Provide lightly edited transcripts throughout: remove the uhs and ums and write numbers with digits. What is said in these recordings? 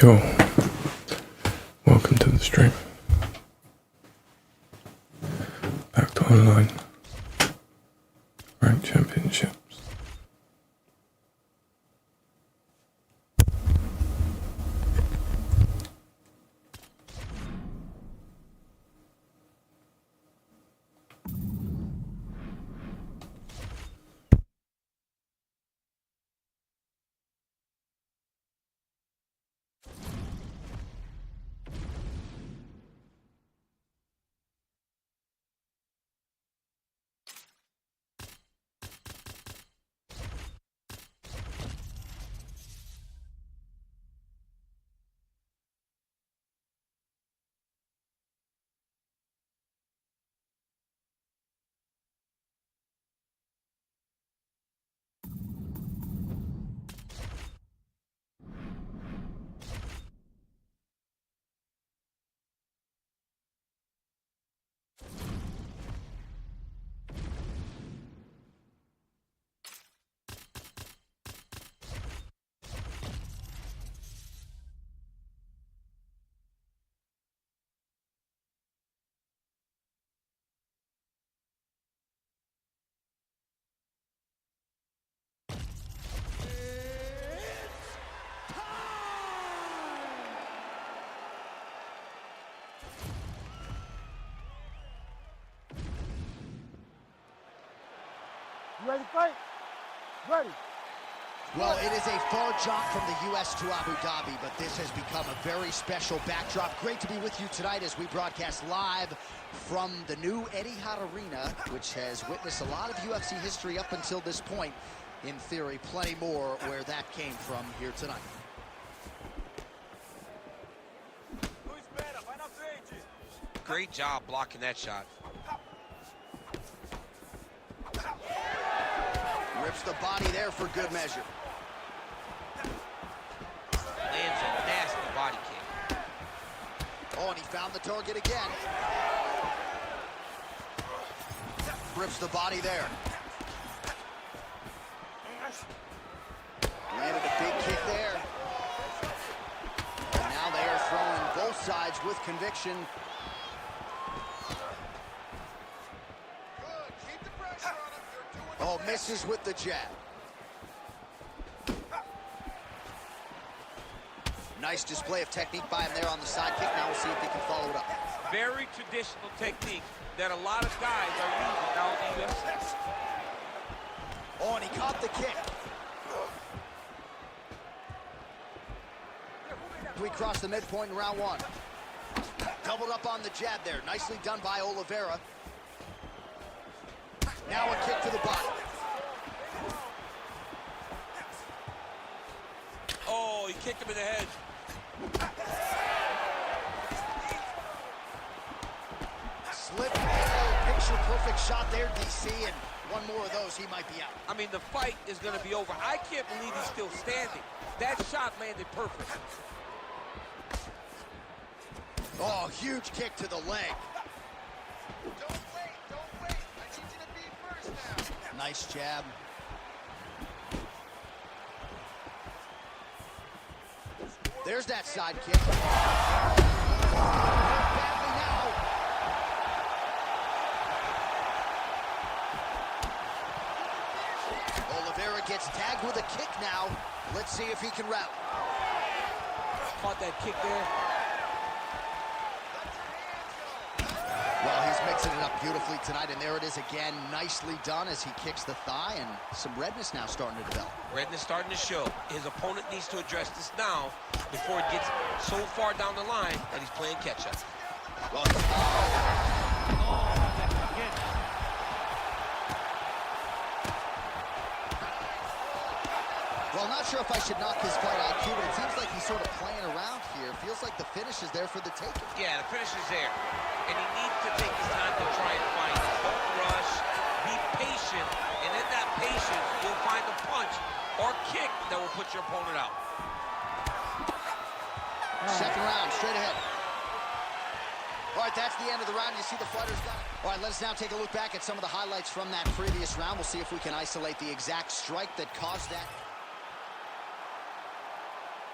Cool. Welcome to the stream. Back to online. Ranked championships. You ready to fight? Ready. Well, it is a far jaunt from the U.S. to Abu Dhabi, but this has become a very special backdrop. Great to be with you tonight as we broadcast live from the new Etihad Arena, which has witnessed a lot of UFC history up until this point. In theory, plenty more where that came from here tonight. Great job blocking that shot. Rips the body there for good measure. Lands a nasty body kick. Oh, and he found the target again. Rips the body there. Landed a big kick there. And now they are throwing both sides with conviction. Oh, misses with the jab. Nice display of technique by him there on the side kick. Now we'll see if he can follow it up. Very traditional technique that a lot of guys are using now in the UFC. Oh, and he caught the kick. We cross the midpoint in round one. Doubled up on the jab there. Nicely done by Oliveira. Now a kick to the body. Oh, he kicked him in the head. Slip, picture perfect shot there, DC, and one more of those, he might be out. I mean, the fight is going to be over. I can't believe he's still standing. That shot landed perfect. Oh, huge kick to the leg. Don't wait. I need you to be first now. Nice jab. There's that side kick. Badly now. Oliveira gets tagged with a kick now. Let's see if he can rally. Caught that kick there. Well, he's mixing it up beautifully tonight, and there it is again. Nicely done as he kicks the thigh, and some redness now starting to develop. Redness starting to show. His opponent needs to address this now before it gets so far down the line that he's playing catch-up. Well, not sure if I should knock his fight IQ, but it seems like he's sort of playing around here. Feels like the finish is there for the taking. Yeah, the finish is there. And he needs to take his time to try and find it. Don't rush. Be patient. And in that patience, you'll find a punch or kick that will put your opponent out. Second round, straight ahead. All right, that's the end of the round. You see the fighters got it. All right, let us now take a look back at some of the highlights from that previous round. We'll see if we can isolate the exact strike that caused that.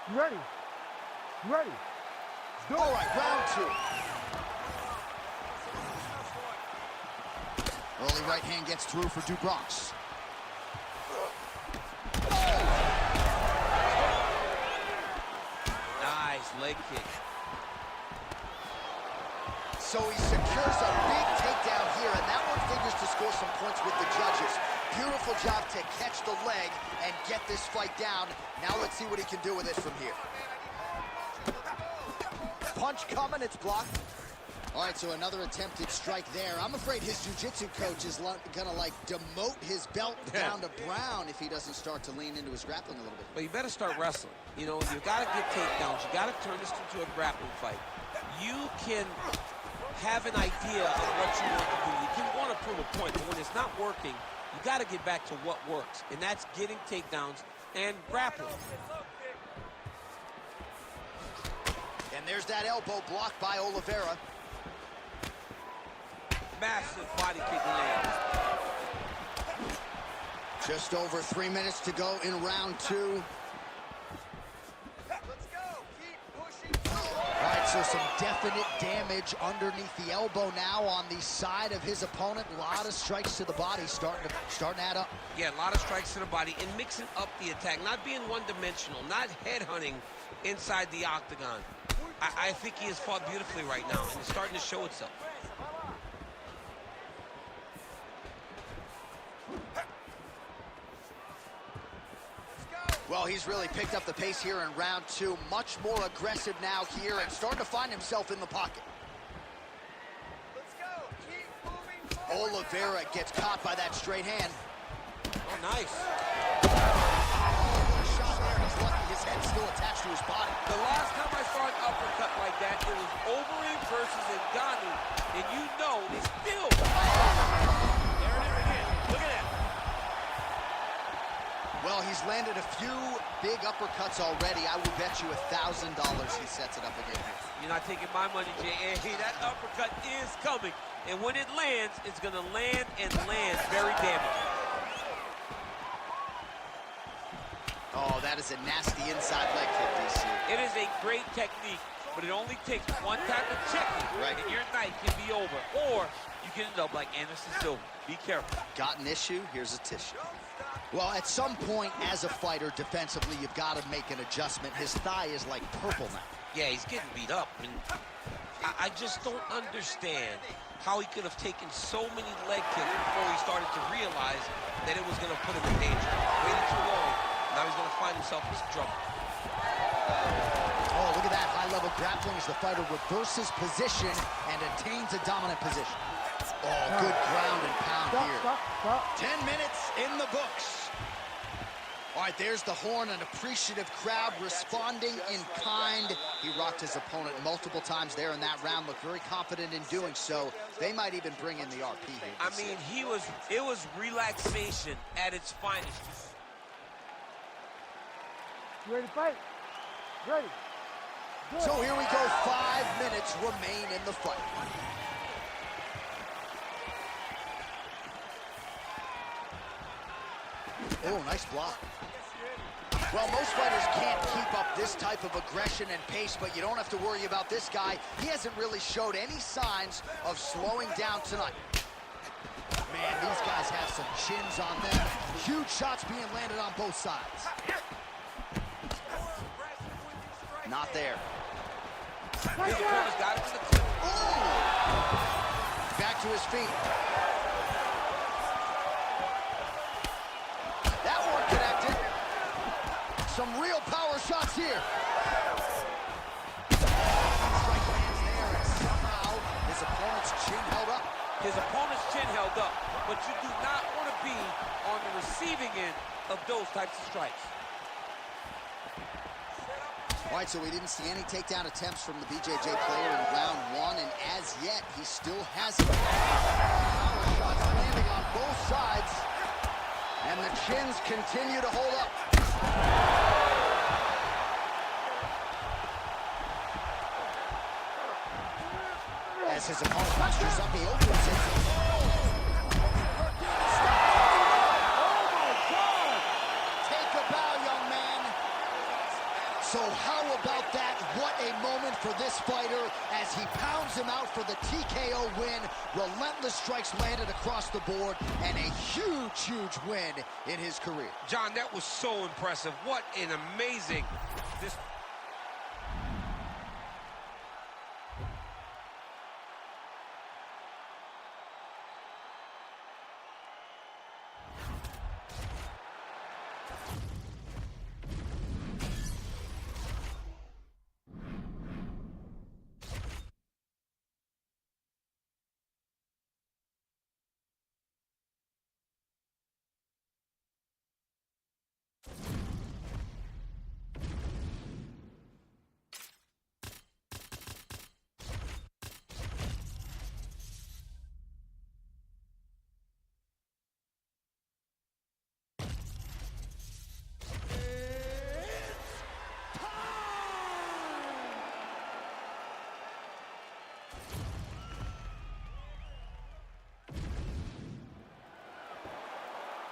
You ready? You ready? Do All it. right, round 2. Early right hand gets through for Dubronx. Nice leg kick. So he secures a big takedown here, and that one figures to score some points with the judges. Beautiful job to catch the leg and get this fight down. Now let's see what he can do with it from here. Punch coming, it's blocked. All right, so another attempted strike there. I'm afraid his jiu-jitsu coach is gonna like demote his belt down to brown if he doesn't start to lean into his grappling a little bit. But you better start wrestling. You know, you gotta get takedowns. You gotta turn this into a grappling fight. You can have an idea of what you want to do. You can want to prove a point, but when it's not working, you gotta get back to what works, and that's getting takedowns and grappling. And there's that elbow blocked by Oliveira. Massive body kick lands. Just over 3 minutes to go in round 2. Let's go. Keep pushing. All right, so some definite damage underneath the elbow now on the side of his opponent. A lot of strikes to the body starting to add up. Yeah, a lot of strikes to the body and mixing up the attack, not being one-dimensional, not headhunting inside the octagon. I think he has fought beautifully right now, and it's starting to show itself. Well, he's really picked up the pace here in round 2. Much more aggressive now here and starting to find himself in the pocket. Let's go. Keep moving forward. Oliveira gets caught by that straight hand. Oh, nice. What a shot there. He's lucky his head's still attached to his body. The last time I saw an uppercut like that, it was Overeem versus Ngannou, and you know they still. There it is again. Look at that. Well, he's landed a few big uppercuts already. I would bet you $1,000 he sets it up again here. You're not taking my money, Jay. Hey, that uppercut is coming, and when it lands, it's going to land and land very damaging. Oh, that is a nasty inside leg kick, DC. It is a great technique, but it only takes one time to check it, Right. and your night can be over. Or you can end up like Anderson Silva. Be careful. Got an issue? Here's a tissue. Well, at some point as a fighter, defensively, you've got to make an adjustment. His thigh is like purple now. Yeah, he's getting beat up. And I just don't understand how he could have taken so many leg kicks before he started to realize that it was going to put him in danger. Waited too long. Now he's going to find himself in some trouble. Oh, look at that high-level grappling as the fighter reverses position and attains a dominant position. Oh, good ground and pound Stop, here. stop. 10 minutes in the books. All right, there's the horn, an appreciative crowd responding in kind. He rocked his opponent multiple times there in that round, looked very confident in doing so. They might even bring in the RP here. I mean, it was relaxation at its finest. You ready to fight? Ready. Good. So here we go, 5 minutes remain in the fight. Oh, nice block. Well, most fighters can't keep up this type of aggression and pace, but you don't have to worry about this guy. He hasn't really showed any signs of slowing down tonight. Man, these guys have some chins on them. Huge shots being landed on both sides. Not there. His opponent's got him in the clip. Ooh! Back to his feet. That one connected. Some real power shots here. Strike lands there, and somehow his opponent's chin held up. His opponent's chin held up, but you do not want to be on the receiving end of those types of strikes. All right, so we didn't see any takedown attempts from the BJJ player in round 1, and as yet, he still hasn't. Power shots landing on both sides, and the chins continue to hold up. As his opponent postures up, he opens it. Take a bow, young man. So how about that? What this fighter as he pounds him out for the TKO win. Relentless strikes landed across the board, and a huge, huge win in his career. John, that was so impressive. What an amazing...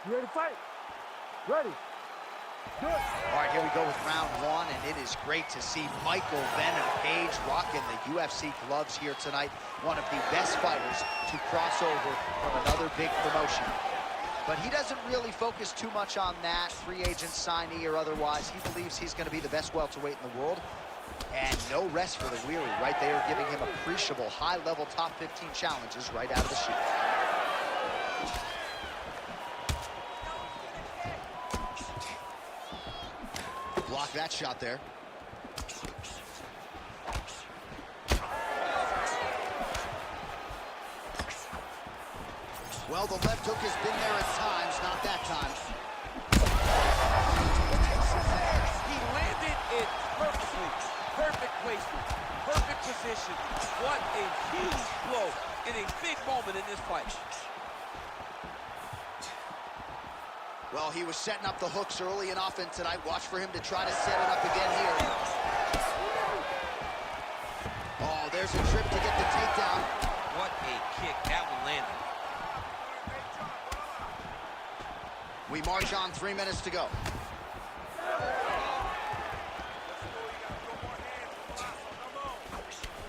You ready to fight? Ready. Good. All right, here we go with round one, and it is great to see Michael Venom Page rocking the UFC gloves here tonight. One of the best fighters to cross over from another big promotion. But he doesn't really focus too much on that, free agent signee or otherwise. He believes he's going to be the best welterweight in the world. And no rest for the weary, right? They are giving him appreciable high-level top 15 challenges right out of the chute. Block that shot there. Well, the left hook has been there at times, not that time. He landed it perfectly. Perfect placement. Perfect position. What a huge blow in a big moment in this fight. Well, he was setting up the hooks early and often tonight. Watch for him to try to set it up again here. Oh, there's a trip to get the takedown. What a kick. That one landed. We march on, 3 minutes to go.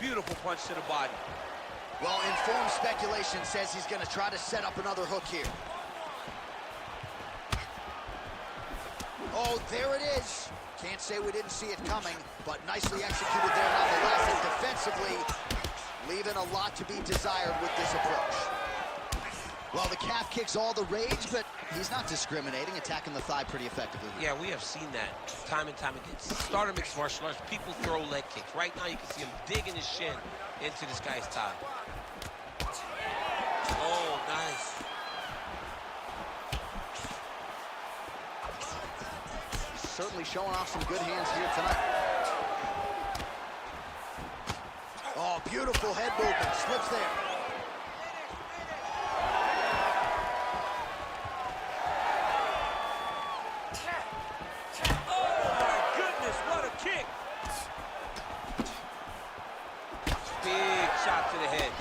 Beautiful punch to the body. Well, informed speculation says he's going to try to set up another hook here. Oh, there it is. Can't say we didn't see it coming, but nicely executed there nonetheless. And defensively, leaving a lot to be desired with this approach. Well, the calf kick's all the rage, but he's not discriminating, attacking the thigh pretty effectively. Yeah, we have seen that time and time again. Starter mixed martial arts, people throw leg kicks. Right now, you can see him digging his shin into this guy's thigh. Oh, nice. Certainly showing off some good hands here tonight. Oh, beautiful head movement. Slips there. Oh, my goodness, what a kick. Big shot to the head.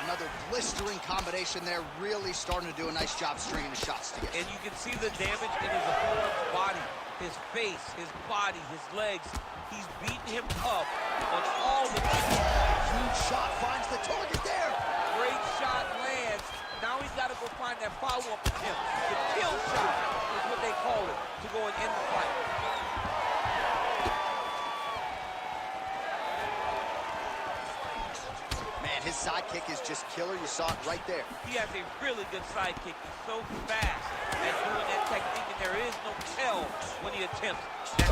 Another blistering combination there. Really starting to do a nice job stringing the shots together. And you can see the damage in his opponent's body. His face, his body, his legs. He's beating him up on all the... Huge shot finds the target there. Great shot lands. Now he's got to go find that follow-up attempt. The kill shot is what they call it, to go and end the fight. Man, his sidekick is just killer. You saw it right there. He has a really good sidekick. He's so fast at doing that technique, and there is no tell when he attempts that.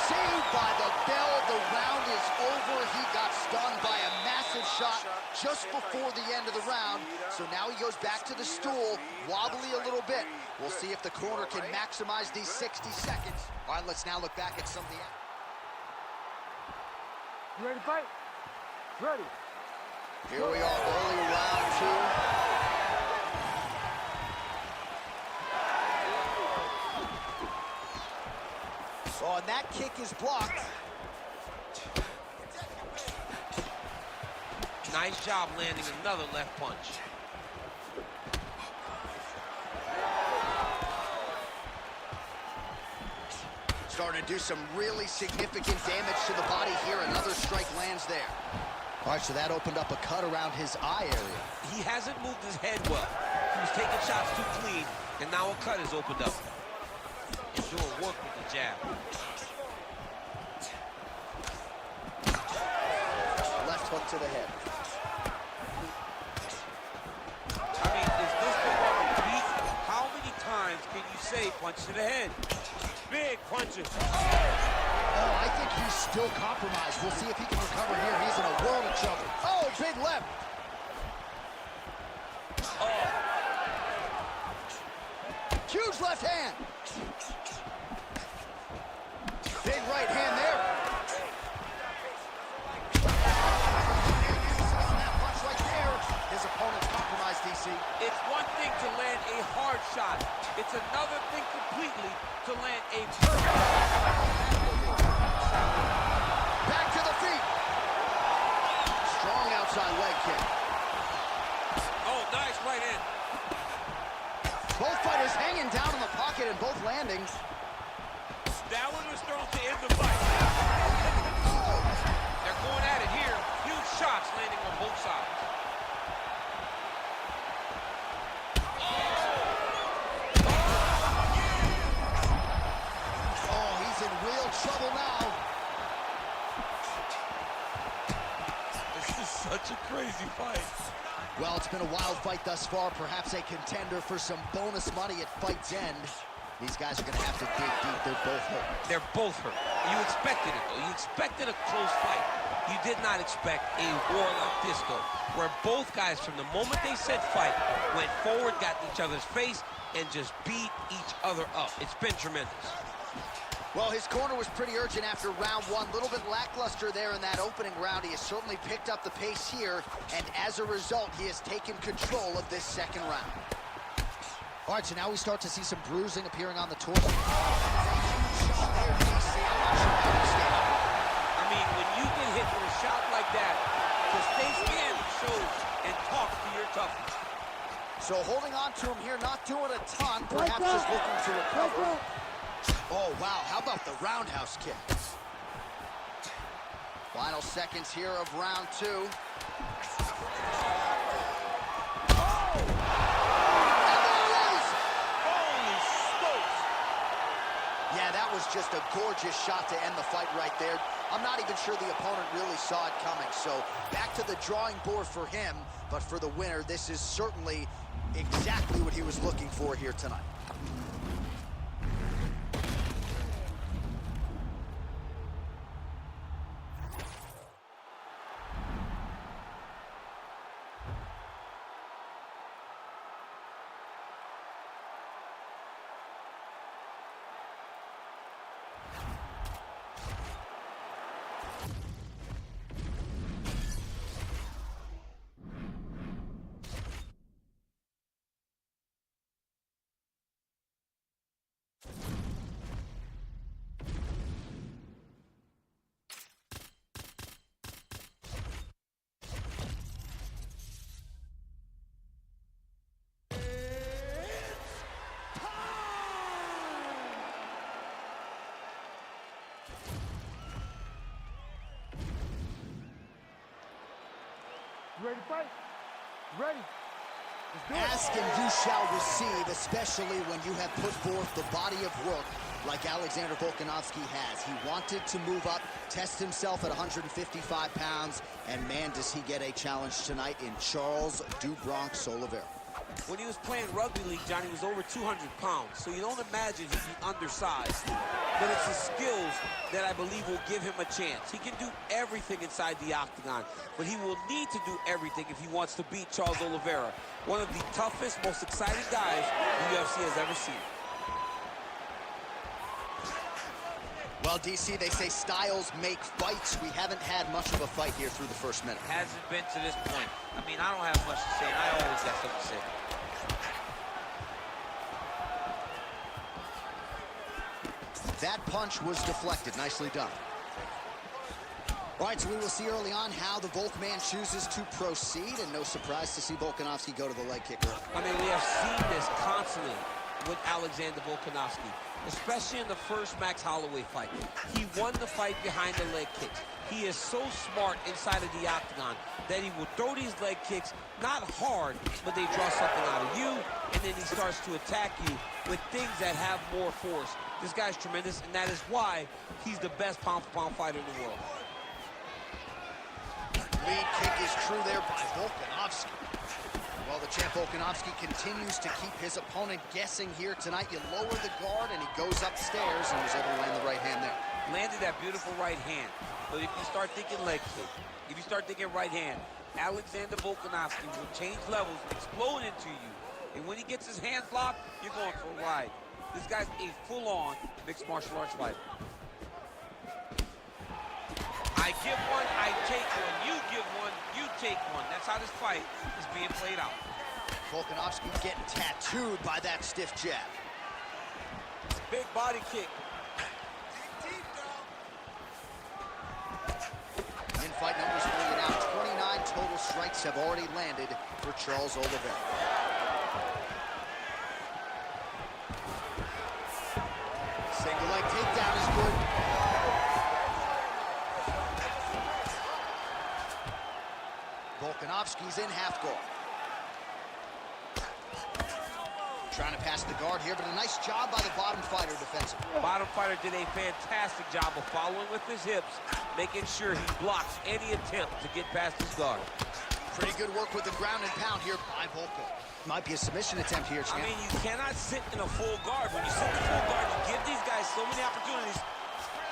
Saved by the bell. The round is over. He got stunned by a massive shot just before the end of the round. So now he goes back to the stool, wobbly a little bit. We'll see if the corner can maximize these 60 seconds. All right, let's now look back at some of the... You ready to fight? Ready. Here we are, early round two. Oh, and that kick is blocked. Nice job landing another left punch. Starting to do some really significant damage to the body here. Another strike lands there. All right, so that opened up a cut around his eye area. He hasn't moved his head well. He was taking shots too clean, and now a cut has opened up. He's doing work with the jab. Left hook to the head. I mean, is this the one repeat? How many times can you say punch to the head? Big punches. Oh, I think he's still compromised. We'll see if he can recover here. He's in a world of trouble. Oh, big left. Oh. Huge left hand. Big right hand there. On that punch right there, his opponent's compromised, DC. It's one thing to land a hard shot. It's another thing completely to land a perfect Back to the feet. Strong outside leg kick. Oh, nice right hand. Both fighters hanging down in the pocket in both landings. That one was thrown to end the fight. They're going at it here. Huge shots landing on both sides. Oh, he's in real trouble now. This is such a crazy fight. Well, it's been a wild fight thus far. Perhaps a contender for some bonus money at fight's end. These guys are going to have to dig deep. They're both hurt. They're both hurt. You expected it, though. You expected a close fight. You did not expect a war like this, though, where both guys, from the moment they said fight, went forward, got in each other's face, and just beat each other up. It's been tremendous. Well, his corner was pretty urgent after round one. A little bit lackluster there in that opening round. He has certainly picked up the pace here, and as a result, he has taken control of this second round. All right, so now we start to see some bruising appearing on the torso. I mean, when you get hit with a shot like that, to stay standing shows and talk to your toughness. So holding on to him here, not doing a ton, perhaps just looking to recover. Oh, wow, how about the roundhouse kick? Final seconds here of round two. Yeah, that was just a gorgeous shot to end the fight right there. I'm not even sure the opponent really saw it coming. So back to the drawing board for him. But for the winner, this is certainly exactly what he was looking for here tonight. You ready to fight? Ready. Let's do it. Ask and you shall receive, especially when you have put forth the body of work like Alexander Volkanovski has. He wanted to move up, test himself at 155 pounds, and man, does he get a challenge tonight in Charles "Du Bronx" Oliveira. When he was playing rugby league, Johnny was over 200 pounds, so you don't imagine he'd be undersized. But it's his skills that I believe will give him a chance. He can do everything inside the octagon, but he will need to do everything if he wants to beat Charles Oliveira, one of the toughest, most exciting guys the UFC has ever seen. Well, DC, they say styles make fights. We haven't had much of a fight here through the first minute. Hasn't been to this point. I mean, I don't have much to say, and I always got something to say. That punch was deflected. Nicely done. All right, so we will see early on how the Volk man chooses to proceed, and no surprise to see Volkanovski go to the leg kicker. I mean, we have seen this constantly with Alexander Volkanovski. especially in the first Max Holloway fight. He won the fight behind the leg kicks. He is so smart inside of the octagon that he will throw these leg kicks, not hard, but they draw something out of you, and then he starts to attack you with things that have more force. This guy's tremendous, and that is why he's the best pound-for-pound fighter in the world. Lead kick is true there by Volkanovski. Well, the champ Volkanovski continues to keep his opponent guessing here tonight. You lower the guard, and he goes upstairs and was able to land the right hand there. Landed that beautiful right hand. But if you start thinking leg kick, if you start thinking right hand, Alexander Volkanovski will change levels, explode into you. And when he gets his hands locked, you're going for a ride. This guy's a full-on mixed martial arts fighter. I give one, I take one. You give one, you take one. That's how this fight is being played out. Volkanovski getting tattooed by that stiff jab. Big body kick. In fight numbers for you now, 29 total strikes have already landed for Charles Oliveira. Single leg takedown is good. Volkanovski's in half guard. Trying to pass the guard here, but a nice job by the bottom fighter defensively. Bottom fighter did a fantastic job of following with his hips, making sure he blocks any attempt to get past his guard. Pretty good work with the ground and pound here by Volka. Might be a submission attempt here, champ. I mean, you cannot sit in a full guard. When you sit in a full guard, you give these guys so many opportunities.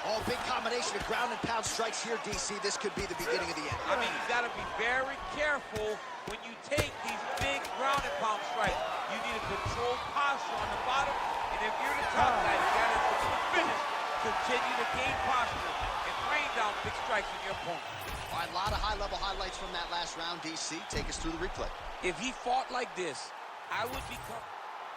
Oh, big combination of ground and pound strikes here, DC. This could be the beginning of the end. I mean, you got to be very careful when you take these big ground and pound strikes. You need a controlled posture on the bottom, and if you're the top guy, you got to finish, continue to gain posture and rain down big strikes on your opponent. All right, a lot of high-level highlights from that last round, DC. Take us through the replay. If he fought like this, I would become...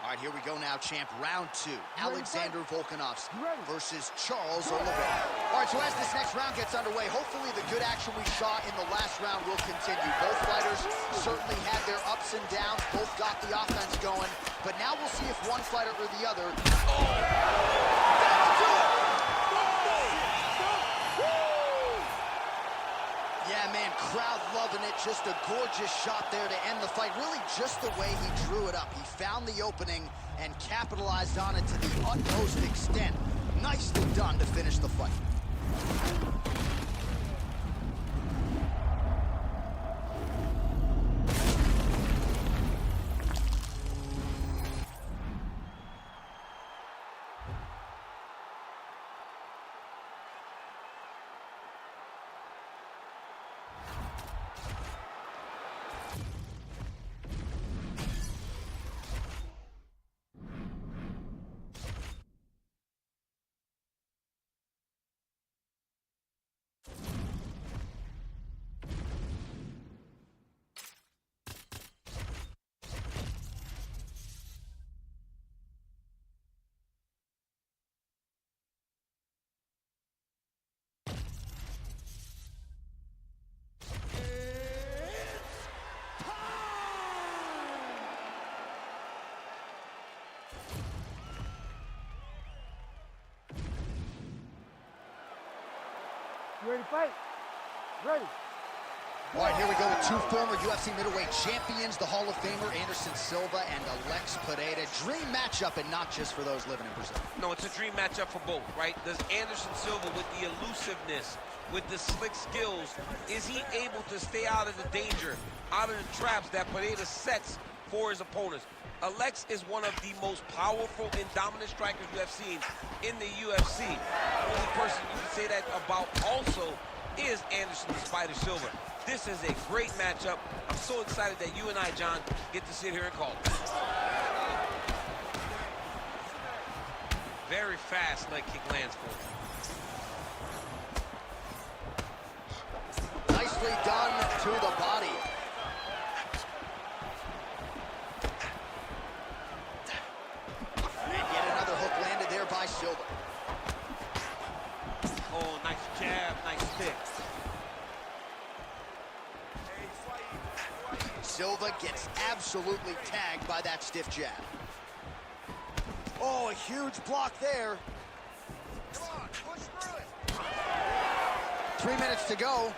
All right, here we go now, champ. Round two. Alexander Volkanovski versus Charles Oliveira. All right, so as this next round gets underway, hopefully the good action we saw in the last round will continue. Both fighters certainly had their ups and downs. Both got the offense going. But now we'll see if one fighter or the other... Yeah, man, crowd loving it. Just a gorgeous shot there to end the fight. Really just the way he drew it up. He found the opening and capitalized on it to the utmost extent. Nicely done to finish the fight. You ready to fight? Ready. All right, here we go with two former UFC middleweight champions, the Hall of Famer Anderson Silva and Alex Pereira. Dream matchup, and not just for those living in Brazil. No, it's a dream matchup for both, right? Does Anderson Silva, with the elusiveness, with the slick skills, is he able to stay out of the danger, out of the traps that Pereira sets for his opponents? Alex is one of the most powerful and dominant strikers we have seen in the UFC. The only person you can say that about also is Anderson the Spider Silva. This is a great matchup. I'm so excited that you and I, John, get to sit here and call it. Very fast leg kick lands for him. Nicely done to the body. And yet another hook landed there by Silva. Oh, nice jab, nice stick. Silva gets absolutely tagged by that stiff jab. Oh, a huge block there. Come on, push through it. 3 minutes to go.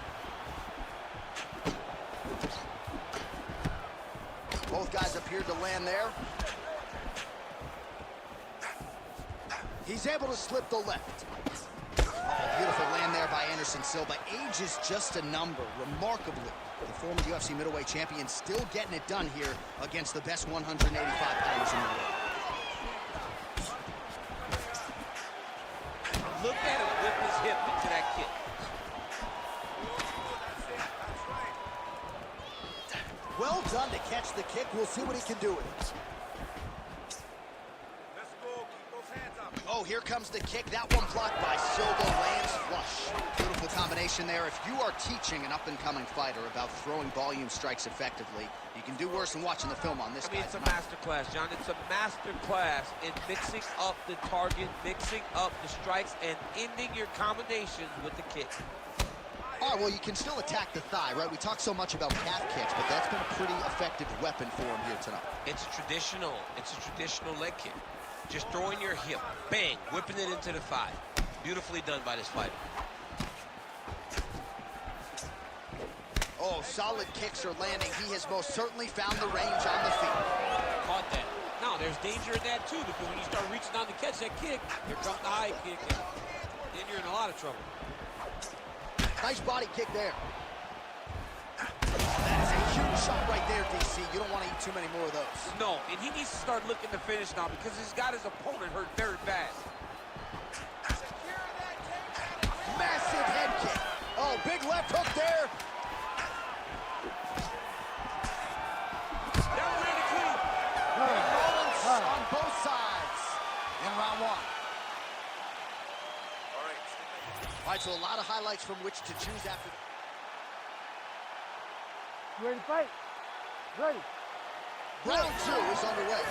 Both guys appeared to land there. He's able to slip the left. Oh, beautiful land there by Anderson Silva. Age is just a number. Remarkably, the former UFC middleweight champion still getting it done here against the best 185 pounders in the world. Look at him whip his hip into that kick. Well done to catch the kick. We'll see what he can do with it. Let's go. Keep those hands up. Oh, here comes the kick. That one blocked by Silva, lands flush. Beautiful combination there. If you are teaching an up-and-coming fighter about throwing volume strikes effectively, you can do worse than watching the film on this I mean, guy it's a tonight. master class, John. It's a master class in mixing up the target, mixing up the strikes, and ending your combinations with the kick. All right, well, you can still attack the thigh, right? We talk so much about calf kicks, but that's been a pretty effective weapon for him here tonight. It's a traditional leg kick. Just throwing your hip, bang, whipping it into the thigh. Beautifully done by this fighter. Oh, solid kicks are landing. He has most certainly found the range on the feet. Caught that. Now, there's danger in that, too, because when you start reaching down to catch that kick, here comes the high kick, and then you're in a lot of trouble. Nice body kick there. That is a huge shot right there, DC. You don't want to eat too many more of those. No, and he needs to start looking to finish now because he's got his opponent hurt very bad. Massive head kick. Oh, big left hook there. Down ready clean. Rollins on both sides in round one. All right, so a lot of highlights from which to choose after. You ready to fight? Ready. Round two is underway.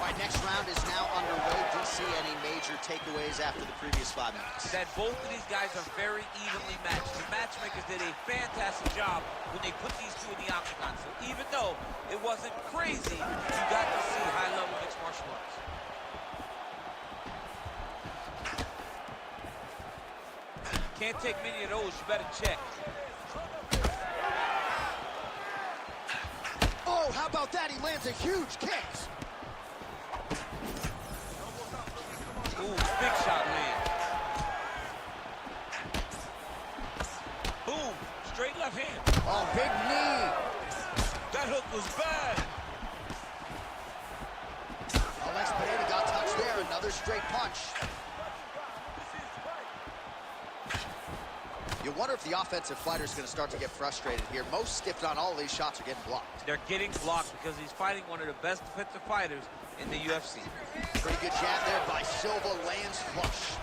All right, next round is now underway. DC, any major takeaways after the previous 5 minutes? That both of these guys are very evenly matched. The matchmakers did a fantastic job when they put these two in the octagon. So even though it wasn't crazy, you got to see high-level mixed martial arts. Can't take many of those. You better check. Oh, how about that? He lands a huge kick. Ooh, big shot land. Boom, straight left hand. Oh, big knee. That hook was bad. Alex Pineda got touched there. Another straight punch. You wonder if the offensive fighter is going to start to get frustrated here. Most, if not all of these shots are getting blocked. They're getting blocked because he's fighting one of the best defensive fighters in the UFC. Pretty good jab there by Silva, lands flush.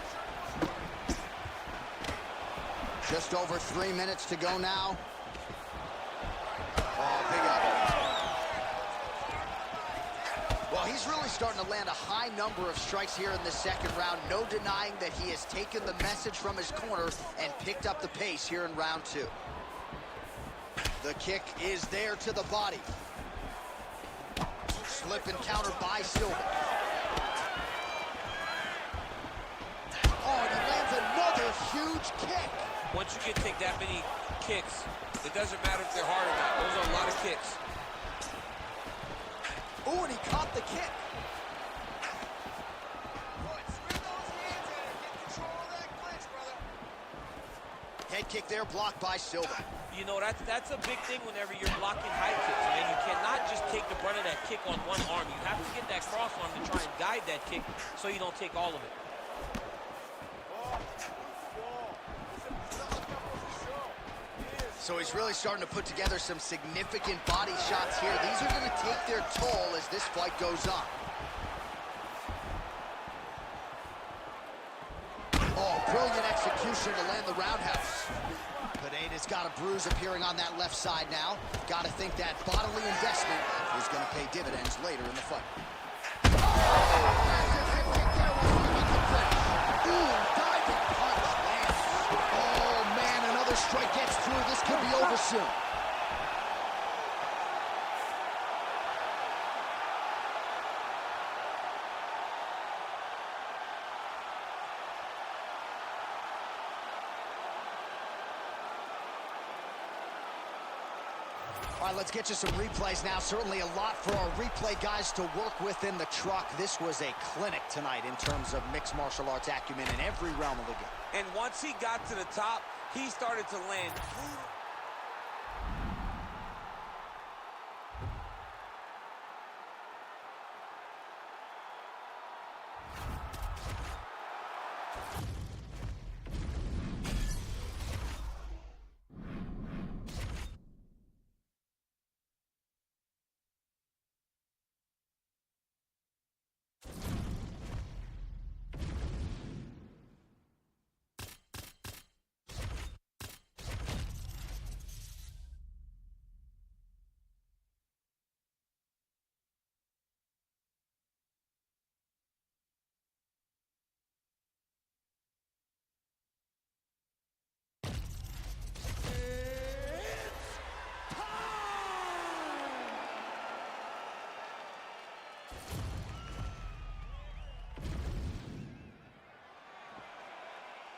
Just over 3 minutes to go now. Oh, big elbow. Well, he's really starting to land a high number of strikes here in the second round. No denying that he has taken the message from his corner and picked up the pace here in round two. The kick is there to the body. Slip and counter by Silva. Oh, and he lands another huge kick. Once you take that many kicks, it doesn't matter if they're hard or not. Those are a lot of kicks. Oh, and he caught the kick. Head kick there, blocked by Silva. You know, that's a big thing whenever you're blocking high kicks, man. You cannot just take the brunt of that kick on one arm. You have to get that cross arm to try and guide that kick so you don't take all of it. So he's really starting to put together some significant body shots here. These are going to take their toll as this fight goes on. Oh, brilliant execution to land the roundhouse. Pineda's got a bruise appearing on that left side now. Got to think that bodily investment is going to pay dividends later in the fight. Ooh, diving punch lands. Oh, man, another strike gets through. This could be over soon. All right, let's get you some replays now. Certainly a lot for our replay guys to work with in the truck. This was a clinic tonight in terms of mixed martial arts acumen in every realm of the game. And once he got to the top, he started to land.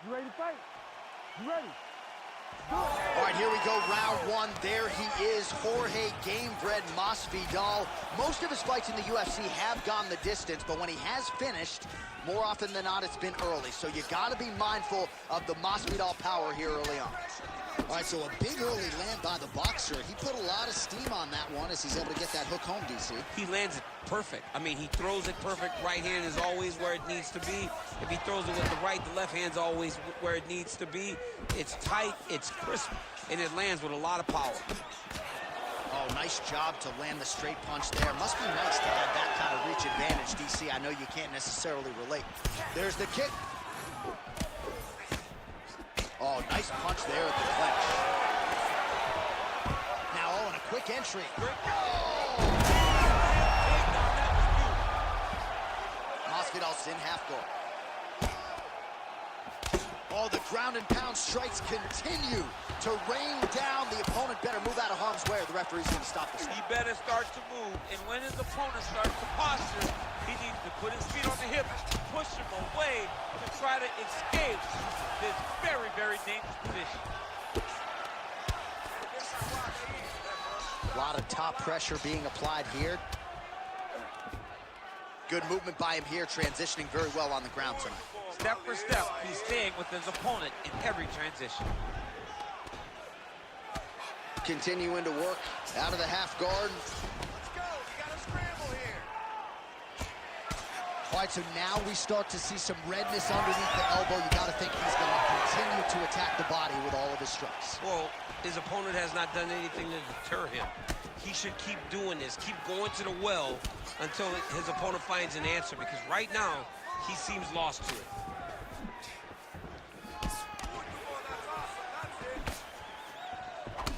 You ready to fight? You ready? All right, here we go, round one. There he is, Jorge Gamebred Masvidal. Most of his fights in the UFC have gone the distance, but when he has finished, more often than not, it's been early. So you got to be mindful of the Masvidal power here early on. All right, so a big early land by the boxer. He put a lot of steam on that one as he's able to get that hook home, DC. He lands it perfect. I mean, he throws it perfect. Right hand is always where it needs to be. If he throws it with the right, the left hand's always where it needs to be. It's tight, it's crisp, and it lands with a lot of power. Oh, nice job to land the straight punch there. Must be nice to have that kind of reach advantage, DC. I know you can't necessarily relate. There's the kick. Oh, nice punch there at the clinch. Now, oh, and a quick entry. Masvidal's in half guard. Oh, the ground and pound strikes continue to rain down. The opponent better move out of harm's way or the referee's going to stop this. He better start to move, and when his opponent starts to posture, he needs to put his feet on the hips, push him away to try to escape this very, very dangerous position. A lot of top pressure being applied here. Good movement by him here, transitioning very well on the ground tonight. Step for step, he's staying with his opponent in every transition. Continuing to work out of the half guard. Let's go. We got a scramble here. All right, so now we start to see some redness underneath the elbow. You got to think he's going to continue to attack the body with all of his strikes. Well, his opponent has not done anything to deter him. He should keep doing this, keep going to the well until his opponent finds an answer, because right now, he seems lost to it.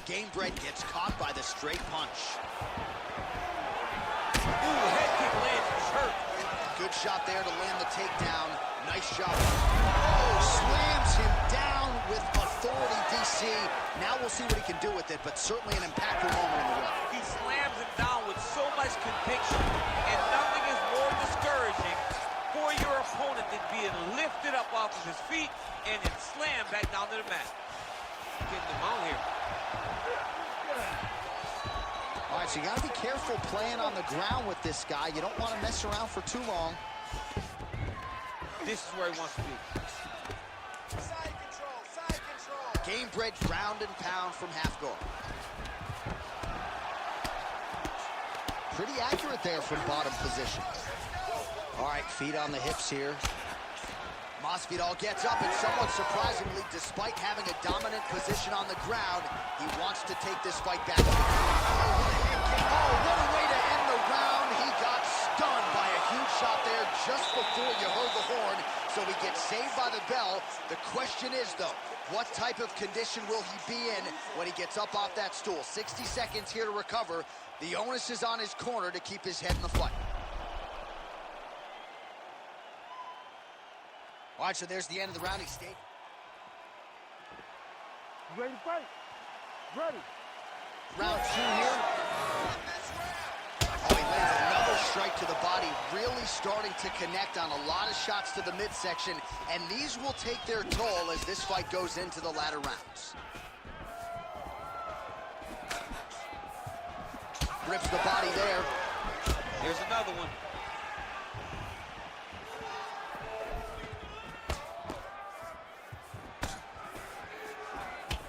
Gamebred gets caught by the straight punch. Ooh, head kick lands, he's hurt. Good shot there to land the takedown. Nice job. Oh, slams him down with authority, DC. Now we'll see what he can do with it, but certainly an impactful moment in the ring. He slams him down with so much conviction, and nothing is more discouraging for your opponent than being lifted up off of his feet and then slammed back down to the mat. Getting him out here. All right, so you got to be careful playing on the ground with this guy. You don't want to mess around for too long. This is where he wants to be. Side control, side control. Gamebred ground and pound from half guard. Pretty accurate there from bottom position. All right, feet on the hips here. Masvidal gets up, and somewhat surprisingly, despite having a dominant position on the ground, he wants to take this fight back. Oh, what a way to end the round. He got stunned by a huge shot there just before you heard the horn, so he gets saved by the bell. The question is, though, what type of condition will he be in when he gets up off that stool? 60 seconds here to recover. The onus is on his corner to keep his head in the fight. All right, so there's the end of the round. He stayed. You ready to fight? Ready. Round two here. Oh, he lands another strike to the body, really starting to connect on a lot of shots to the midsection, and these will take their toll as this fight goes into the latter rounds. Rips the body there. Here's another one.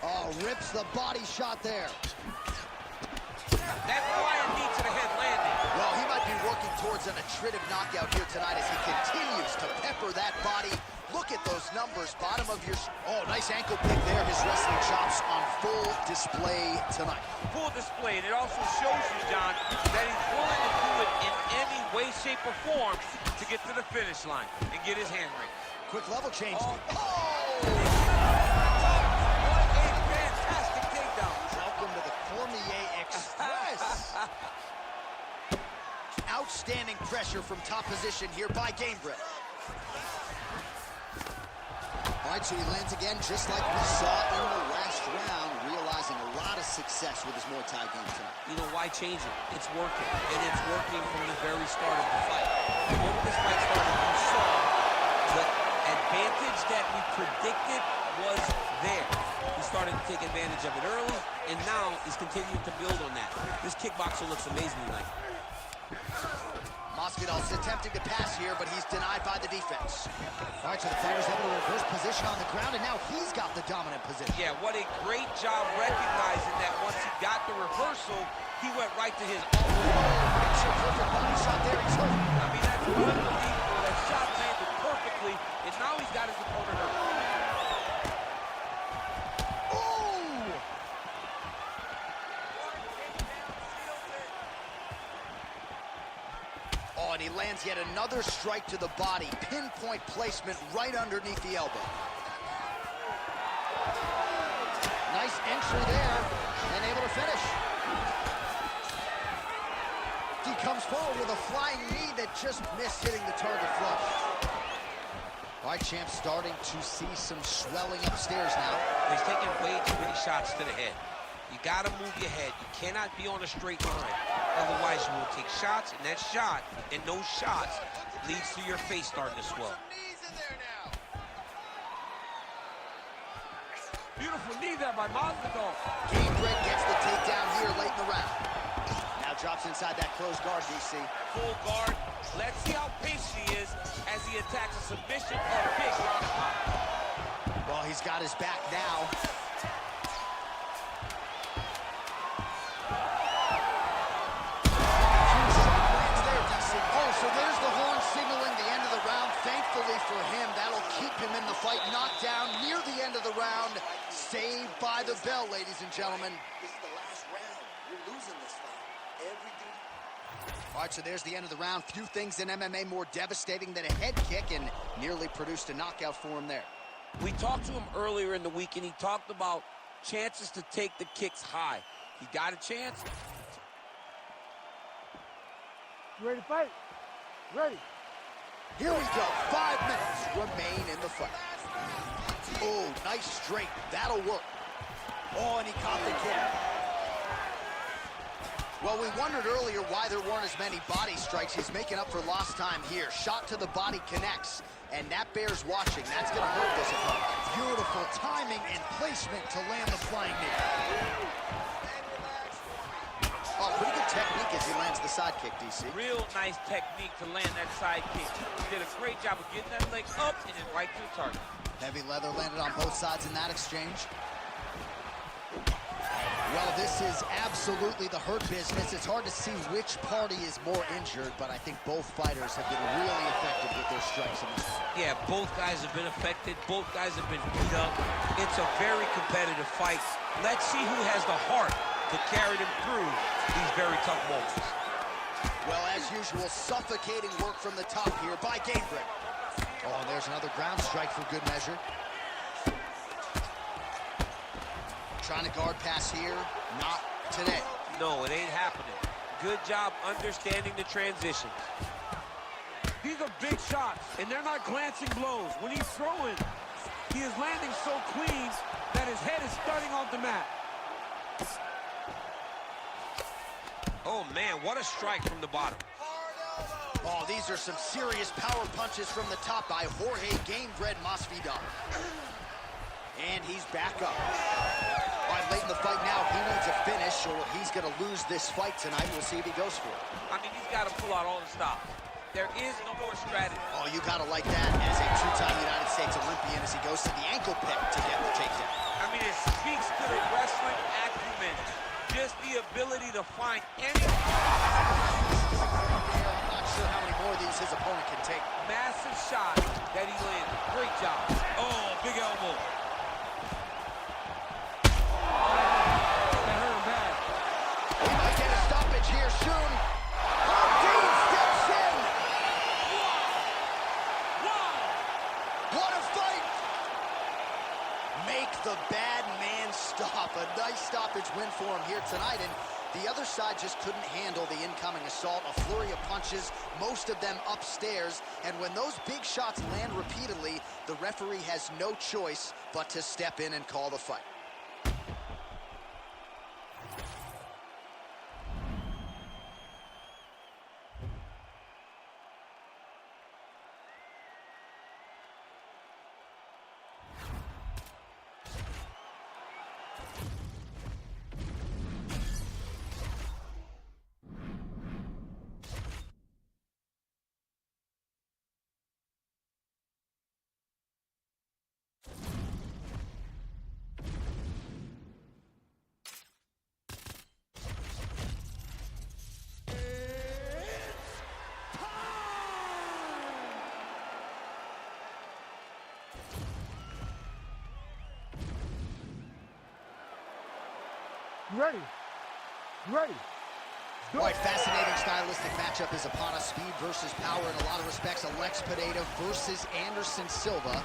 Oh, rips the body shot there. That flying knee to the head landing. Well, he might be working towards an attritive knockout here tonight as he continues to pepper that body. Look at those numbers, bottom of your... Oh, nice ankle pick there. His wrestling chops on full display tonight. Full display, and it also shows you, John, that he's willing to do it in any way, shape, or form to get to the finish line and get his hand raised. Quick level change. Oh. What a fantastic takedown. Welcome to the Cormier Express. Outstanding pressure from top position here by Gamebred. All right, so he lands again just like we saw in the last round, realizing a lot of success with his Muay Thai game tonight. You know, why change it? It's working, and it's working from the very start of the fight. When this fight started, you saw the advantage that we predicted was there. He started to take advantage of it early, and now he's continuing to build on that. This kickboxer looks amazing tonight. Masvidal's attempting to pass here, but he's denied by the defense. All right, so the fighter's able to reverse position on the ground, and now he's got the dominant position. Yeah, what a great job recognizing that once he got the reversal, he went right to his own. Picture perfect body shot there. He's hurt. I mean, that's unbelievable. That shot landed perfectly, and now he's got his opponent hurt. And he lands yet another strike to the body. Pinpoint placement right underneath the elbow. Nice entry there, and able to finish. He comes forward with a flying knee that just missed hitting the target flush. All right, champ starting to see some swelling upstairs now. He's taking way too many shots to the head. You gotta move your head. You cannot be on a straight line. Otherwise, you will take shots, and that shot, and those shots, leads to your face starting to swell. Beautiful knee there by Masvidal. Gamebred gets the takedown here late in the round. Now drops inside that closed guard, DC. Full guard. Let's see how patient he is as he attacks a submission or a big round pop. Well, he's got his back now. So there's the horn signaling the end of the round. Thankfully for him, that'll keep him in the fight. Knocked down near the end of the round. Saved by the bell, ladies and gentlemen. This is the last round. You're losing this fight. All right, so there's the end of the round. Few things in MMA more devastating than a head kick, and nearly produced a knockout for him there. We talked to him earlier in the week, and he talked about chances to take the kicks high. He got a chance. You ready to fight? Ready. Here we go. 5 minutes remain in the fight. Oh, nice straight. That'll work. Oh, and he caught the kick. Well, we wondered earlier why there weren't as many body strikes. He's making up for lost time here. Shot to the body connects, and that bears watching. That's going to hurt this opponent. Beautiful timing and placement to land the flying knee. Oh, pretty good technique as he lands the side kick, DC. Real nice technique to land that side kick. He did a great job of getting that leg up and then right to the target. Heavy leather landed on both sides in that exchange. Well, this is absolutely the hurt business. It's hard to see which party is more injured, but I think both fighters have been really effective with their strikes in this fight. Yeah, both guys have been affected. Both guys have been beat up. It's a very competitive fight. Let's see who has the heart to carry them through these very tough moments. Well, as usual, suffocating work from the top here by Gamebred. Oh, and there's another ground strike for good measure. Trying to guard pass here, not today. No, it ain't happening. Good job understanding the transitions. These are big shots, and they're not glancing blows. When he's throwing, he is landing so clean that his head is starting off the mat. Oh, man, what a strike from the bottom. Oh, these are some serious power punches from the top by Jorge Gamebred Masvidal. And he's back up. All right, late in the fight now. He needs a finish or he's going to lose this fight tonight. We'll see if he goes for it. I mean, he's got to pull out all the stops. There is no more strategy. Oh, you got to like that as a two-time United States Olympian as he goes to the ankle pick to get the takedown. I mean, it speaks to the wrestling acumen. Just the ability to find any... I'm not sure how many more of these his opponent can take. massive shot that he landed. Great job. Oh, big elbow. That hurt him bad. We might get a stoppage here soon. Oh, Dean steps in. What a fight. Make the bad man stop. A nice stoppage win for him here tonight. And the other side just couldn't handle the incoming assault. A flurry of punches, most of them upstairs. And when those big shots land repeatedly, the referee has no choice but to step in and call the fight. You ready? You ready? All right, fascinating stylistic matchup is upon us. Speed versus power in a lot of respects. Alex Pineda versus Anderson Silva.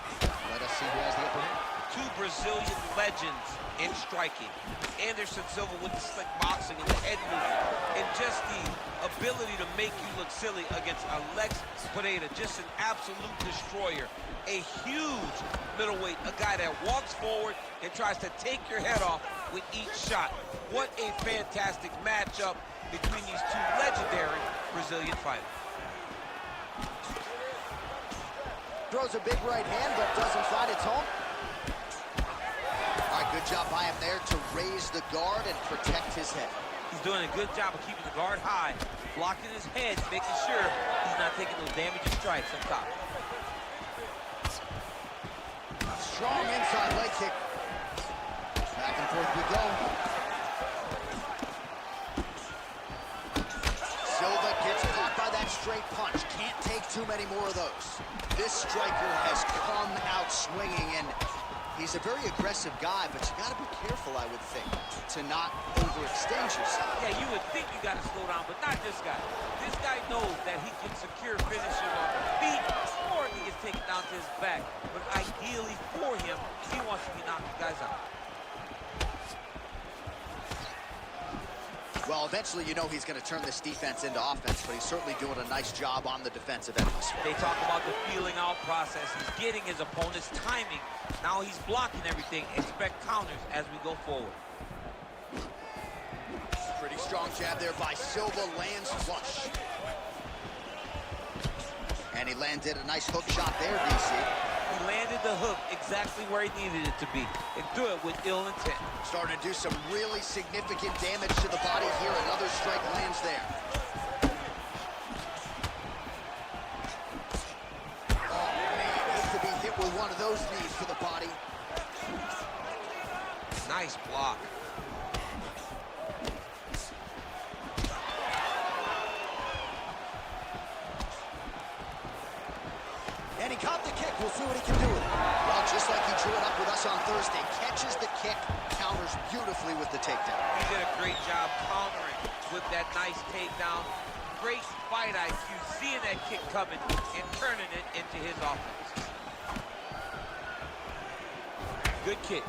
Let us see who has the upper hand. Two Brazilian legends in striking. Anderson Silva with the slick boxing and the head movement. And just the ability to make you look silly against Alex Pineda. Just an absolute destroyer. A huge middleweight. A guy that walks forward and tries to take your head off with each shot. What a fantastic matchup between these two legendary Brazilian fighters. Throws a big right hand, but doesn't find its home. All right, good job by him there to raise the guard and protect his head. He's doing a good job of keeping the guard high, blocking his head, making sure he's not taking those damaging strikes up top. Strong inside leg kick. Back and forth we go. Silva gets caught by that straight punch. Can't take too many more of those. This striker has come out swinging, and he's a very aggressive guy, but you got to be careful, I would think, to not overextend yourself. Yeah, you would think you got to slow down, but not this guy. This guy knows that he can secure finishes on the feet or he gets taken down to his back. But ideally for him, he wants to be knocking guys out. Well, eventually you know he's going to turn this defense into offense, but he's certainly doing a nice job on the defensive end of this. They talk about the feeling out process. He's getting his opponent's timing. Now he's blocking everything. Expect counters as we go forward. Pretty strong jab there by Silva, lands flush. And he landed a nice hook shot there, DC. He landed the hook exactly where he needed it to be and threw it with ill intent. Starting to do some really significant damage to the body here. Another strike lands there. Oh, man, hate to be hit with one of those knees to the body. Nice block. And he caught the kick. We'll see what he can do with it. Well, just like he drew it up with us on Thursday, catches the kick, counters beautifully with the takedown. He did a great job countering with that nice takedown. Great fight IQ, seeing that kick coming and turning it into his offense. Good kick.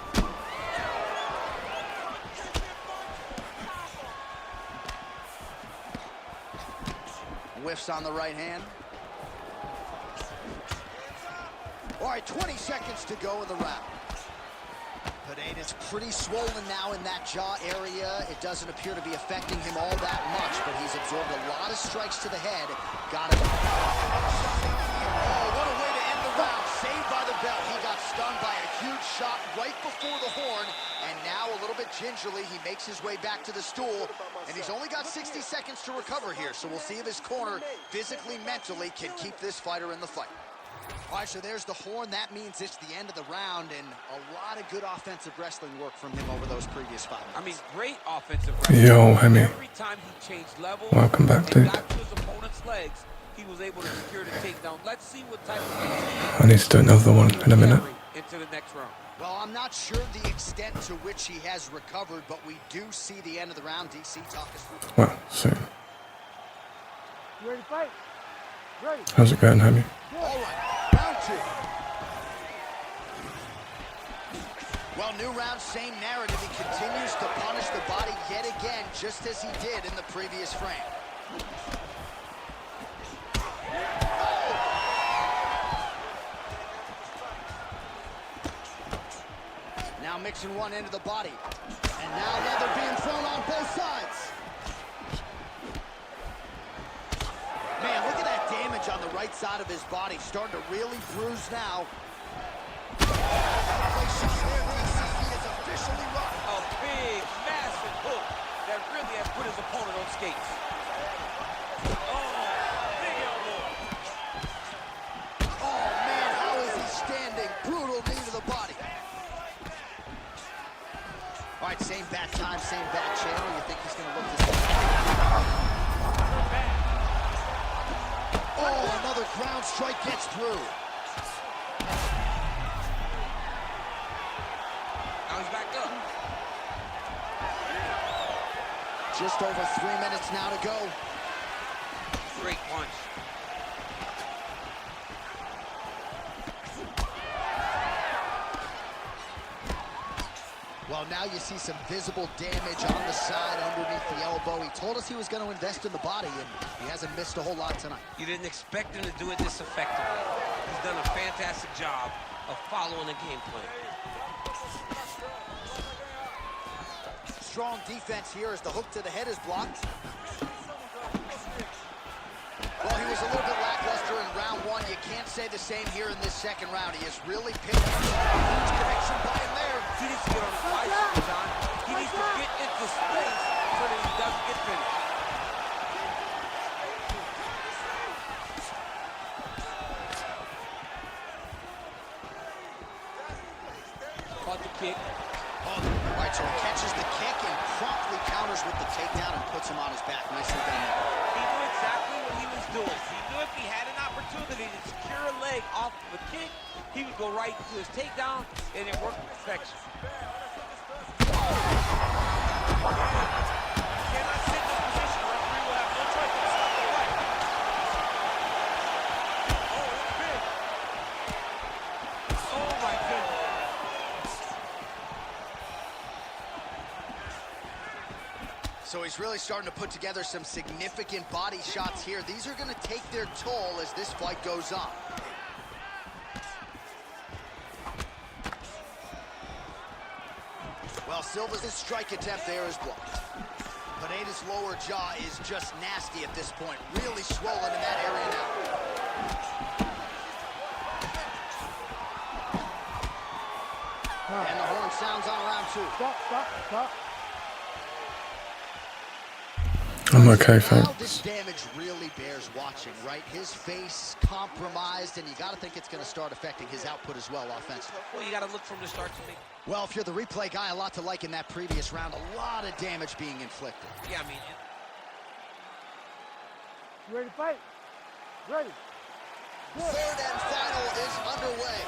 Whiffs on the right hand. All right, 20 seconds to go in the round. Pineda's pretty swollen now in that jaw area. It doesn't appear to be affecting him all that much, but he's absorbed a lot of strikes to the head. Got him. Oh, what a way to end the round. Saved by the bell. He got stunned by a huge shot right before the horn, and now a little bit bit gingerly. He makes his way back to the stool, and he's only got 60 seconds to recover here, so we'll see if his corner, physically, mentally, can keep this fighter in the fight. All right, so there's the horn. That means it's the end of the round, and a lot of good offensive wrestling work from him over those previous 5 minutes. I mean, great offensive wrestling. Yo, Hemi. Every time he changed levels, Welcome back, and dude. got to his opponent's legs, he was able to secure the takedown. Let's see what type of I need to do another one in a minute. into the next round. Well, I'm not sure the extent to which he has recovered, but we do see the end of the round. DC, talk us through. Well, soon. You ready to fight? Ready. How's it going, Hemi? All right, round 2. Well, new round, same narrative. He continues to punish the body yet again, just as he did in the previous frame. Now mixing one into the body. And now leather being thrown on both sides. Man, look at that damage on the right side of his body. Starting to really bruise now. A big, massive hook that really has put his opponent on skates. Oh, big elbow. Oh, man, how is he standing? Brutal knee to the body. All right, same bat time, same bat channel. You think he's going to look this way? Oh, another ground strike gets through. Now he's back up. Just over 3 minutes now to go. Great punch. Well, now you see some visible damage on the side underneath the elbow. He told us he was going to invest in the body, and he hasn't missed a whole lot tonight. You didn't expect him to do it this effectively. He's done a fantastic job of following the game plan. Strong defense here as the hook to the head is blocked. Well, he was a little bit lackluster in round 1. You can't say the same here in this second round. He has really picked up a huge connection by him there. He needs to get on his bicycle, John. He needs to get into space so that he doesn't get finished. Caught the kick. All right, so he catches the kick and promptly counters with the takedown and puts him on his back. Nicely done. He knew exactly what he was doing. He knew if he had an opportunity to secure a leg off of a kick, he would go right to his takedown, and it worked to perfection. Cannot sit in this position. Referee will have no choice but to stop the fight. Oh, it's big. Oh, my goodness. So he's really starting to put together some significant body shots here. These are going to take their toll as this fight goes on. Well, Silva's strike attempt there is blocked. Pineda's lower jaw is just nasty at this point. Really swollen in that area now. And the horn sounds on round 2. Stop, stop, stop. I'm okay, Now this thanks. damage really bears watching, right? His face compromised, and you got to think it's going to start affecting his output as well offensively. Well, you got to look from the start to me. Well, if you're the replay guy, a lot to like in that previous round. A lot of damage being inflicted. Yeah, I mean, You ready to fight? Ready. Third and final is underway.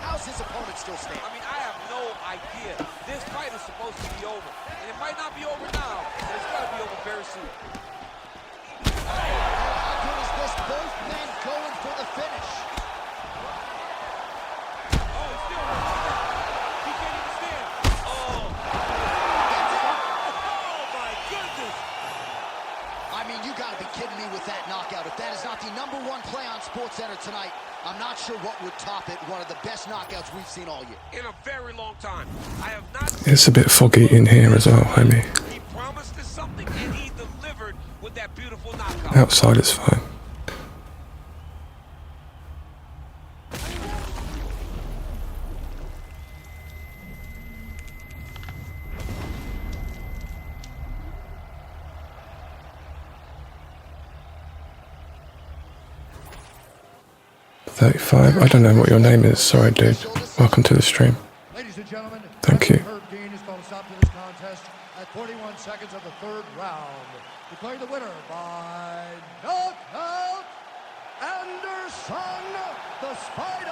How's his opponent still standing? I mean, I have no idea. This fight is supposed to be over. And it might not be over now, but it's got to be over very soon. How good is this? Both men going for the finish. Oh, he's still he can't even stand. Oh. Oh, my goodness. I mean, you got to be kidding me with that knockout. If that is not the #1 play on SportsCenter tonight, I'm not sure what would top it. One of the best knockouts we've seen all year. In a very long time. I have not It's a bit foggy in here as well, Hemi. He promised us something, and he delivered with that beautiful knockout. Outside is fine. 35. I don't know what your name is. Sorry, dude. Welcome to the stream. Ladies and gentlemen, Thank you. Herb Dean is going to stop to this contest at 41 seconds of the third round. Declaring the winner by knockout, Anderson the Spider!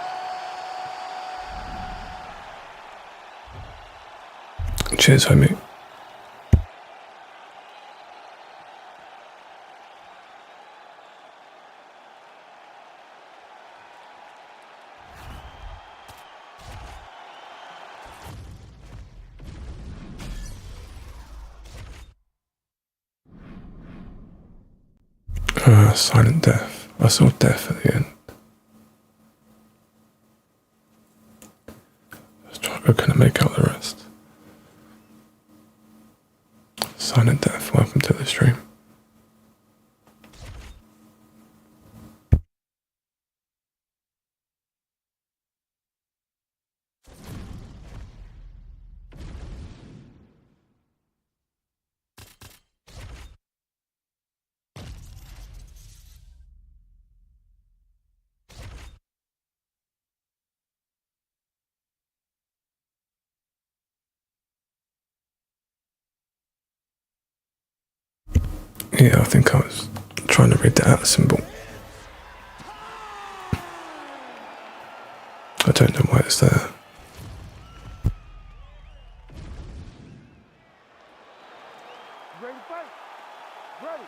Cheers, homie. Silent death. I saw death at the end. I couldn't make out the rest. Silent death. Welcome to the stream. Yeah, I think I was trying to read the @ symbol. I don't know why it's there. Ready to fight? Ready.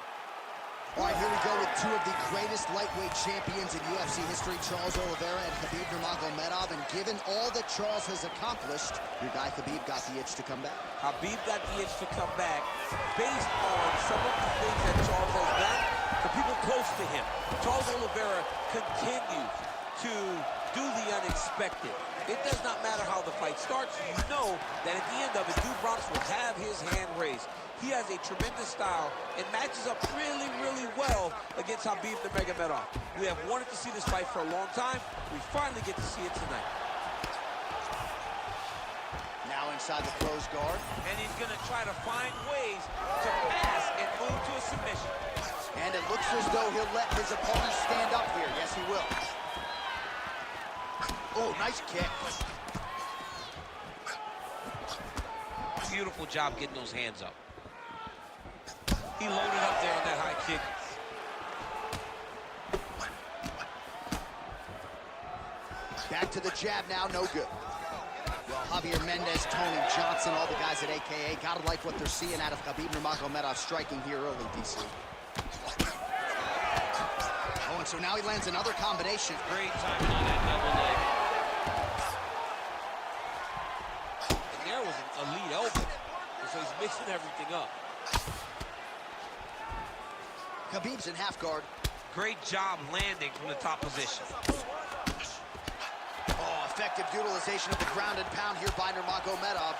All right, here we go with two of the greatest lightweight champions in UFC history, Charles Oliveira and Khabib Nurmagomedov. And given all that Charles has accomplished, your guy Khabib got the itch to come back. Khabib got the itch to come back based on some of the things that Charles has done for people close to him. Charles Oliveira continues to do the unexpected. It does not matter how the fight starts. You know that at the end of it, Drew Bronx will have his hand raised. He has a tremendous style and matches up really, really well against Khabib Nurmagomedov. We have wanted to see this fight for a long time. We finally get to see it tonight. Now inside the closed guard. And he's going to try to find ways to pass and move to a submission. And it looks as though he'll let his opponent stand up here. Yes, he will. Oh, nice kick. Beautiful job getting those hands up. He loaded up there on that high kick. Back to the jab now, no good. Well, Javier Mendez, Tony Johnson, all the guys at AKA, gotta like what they're seeing out of Khabib Nurmagomedov striking here early, DC. Oh, and so now he lands another combination. Great timing on that double leg. And there was a lead elbow. So he's mixing everything up. Khabib's in half guard. Great job landing from the top position. Oh, effective utilization of the ground and pound here by Nurmagomedov.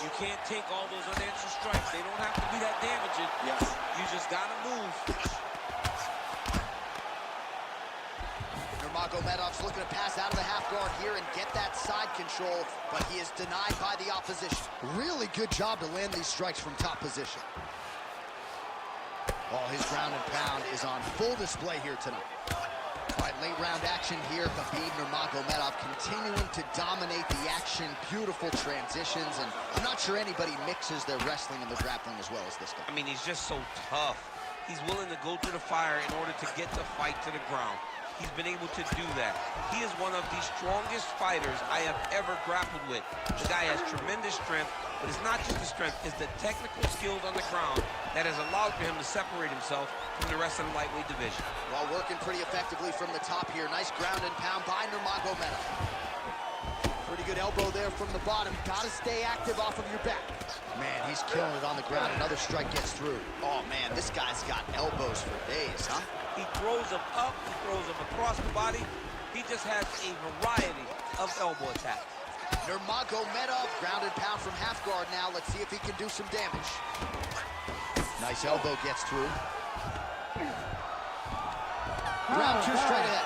You can't take all those unanswered strikes. They don't have to be that damaging. Yes. You just gotta move. Nurmagomedov's looking to pass out of the half guard here and get that side control, but he is denied by the opposition. Really good job to land these strikes from top position. Oh, his ground and pound is on full display here tonight. All right, late round action here. Khabib Nurmagomedov continuing to dominate the action. Beautiful transitions, and I'm not sure anybody mixes their wrestling and their grappling as well as this guy. I mean, he's just so tough. He's willing to go through the fire in order to get the fight to the ground. He's been able to do that. He is one of the strongest fighters I have ever grappled with. The guy has tremendous strength, but it's not just the strength, it's the technical skills on the ground that has allowed for him to separate himself from the rest of the lightweight division. Well, working pretty effectively from the top here. Nice ground and pound by Nurmagomedov. Pretty good elbow there from the bottom. Gotta stay active off of your back. Man, he's killing it on the ground. Another strike gets through. Oh, man, this guy's got elbows for days, huh? He throws them up, he throws them across the body. He just has a variety of elbow attacks. Nurmagomedov, ground and pound from half guard now. Let's see if he can do some damage. Nice elbow gets through. Ground two straight ahead.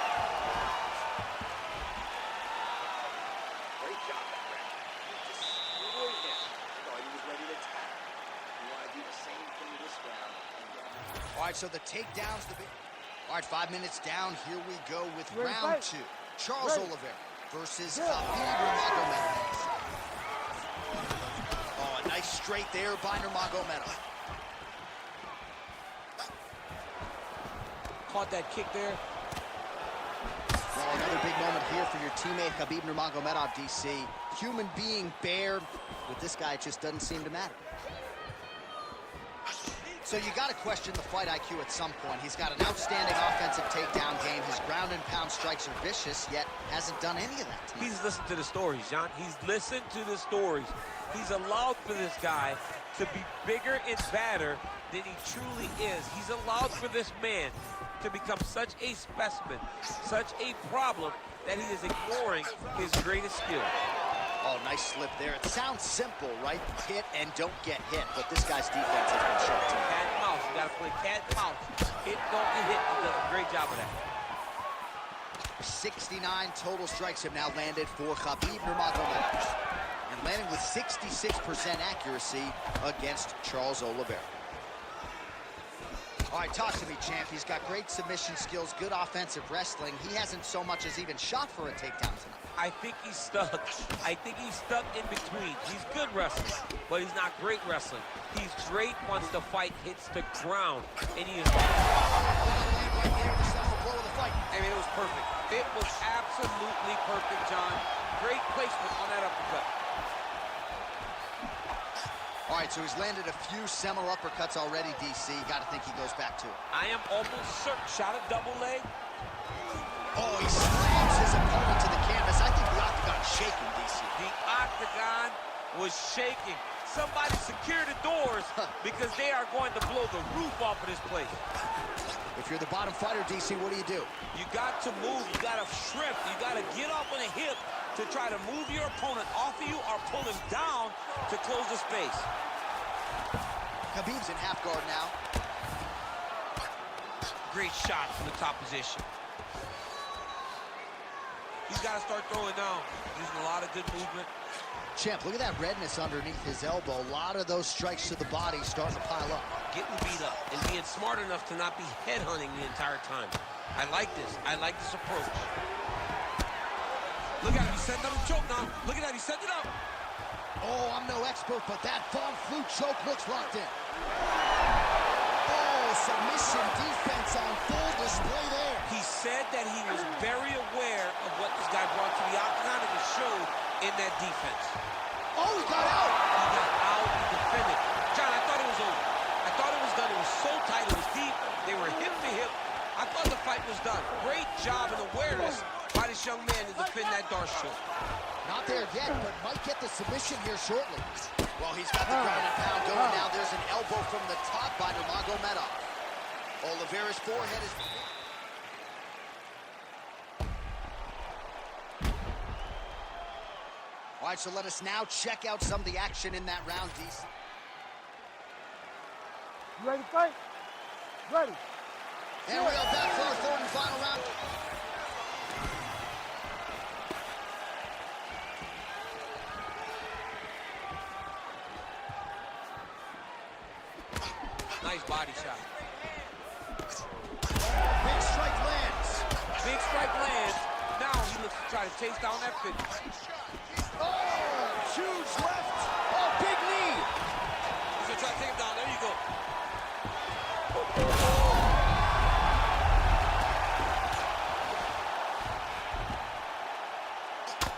Great job, that round. You just destroyed him. Thought he was ready to tap. You want to do the same thing this round. All right, so the takedown's the big... All right, 5 minutes down. Here we go with round 2. Charles Oliveira versus Khabib Nurmagomedov. Oh, a nice straight there by Nurmagomedov. Caught that kick there. Well, another big moment here for your teammate Khabib Nurmagomedov, DC. Human being, bear. With this guy, it just doesn't seem to matter. So you got to question the fight IQ at some point. He's got an outstanding offensive takedown game. His ground and pound strikes are vicious, yet hasn't done any of that. He's listened to the stories, John. He's listened to the stories. He's allowed for this guy to be bigger and badder than he truly is. He's allowed for this man to become such a specimen, such a problem, that he is ignoring his greatest skill. Oh, nice slip there. It sounds simple, right? Hit and don't get hit, but this guy's defense has been sharp too. Cat and mouse. You gotta play cat and mouse. Hit, don't get hit. He does a great job of that. 69 total strikes have now landed for Khabib Nurmagomedov, and landing with 66% accuracy against Charles Oliveira. All right, talk to me, champ. He's got great submission skills, good offensive wrestling. He hasn't so much as even shot for a takedown tonight. I think he's stuck. I think he's stuck in between. He's good wrestling, but he's not great wrestling. He's great once the fight hits the ground, and he is. Right there, the central blow of the fight. I mean, it was perfect. It was absolutely perfect, John. Great placement on that uppercut. All right, so he's landed a few seminal uppercuts already, DC. Got to think he goes back to it. I am almost certain. Shot a double leg. Oh, he slams his opponent to the canvas. I think the octagon's shaking, DC. The octagon was shaking. Somebody secure the doors because they are going to blow the roof off of this place. If you're the bottom fighter, DC, what do? You got to move. You got to shrimp. You got to get up on a hip to try to move your opponent off of you or pull him down to close the space. Khabib's in half guard now. Great shot from the top position. He's got to start throwing down. Using a lot of good movement. Champ, look at that redness underneath his elbow. A lot of those strikes to the body starting to pile up. Getting beat up and being smart enough to not be headhunting the entire time. I like this. I like this approach. Look at him. He's setting up a choke now. Look at that. He's setting it up. Oh, I'm no expert, but that Von Flue choke looks locked in. Oh, submission defense on full display there. He said that he was very aware of what this guy brought to the octagon, and it showed in that defense. Oh, he got out. He got out and defended. John, I thought it was over. I thought it was done. It was so tight. It was deep. They were hip to hip. I thought the fight was done. Great job and awareness by this young man to defend that Darce choke. Not there yet, but might get the submission here shortly. Well, he's got the ground and pound going now. There's an elbow from the top by Nurmagomedov. Oliveira's forehead is... All right, so let us now check out some of the action in that round, DC. You ready to fight? Ready. And we are back for our third and final round. Nice body shot. Big strike lands. Big strike lands. Now he looks to try to chase down that finish. Oh, huge left. Oh, big knee. He's gonna try to take him down. There you go.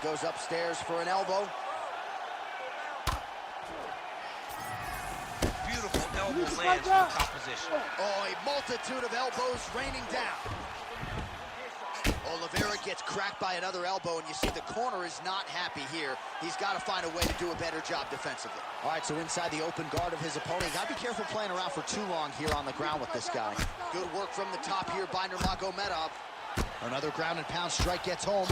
Goes upstairs for an elbow. Beautiful elbow lands from the top position. Oh, a multitude of elbows raining down. Oliveira gets cracked by another elbow, and you see the corner is not happy here. He's got to find a way to do a better job defensively. All right, so inside the open guard of his opponent. Got to be careful playing around for too long here on the ground with this guy. Good work from the top here by Nurmagomedov. Another ground and pound strike gets home.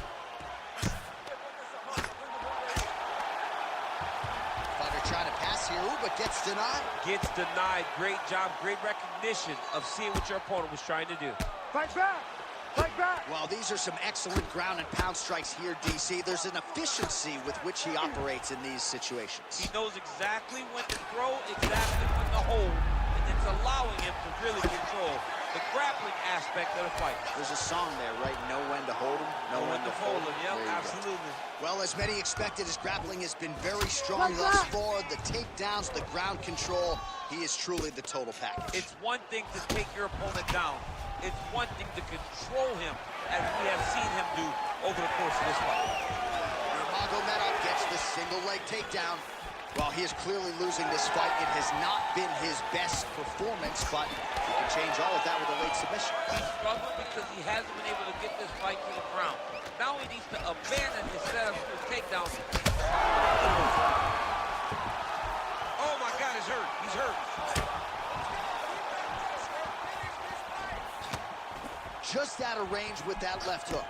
Fighter trying to pass here, ooh, but gets denied. Gets denied. Great job, great recognition of seeing what your opponent was trying to do. Fight back. Fight back. Well, these are some excellent ground and pound strikes here, DC. There's an efficiency with which he operates in these situations. He knows exactly when to throw, exactly when to hold, and then it's allowing him to really control the grappling aspect of the fight. There's a song there, right? Know when to hold him, know when to fold him. Yep, There you go. absolutely. Well, as many expected, his grappling has been very strong thus far. The takedowns, the ground control, he is truly the total package. It's one thing to take your opponent down. It's one thing to control him, as we have seen him do over the course of this fight. Nurmagomedov gets the single leg takedown. While he is clearly losing this fight, it has not been his best performance, but he can change all of that with a late submission. He's struggling because he hasn't been able to get this fight to the ground. Now he needs to abandon his setup to his takedown. Oh my God, he's hurt. He's hurt. Just out of range with that left hook.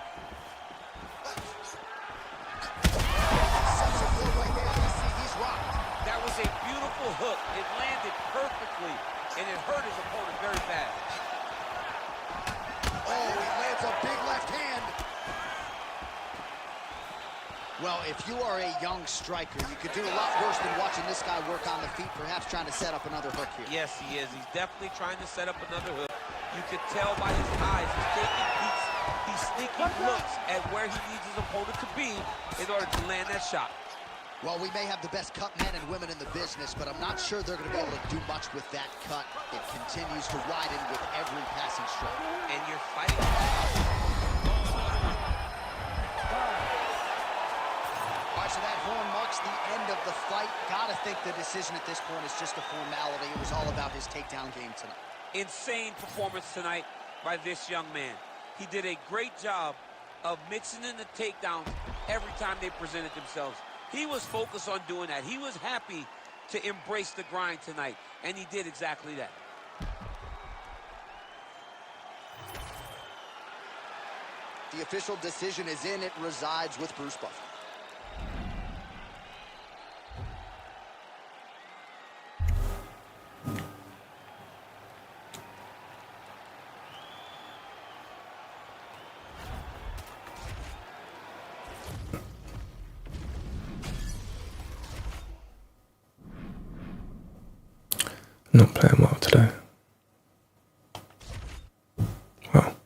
He's rocked. That was a beautiful hook. It landed perfectly, and it hurt his opponent very bad. Oh, he lands a big left hand. Well, if you are a young striker, you could do a lot worse than watching this guy work on the feet, perhaps trying to set up another hook here. Yes, he is. He's definitely trying to set up another hook. You can tell by his eyes. He's taking peeks. He's sneaking looks at where he needs his opponent to be in order to land that shot. Well, we may have the best cut men and women in the business, but I'm not sure they're going to be able to do much with that cut. It continues to widen with every passing stroke. And you're fighting. All right, so that horn marks the end of the fight. Gotta think the decision at this point is just a formality. It was all about his takedown game tonight. Insane performance tonight by this young man. He did a great job of mixing in the takedowns every time they presented themselves. He was focused on doing that. He was happy to embrace the grind tonight, and he did exactly that. The official decision is in. It resides with Bruce Buffer. Not playing well today. Well,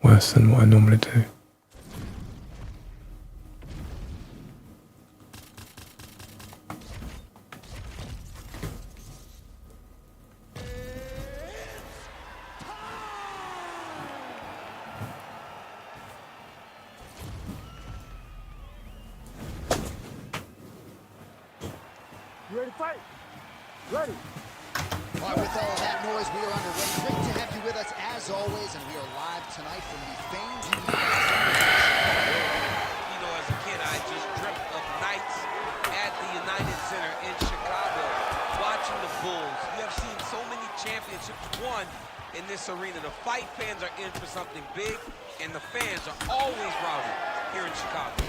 worse than what I normally do. You ready to fight? Ready. All right, with all of that noise, we are underway. Great to have you with us as always, and we are live tonight from the famed You know, as a kid, I just dreamt of nights at the United Center in Chicago, watching the Bulls. You have seen so many championships won in this arena. The fight fans are in for something big, and the fans are always rowdy here in Chicago.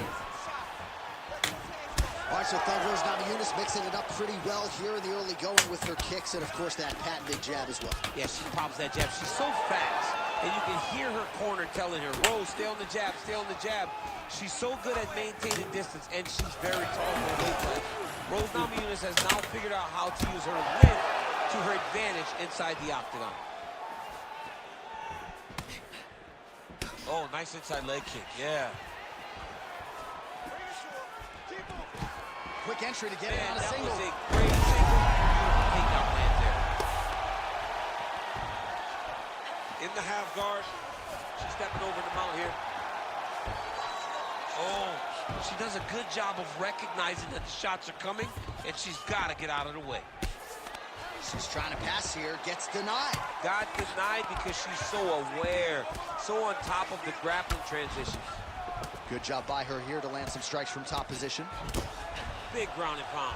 All right, so Thunder's Namajunas mixing it up pretty well here in the early going with her kicks and, of course, that patented jab as well. Yeah, she pops that jab. She's so fast, and you can hear her corner telling her, Rose, stay on the jab, stay on the jab. She's so good at maintaining distance, and she's very tall for her weight class. Rose Namajunas has now figured out how to use her length to her advantage inside the octagon. Oh, nice inside leg kick, yeah. Quick entry to get it on a that single. was a great single. Beautiful takedown land there. In the half guard. She's stepping over the mount here. Oh, she does a good job of recognizing that the shots are coming, and she's got to get out of the way. She's trying to pass here, gets denied. Got denied because she's so aware, so on top of the grappling transitions. Good job by her here to land some strikes from top position. Big ground and pound.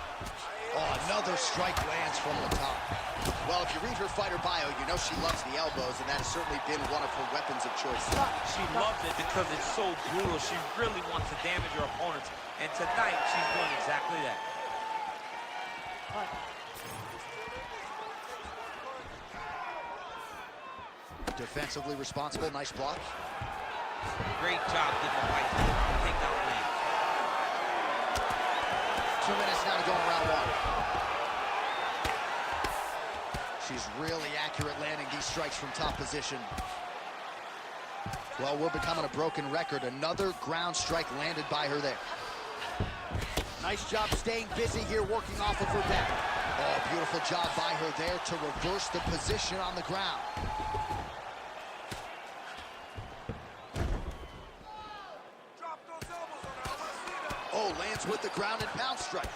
Oh, another strike lands from the top. Well, if you read her fighter bio, you know she loves the elbows, and that has certainly been one of her weapons of choice. She loves it because it's so brutal. She really wants to damage her opponents, and tonight she's doing exactly that. Defensively responsible, nice block. Great job getting the fight to take down land. 2 minutes now to go in round one. She's really accurate landing these strikes from top position. Well, we're becoming a broken record. Another ground strike landed by her there. Nice job staying busy here, working off of her back. Oh, beautiful job by her there to reverse the position on the ground. Oh, lands with the ground and pound strike.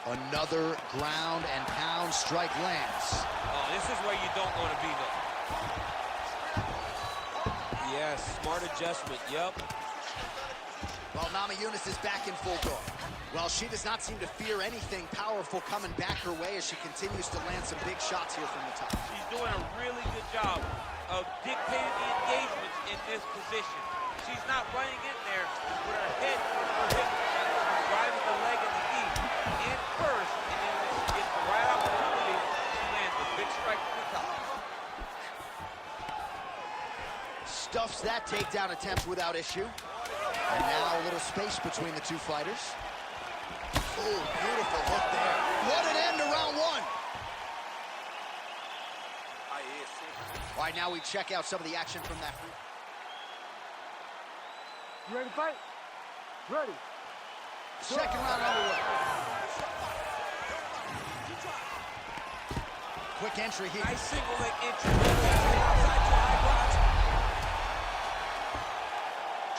Another ground and pound strike lands. Oh, this is where you don't want to be, though. Yes, smart adjustment, yep. Well, Namajunas is back in full guard. Well, she does not seem to fear anything powerful coming back her way as she continues to land some big shots here from the top. She's doing a really good job of dictating the engagements in this position. She's not running in there with her head on her hip. She's driving the leg and the knee in first, and then when she gets the right opportunity, she lands a big strike from the top. Stuffs that takedown attempt without issue. And now a little space between the two fighters. Oh, beautiful hook there. What an end to round one. All right, now we check out some of the action from that. You ready to fight? Ready. Second round underway. Quick entry here. Nice single leg entry. Outside drive, watch.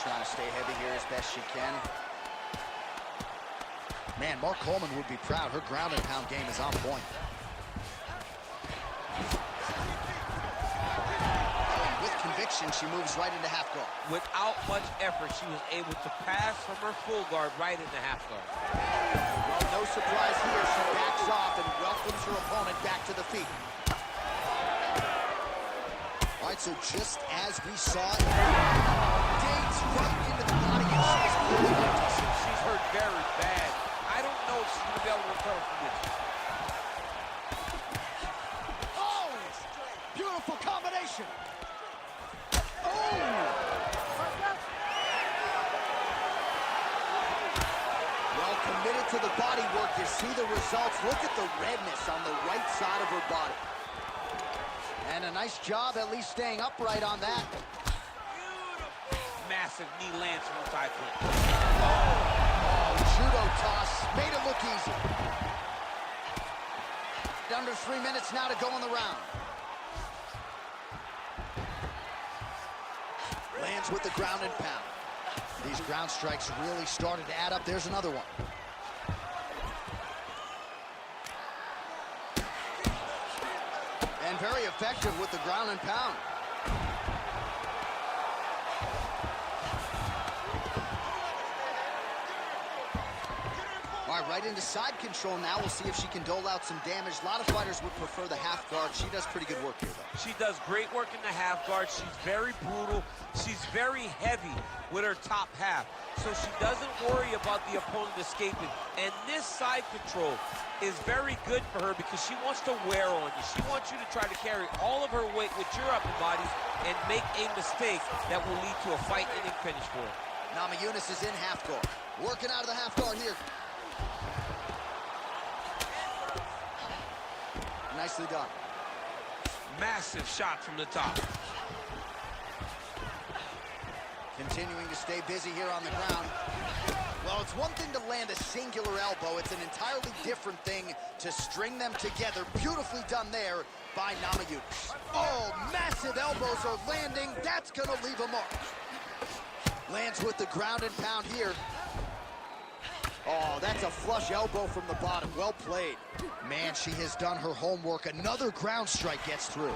Trying to stay heavy here as best she can. Man, Mark Coleman would be proud. Her ground and pound game is on point. And with conviction, she moves right into half guard. Without much effort, she was able to pass from her full guard right into half guard. Well, no surprise here. She backs off and welcomes her opponent back to the feet. All right, so just as we saw, digs right into the body, and she's clearly empty. She's hurt very bad. I don't know if she's going to be able to recover from this. Oh, beautiful combination. Oh! Well, committed to the body work. You see the results. Look at the redness on the right side of her body. And a nice job at least staying upright on that. Massive knee lands from the side flip. Oh, judo toss. Made it look easy. Under 3 minutes now to go in the round. Lands with the ground and pound. These ground strikes really started to add up. There's another one. And very effective with the ground and pound. All right, right into side control now. We'll see if she can dole out some damage. A lot of fighters would prefer the half guard. She does pretty good work here, though. She does great work in the half guard. She's very brutal. She's very heavy with her top half. So she doesn't worry about the opponent escaping. And this side control is very good for her because she wants to wear on you. She wants you to try to carry all of her weight with your upper body and make a mistake that will lead to a fight-ending finish for her. Namajunas is in half guard. Working out of the half guard here. Nicely done. Massive shot from the top. Continuing to stay busy here on the ground. Well, it's one thing to land a singular elbow. It's an entirely different thing to string them together. Beautifully done there by Namajunas. Oh, massive elbows are landing. That's going to leave a mark. Lands with the ground and pound here. Oh, that's a flush elbow from the bottom. Well played. Man, she has done her homework. Another ground strike gets through.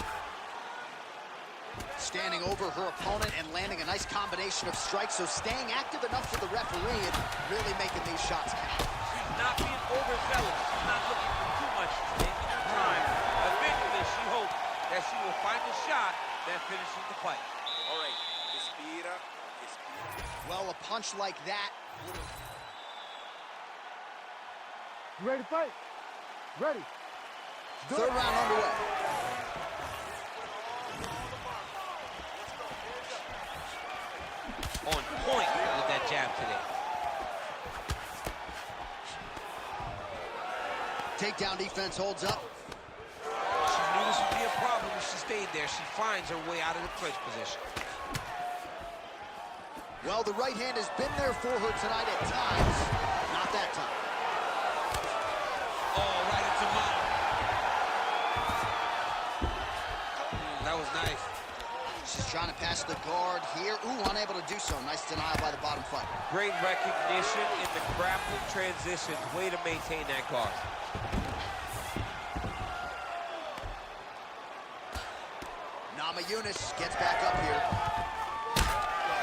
Standing over her opponent and landing a nice combination of strikes, so staying active enough for the referee and really making these shots count. She's not being overzealous. She's not looking for too much, taking her time. Eventually, she hopes that she will find a shot that finishes the fight. All right, respira, respira. Well, a punch like that would have... You ready to fight? Ready. Third round underway. On point with that jab today. Takedown defense holds up. She knew this if she stayed there, she finds her way out of the clinch position. Well, the right hand has been there for her tonight at times. Not that time. Oh, right into mount. That was nice. She's trying to pass the guard here. Ooh, unable to do so. Nice denial by the bottom fighter. Great recognition in the grappling transition. Way to maintain that guard. Nama Yunus gets back up here.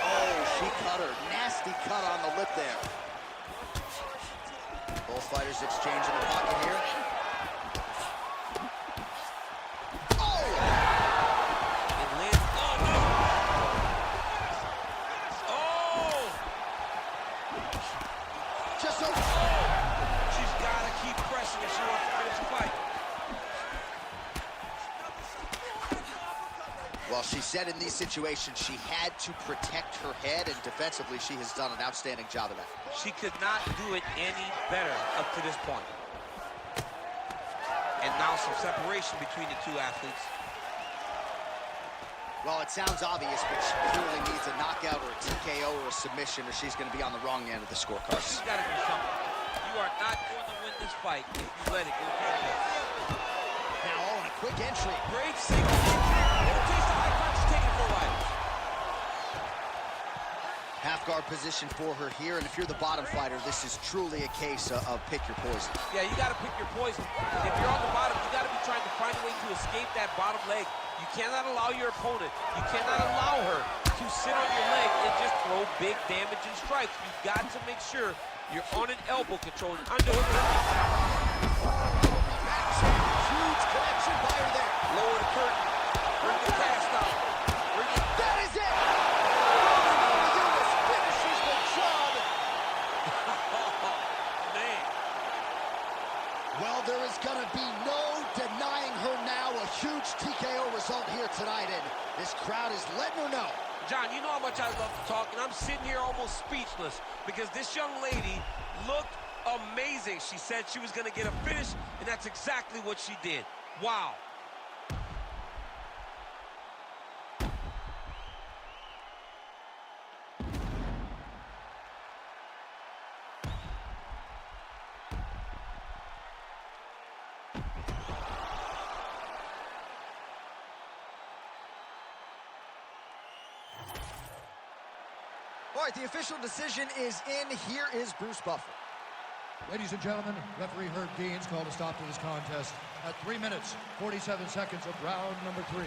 Oh, she cut her. Nasty cut on the lip there. Both fighters exchange in the pocket here. Oh! It lands. Oh, no! Oh! Just so... She's got to keep pressing if she wants to finish the fight. Well, she said in these situations she had to protect her head, and defensively she has done an outstanding job of that. She could not do it any better up to this point. And now some separation between the two athletes. Well, it sounds obvious, but she clearly needs a knockout or a TKO or a submission, or she's going to be on the wrong end of the scorecard. She's got to do something. You are not going to win this fight if you let it go through this. Now, oh, and a quick entry. Great single kick. It'll taste the high punch, taking it for a while. Half guard position for her here, and if you're the bottom fighter, this is truly a case of pick your poison. Yeah, you got to pick your poison. If you're on the bottom, you got to be trying to find a way to escape that bottom leg. You cannot allow your opponent, you cannot allow her to sit on your leg and just throw big damaging strikes. You've got to make sure you're on an elbow control, an underhook. Huge connection by her there. Lower the curtain. Bring the cast out. That is it! Finishes the job. Man. Well, there is going to be no denying her now. A huge TKO result here tonight, and this crowd is letting her know. John, you know how much I love to talk, and I'm sitting here almost speechless because this young lady looked amazing. She said she was going to get a finish, and that's exactly what she did. Wow. All right, the official decision is in. Here is Bruce Buffer. Ladies and gentlemen, referee Herb Deans called a stop to this contest at 3 minutes, 47 seconds of round number 3.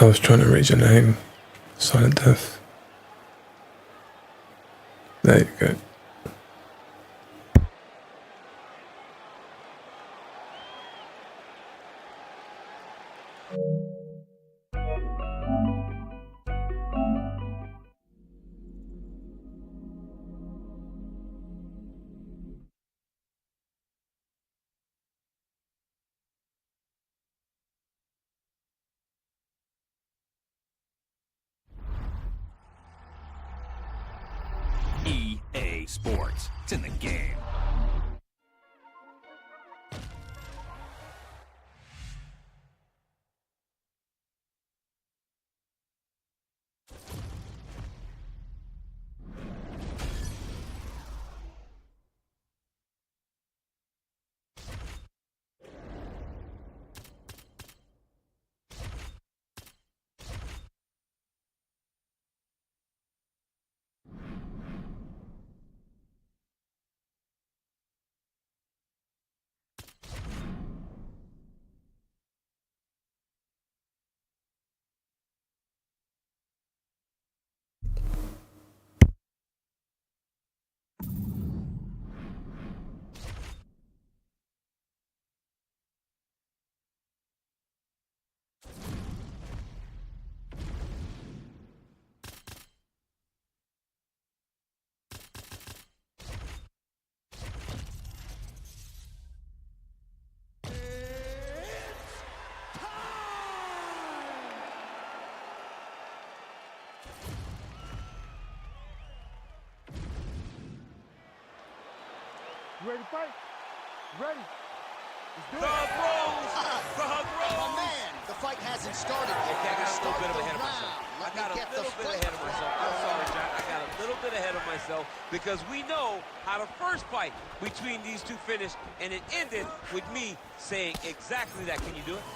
I was trying to read your name. Silent Death. There you go. EA Sports. It's in the game. You ready to fight? Ready. The hug rose. The hug My rose. man, the fight hasn't started yet. Okay, I got a little Start bit the ahead of myself. round. Let I me got a get the little bit fight ahead of myself. I'm sorry, John. I got a little bit ahead of myself because we know how the first fight between these two finished, and it ended with me saying exactly that. Can you do it?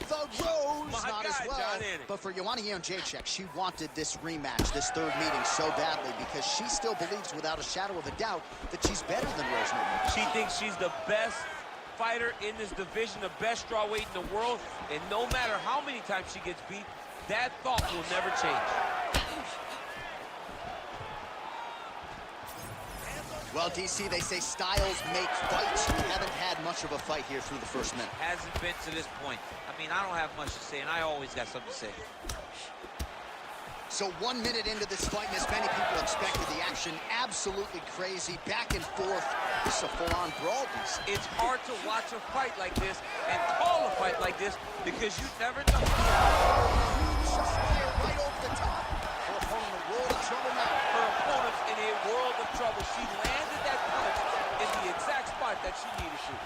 The Rose, My not guy, as well. John Annie. But for Joanna Jędrzejczyk, she wanted this rematch, this third meeting, so badly because she still believes without a shadow of a doubt that she's better than Rose Namajunas. She thinks she's the best fighter in this division, the best strawweight in the world, and no matter how many times she gets beat, that thought will never change. Well, DC, they say styles make fights. We haven't had much of a fight here through the first minute. Hasn't been to this point. I mean, I don't have much to say, and I always got something to say. So 1 minute into this fight, and as many people expected, the action absolutely crazy, back and forth. This is a full-on brawl, DC. It's hard to watch a fight like this and call a fight like this because you never know. Just fire right over the top. Her opponent in a world of trouble now. Her opponent's in a world of trouble. She landed that punch in the exact spot that she needed to.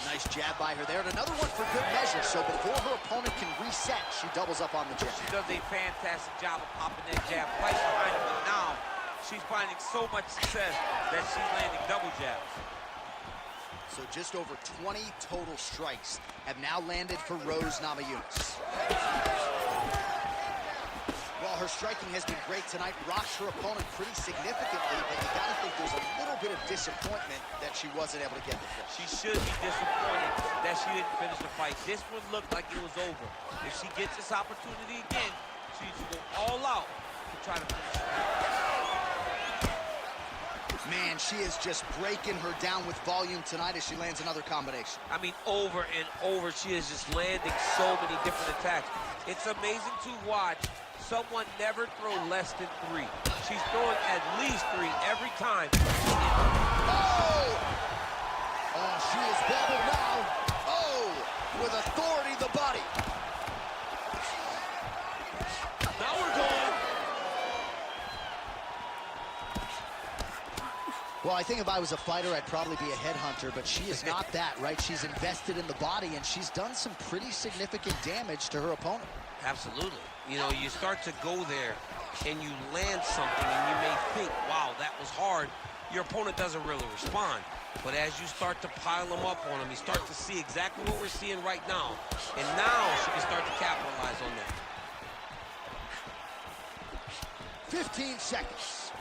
Nice jab by her there, and another one for good measure. So before her opponent can reset, she doubles up on the jab. She does a fantastic job of popping that jab right behind her, but now she's finding so much success that she's landing double jabs. So just over 20 total strikes have now landed for Rose Namajunas. While her striking has been great tonight, rocks her opponent pretty significantly, but you gotta think there's a little bit of disappointment that she wasn't able to get the finish. She should be disappointed that she didn't finish the fight. This one looked like it was over. If she gets this opportunity again, she needs to go all out to try to finish it. Man, she is just breaking her down with volume tonight as she lands another combination. I mean, over and over, she is just landing so many different attacks. It's amazing to watch someone never throw less than 3. She's throwing at least 3 every time. Oh! Oh, she is bobbled now. Oh! With authority, the body. Now we're going. Well, I think if I was a fighter, I'd probably be a headhunter, but she is not that, right? She's invested in the body, and she's done some pretty significant damage to her opponent. Absolutely. You know, you start to go there and you land something and you may think, wow, that was hard. Your opponent doesn't really respond. But as you start to pile them up on him, you start to see exactly what we're seeing right now. And now she can start to capitalize on that. 15 seconds.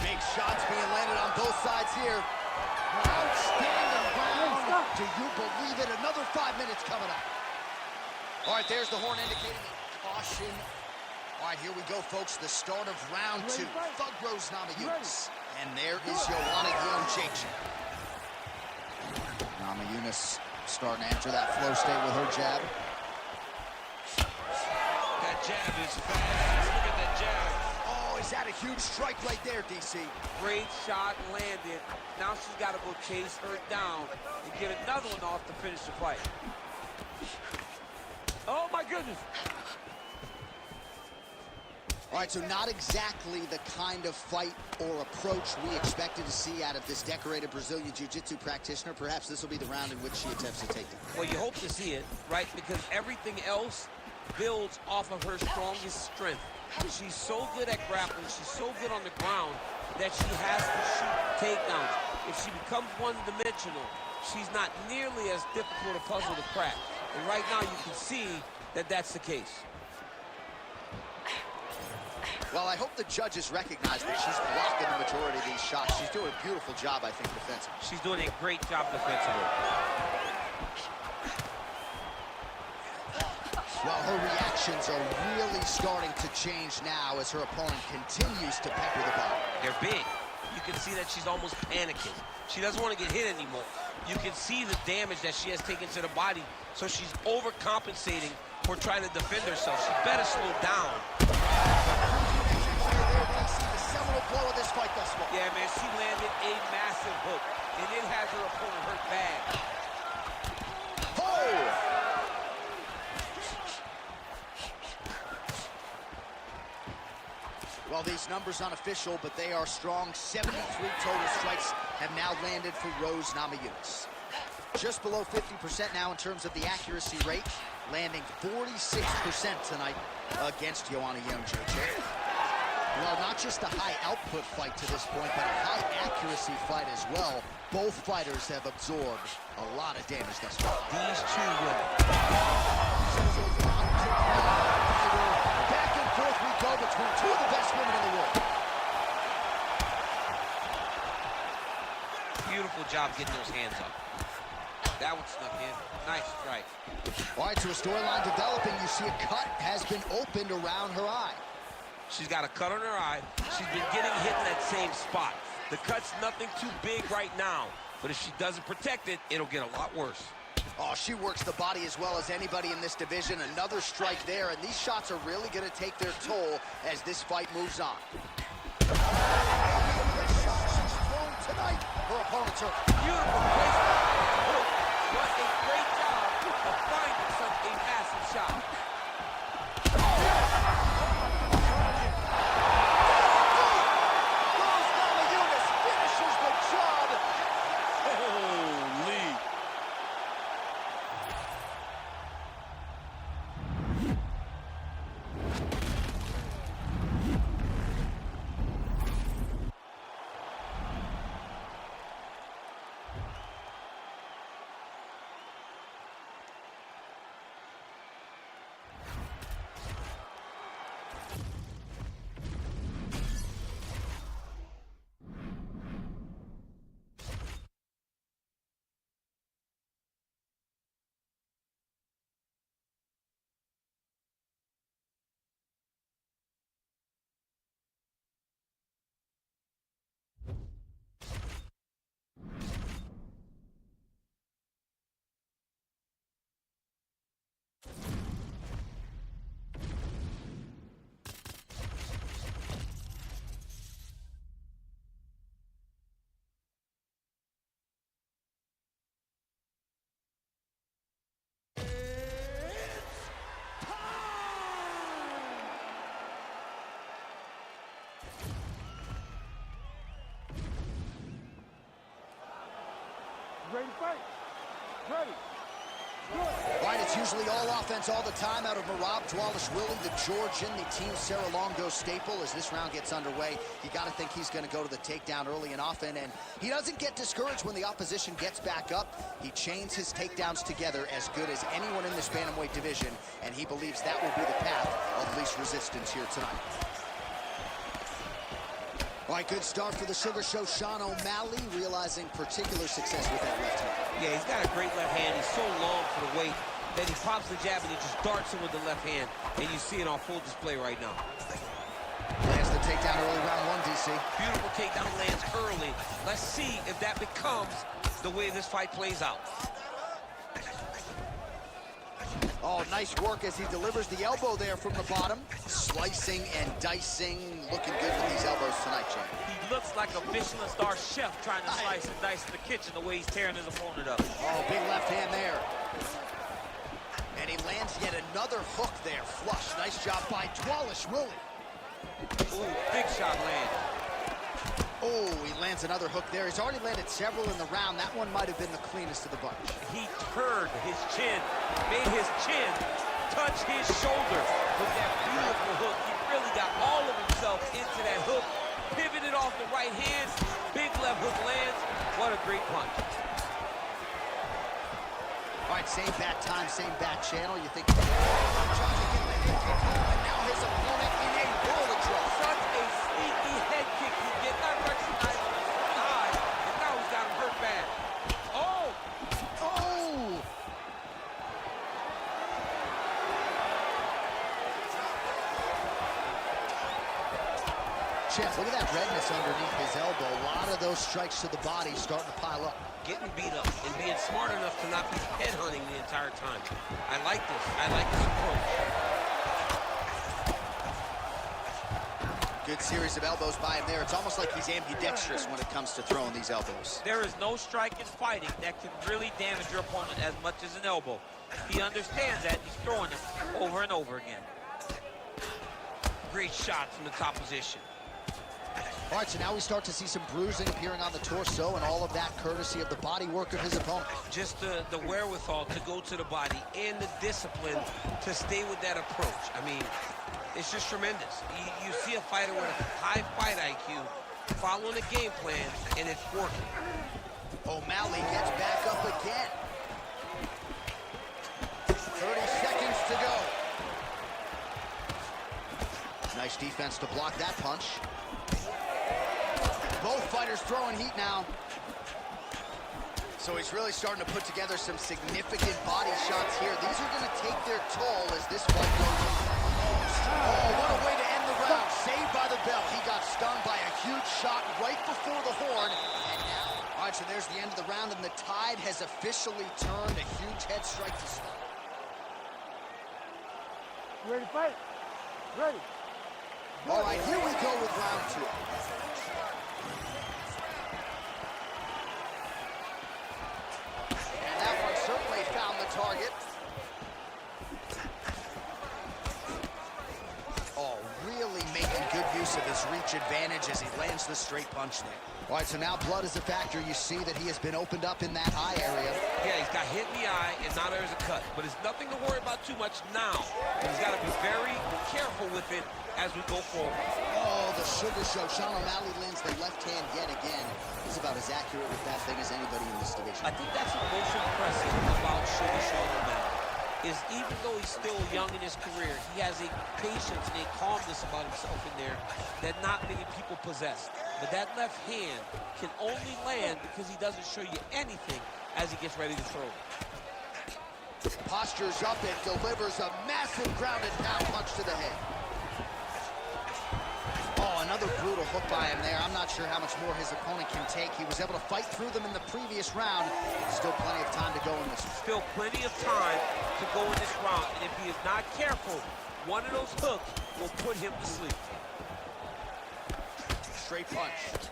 Big shots being landed on both sides here. Outstanding round. Do you believe it? Another 5 minutes coming up. All right, there's the horn indicating caution. All right, here we go, folks. The start of round 2. Thug Rose Namajunas. And there is Joanna Jędrzejczyk. Namajunas starting to enter that flow state with her jab. That jab is fast. Look at that jab. Oh, is that a huge strike right there, DC? Great shot landed. Now she's got to go chase her down and get another one off to finish the fight. Oh, my goodness. All right, so not exactly the kind of fight or approach we expected to see out of this decorated Brazilian Jiu-Jitsu practitioner. Perhaps this will be the round in which she attempts to take it. Well, you hope to see it, right? Because everything else builds off of her strongest strength. She's so good at grappling, she's so good on the ground that she has to shoot takedowns. If she becomes one-dimensional, she's not nearly as difficult a puzzle to crack. And right now you can see that that's the case. Well, I hope the judges recognize that she's blocking the majority of these shots. She's doing a beautiful job, I think, defensively. She's doing a great job defensively. Well, her reactions are really starting to change now as her opponent continues to pepper the ball. They're big. You can see that she's almost panicking. She doesn't want to get hit anymore. You can see the damage that she has taken to the body, so she's overcompensating for trying to defend herself. She better slow down. The seminal blow of this fight thus far. Yeah, man, she landed a massive hook, and it has her opponent hurt bad. Oh! Well, these numbers unofficial, but they are strong. 73 total strikes have now landed for Rose Namajunas. Just below 50% now in terms of the accuracy rate, landing 46% tonight against Joanna Jędrzejczyk. Well, not just a high output fight to this point, but a high accuracy fight as well. Both fighters have absorbed a lot of damage thus far. These two women. Back and forth we go between two of the best women in the world. Beautiful job getting those hands up. That one snuck in. Nice strike. All right, so a storyline developing. You see a cut has been opened around her eye. She's got a cut on her eye. She's been getting hit in that same spot. The cut's nothing too big right now, but if she doesn't protect it, it'll get a lot worse. Oh, she works the body as well as anybody in this division. Another strike there, and these shots are really going to take their toll as this fight moves on. She's thrown tonight. Her opponent's hurt. Beautiful placement. What a great job of finding such a massive shot. Rose Namajunas finishes the job. Holy. Ready to fight? Ready. Good. Right, it's usually all offense all the time out of Merab Dvalishvili, the Georgian, the Team Serra-Longo staple. As this round gets underway, you got to think he's going to go to the takedown early and often, and he doesn't get discouraged when the opposition gets back up. He chains his takedowns together as good as anyone in this bantamweight division, and he believes that will be the path of least resistance here tonight. All right, good start for the Sugar Show. Sean O'Malley realizing particular success with that left hand. Yeah, he's got a great left hand. He's so long for the weight that he pops the jab and he just darts him with the left hand. And you see it on full display right now. Lands the takedown early, round one, DC. Beautiful takedown lands early. Let's see if that becomes the way this fight plays out. Oh, nice work as he delivers the elbow there from the bottom. Slicing and dicing. Looking good with these elbows tonight, Jim. He looks like a Michelin star chef trying to slice and dice in the kitchen the way he's tearing his opponent up. Oh, big left hand there. And he lands yet another hook there. Flush. Nice job by Dwalish Willie. Ooh, big shot land. Oh, he lands another hook there. He's already landed several in the round. That one might have been the cleanest of the bunch. He turned his chin, made his chin touch his shoulder with that beautiful hook. He really got all of himself into that hook, pivoted off the right hand, big left hook lands. What a great punch. All right, same bat time, same bat channel. You think trying to get the head kick home, and now his opponent in a world of trouble. Such a sneaky head kick. He did not recognize him as high, and now he's got him hurt bad. Oh! Oh! Champ, look at that redness underneath his elbow. A lot of those strikes to the body starting to pile up. Getting beat up and being smart enough to not be headhunting the entire time. I like this. I like this approach. Good series of elbows by him there. It's almost like he's ambidextrous when it comes to throwing these elbows. There is no strike in fighting that can really damage your opponent as much as an elbow. He understands that. He's throwing them over and over again. Great shot from the top position. All right, so now we start to see some bruising appearing on the torso, and all of that courtesy of the body work of his opponent. Just the wherewithal to go to the body and the discipline to stay with that approach. I mean, it's just tremendous. You see a fighter with a high fight IQ following a game plan, and it's working. O'Malley gets back up again. 30 seconds to go. Nice defense to block that punch. Both fighters throwing heat now. So he's really starting to put together some significant body shots here. These are going to take their toll as this fight goes on. Oh, what a way to end the round. Saved by the bell. He got stung by a huge shot right before the horn. And now, all right, so there's the end of the round, and the tide has officially turned. A huge head strike to stop. You ready to fight? Ready. All right, here we go with round two. And that one certainly found the target. Oh, really making good use of his reach advantage as he lands the straight punch there. All right, so now blood is a factor. You see that he has been opened up in that eye area. Yeah, he's got hit in the eye, and now there's a cut. But it's nothing to worry about too much now. He's got to be very careful with it as we go forward. Oh, the Sugar Show. Sean O'Malley lands the left hand yet again. He's about as accurate with that thing as anybody in this division. I think that's what's most impressive about Sugar Sean O'Malley, is even though he's still young in his career, he has a patience and a calmness about himself in there that not many people possess. But that left hand can only land because he doesn't show you anything as he gets ready to throw. Postures up and delivers a massive ground and pound punch to the head. Oh, another brutal hook by him there. I'm not sure how much more his opponent can take. He was able to fight through them in the previous round. Still plenty of time to go in this one. Still plenty of time to go in this round. And if he is not careful, one of those hooks will put him to sleep. Straight punch.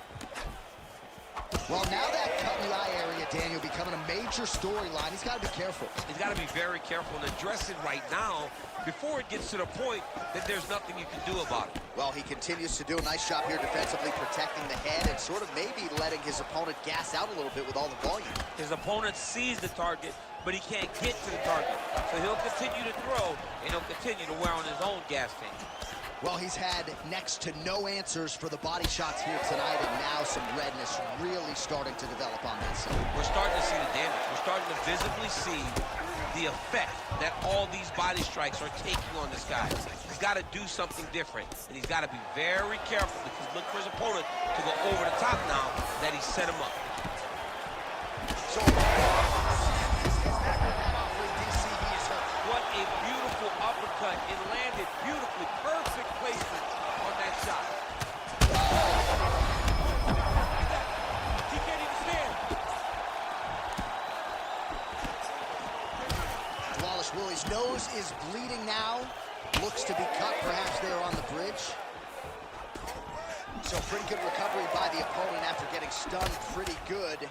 Well, now that cut in the eye area, Daniel, becoming a major storyline. He's got to be careful. He's got to be very careful and address it right now before it gets to the point that there's nothing you can do about it. Well, he continues to do a nice job here defensively, protecting the head and sort of maybe letting his opponent gas out a little bit with all the volume. His opponent sees the target, but he can't get to the target. So he'll continue to throw, and he'll continue to wear on his own gas tank. Well, he's had next to no answers for the body shots here tonight, and now some redness really starting to develop on that side. We're starting to see the damage. We're starting to visibly see the effect that all these body strikes are taking on this guy. He's got to do something different, and he's got to be very careful because look for his opponent to go over the top now that he set him up. So, what a beautiful uppercut. It landed beautifully. Perfect placement on that shot. He can't even stand. Wallace Willie's nose is bleeding now. Looks to be cut, perhaps there on the bridge. So pretty good recovery by the opponent after getting stunned pretty good.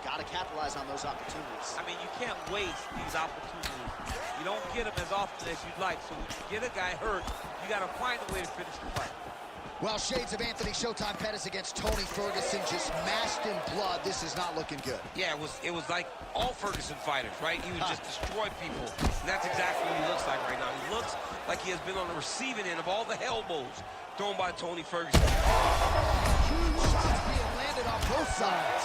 Got to capitalize on those opportunities. I mean, you can't waste these opportunities. You don't get them as often as you'd like. So when you get a guy hurt, you got to find a way to finish the fight. Well, shades of Anthony Showtime Pettis against Tony Ferguson, just masked in blood. This is not looking good. Yeah, it was like all Ferguson fighters, right? He would just destroy people. And that's exactly what he looks like right now. He looks like he has been on the receiving end of all the elbows thrown by Tony Ferguson. Huge shots being landed on both sides.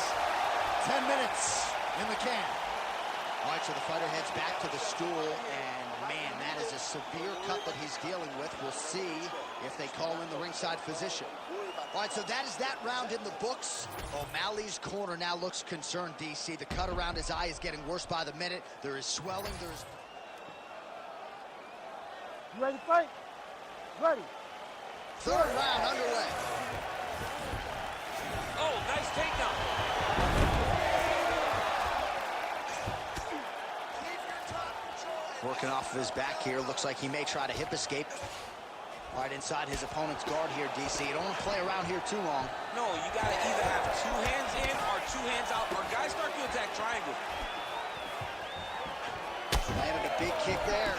10 minutes in the can. All right, so the fighter heads back to the stool, and man, that is a severe cut that he's dealing with. We'll see if they call in the ringside physician. All right, so that is that round in the books. O'Malley's corner now looks concerned, DC. The cut around his eye is getting worse by the minute. There is swelling, there's... You ready to fight? Ready. Third round underway. Oh, nice takedown. Working off of his back here. Looks like he may try to hip escape. Right inside his opponent's guard here, DC. You don't want to play around here too long. No, you got to either have two hands in or two hands out, or guys start to attack triangle. Landed a big kick there.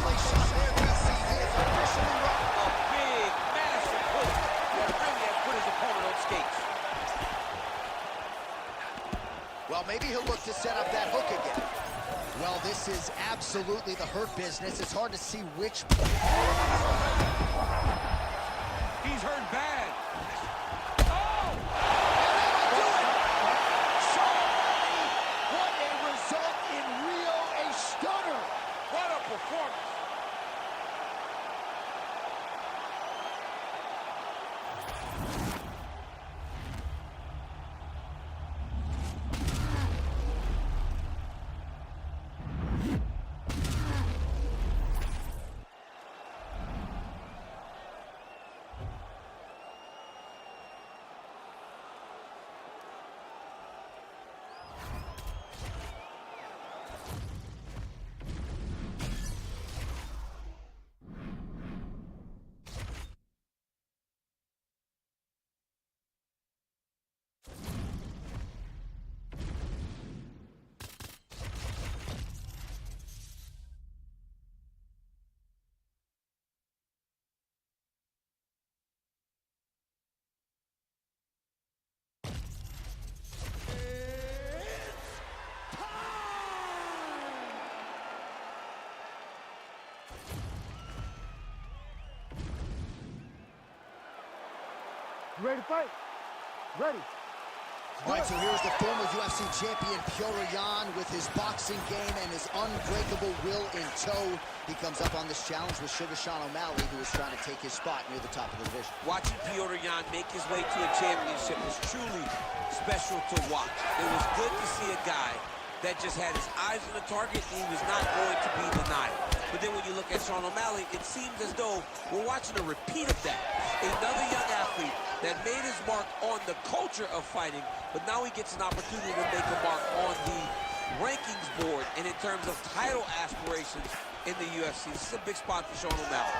Place shot there, DC. He is officially wrong. A big, massive hook that really has put his opponent on skates. Well, maybe he'll look to set up that hook again. Well, this is absolutely the hurt business. It's hard to see which... He's hurt bad. Oh! Do it! Sean O'Malley, what a result in Rio, a stunner! What a performance. You ready to fight? Ready. All right, so here's the former UFC champion, Petr Yan, with his boxing game and his unbreakable will in tow. He comes up on this challenge with Sugar Sean O'Malley, who is trying to take his spot near the top of the division. Watching Petr Yan make his way to a championship was truly special to watch. It was good to see a guy that just had his eyes on the target and he was not going to be denied. But then when you look at Sean O'Malley, it seems as though we're watching a repeat of that. Another young athlete that made his mark on the culture of fighting, but now he gets an opportunity to make a mark on the rankings board and in terms of title aspirations in the UFC. This is a big spot for Sean O'Malley.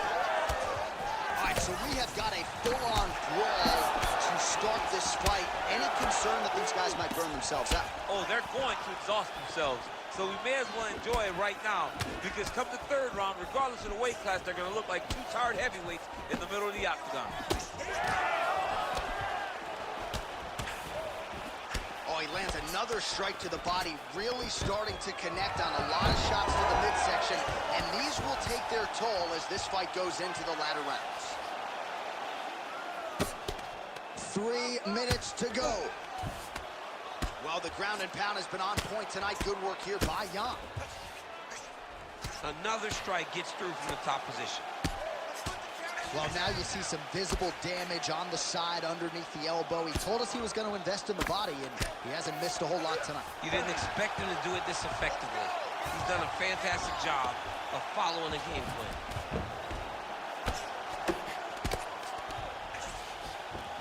All right, so we have got a full-on brawl to start this fight. Any concern that these guys might burn themselves out? Oh, they're going to exhaust themselves. So we may as well enjoy it right now, because come the third round, regardless of the weight class, they're going to look like two tired heavyweights in the middle of the octagon. Oh, he lands another strike to the body, really starting to connect on a lot of shots to the midsection, and these will take their toll as this fight goes into the latter rounds. 3 minutes to go. Well, the ground and pound has been on point tonight. Good work here by Jan. Another strike gets through from the top position. Well, now you see some visible damage on the side underneath the elbow. He told us he was going to invest in the body, and he hasn't missed a whole lot tonight. You didn't expect him to do it this effectively. He's done a fantastic job of following a game plan.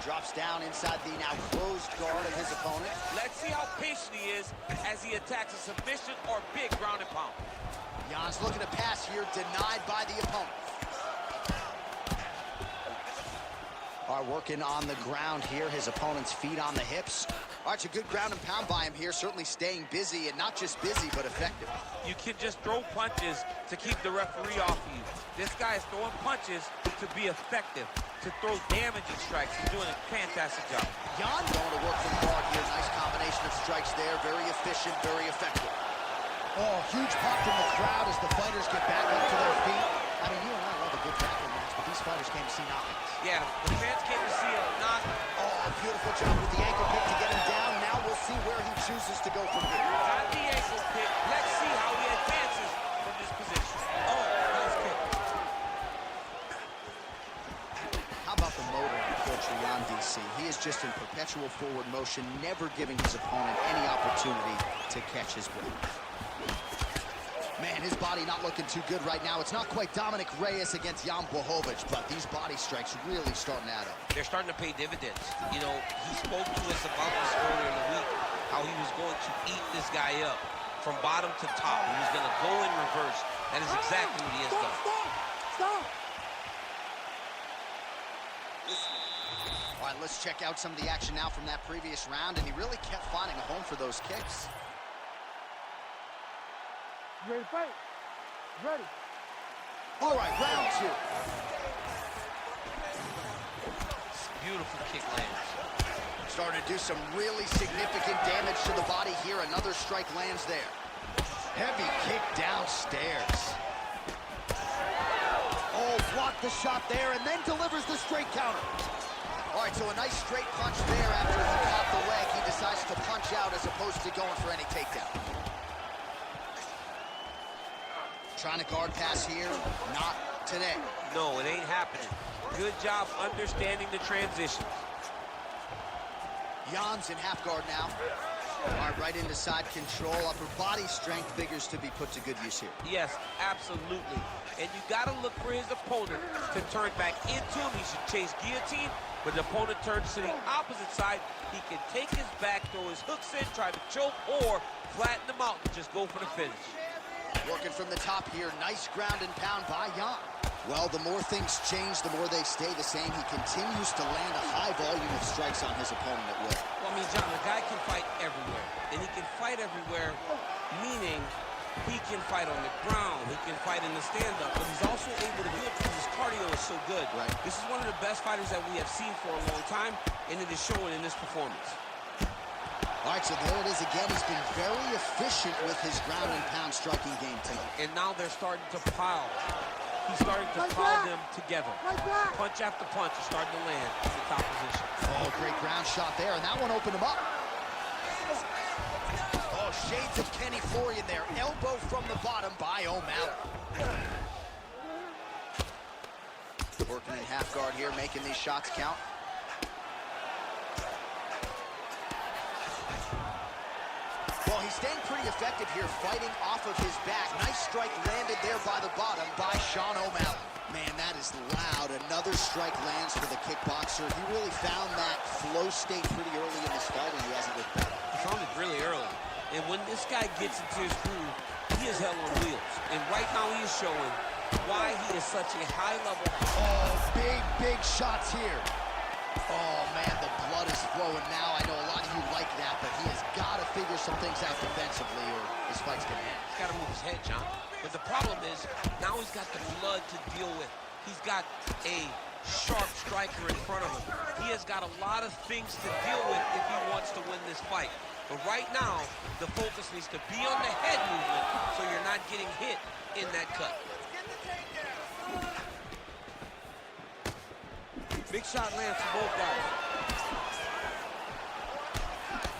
Drops down inside the now closed guard of his opponent. Let's see how patient he is as he attacks a submission or big ground and pound. Jan's looking to pass here, denied by the opponent. All right, working on the ground here, his opponent's feet on the hips. All right, it's a good ground and pound by him here, certainly staying busy, and not just busy, but effective. You can just throw punches to keep the referee off of you. This guy is throwing punches to be effective, to throw damaging strikes. He's doing a fantastic job. Jan going to work from guard here. Nice combination of strikes there. Very efficient, very effective. Oh, huge pop from the crowd as the fighters get back up to their feet. I mean, you and I love a good tackling match, but these fighters came to see knockouts. Yeah, the fans came to see a knock. Oh, a beautiful job with the ankle pick to get him down. Now we'll see where he chooses to go from here. Got the ankle pick. Let's see how he advances from this position. Oh, nice kick. How about the motor of Coach Jan, DC? He is just in perpetual forward motion, never giving his opponent any opportunity to catch his breath. Man, his body not looking too good right now. It's not quite Dominic Reyes against Jan Blachowicz, but these body strikes really starting to add up. They're starting to pay dividends. You know, he spoke to us about this earlier in the week, how he was going to eat this guy up from bottom to top. He was going to go in reverse. That is exactly what he has done. Stop! All right, let's check out some of the action now from that previous round, and he really kept finding a home for those kicks. You ready to fight? Ready. All right, round two. Beautiful kick lands. Starting to do some really significant damage to the body here. Another strike lands there. Heavy kick downstairs. Oh, blocked the shot there and then delivers the straight counter. All right, so a nice straight punch there after he caught the leg. He decides to punch out as opposed to going for any takedown. Trying to guard pass here, not today. No, it ain't happening. Good job understanding the transitions. Jan's in half guard now. All right, right into side control. Upper body strength figures to be put to good use here. Yes, absolutely. And you got to look for his opponent to turn back into him. He should chase guillotine, but the opponent turns to the opposite side. He can take his back, throw his hooks in, try to choke, or flatten him out and just go for the finish. Working from the top here. Nice ground and pound by Jan. Well, the more things change, the more they stay the same. He continues to land a high volume of strikes on his opponent at will. Well, I mean, John, the guy can fight everywhere. And he can fight everywhere, meaning he can fight on the ground, he can fight in the stand-up, but he's also able to do it because his cardio is so good. Right. This is one of the best fighters that we have seen for a long time, and it is showing in this performance. All right, so there it is again. He's been very efficient with his ground and pound striking game tonight. And now they're starting to pile. He's starting to pile them together. Punch after punch is starting to land in the top position. Oh, great ground shot there, and that one opened him up. Oh, shades of Kenny Florian there. Elbow from the bottom by O'Malley. Working in half guard here, making these shots count. Well, he's staying pretty effective here, fighting off of his back. Nice strike landed there by the bottom by Sean O'Malley. Man, that is loud. Another strike lands for the kickboxer. He really found that flow state pretty early in his fight, and he hasn't looked back. He found it really early. And when this guy gets into his groove, he is hell on wheels. And right now he is showing why he is such a high-level. Oh, big shots here. Oh, man, the blood is flowing now. I know a lot of you like that, but he has got to figure some things out defensively or his fight's going to end. He's got to move his head, John. But the problem is, now he's got the blood to deal with. He's got a sharp striker in front of him. He has got a lot of things to deal with if he wants to win this fight. But right now, the focus needs to be on the head movement so you're not getting hit in that cut. Big shot lands for both guys.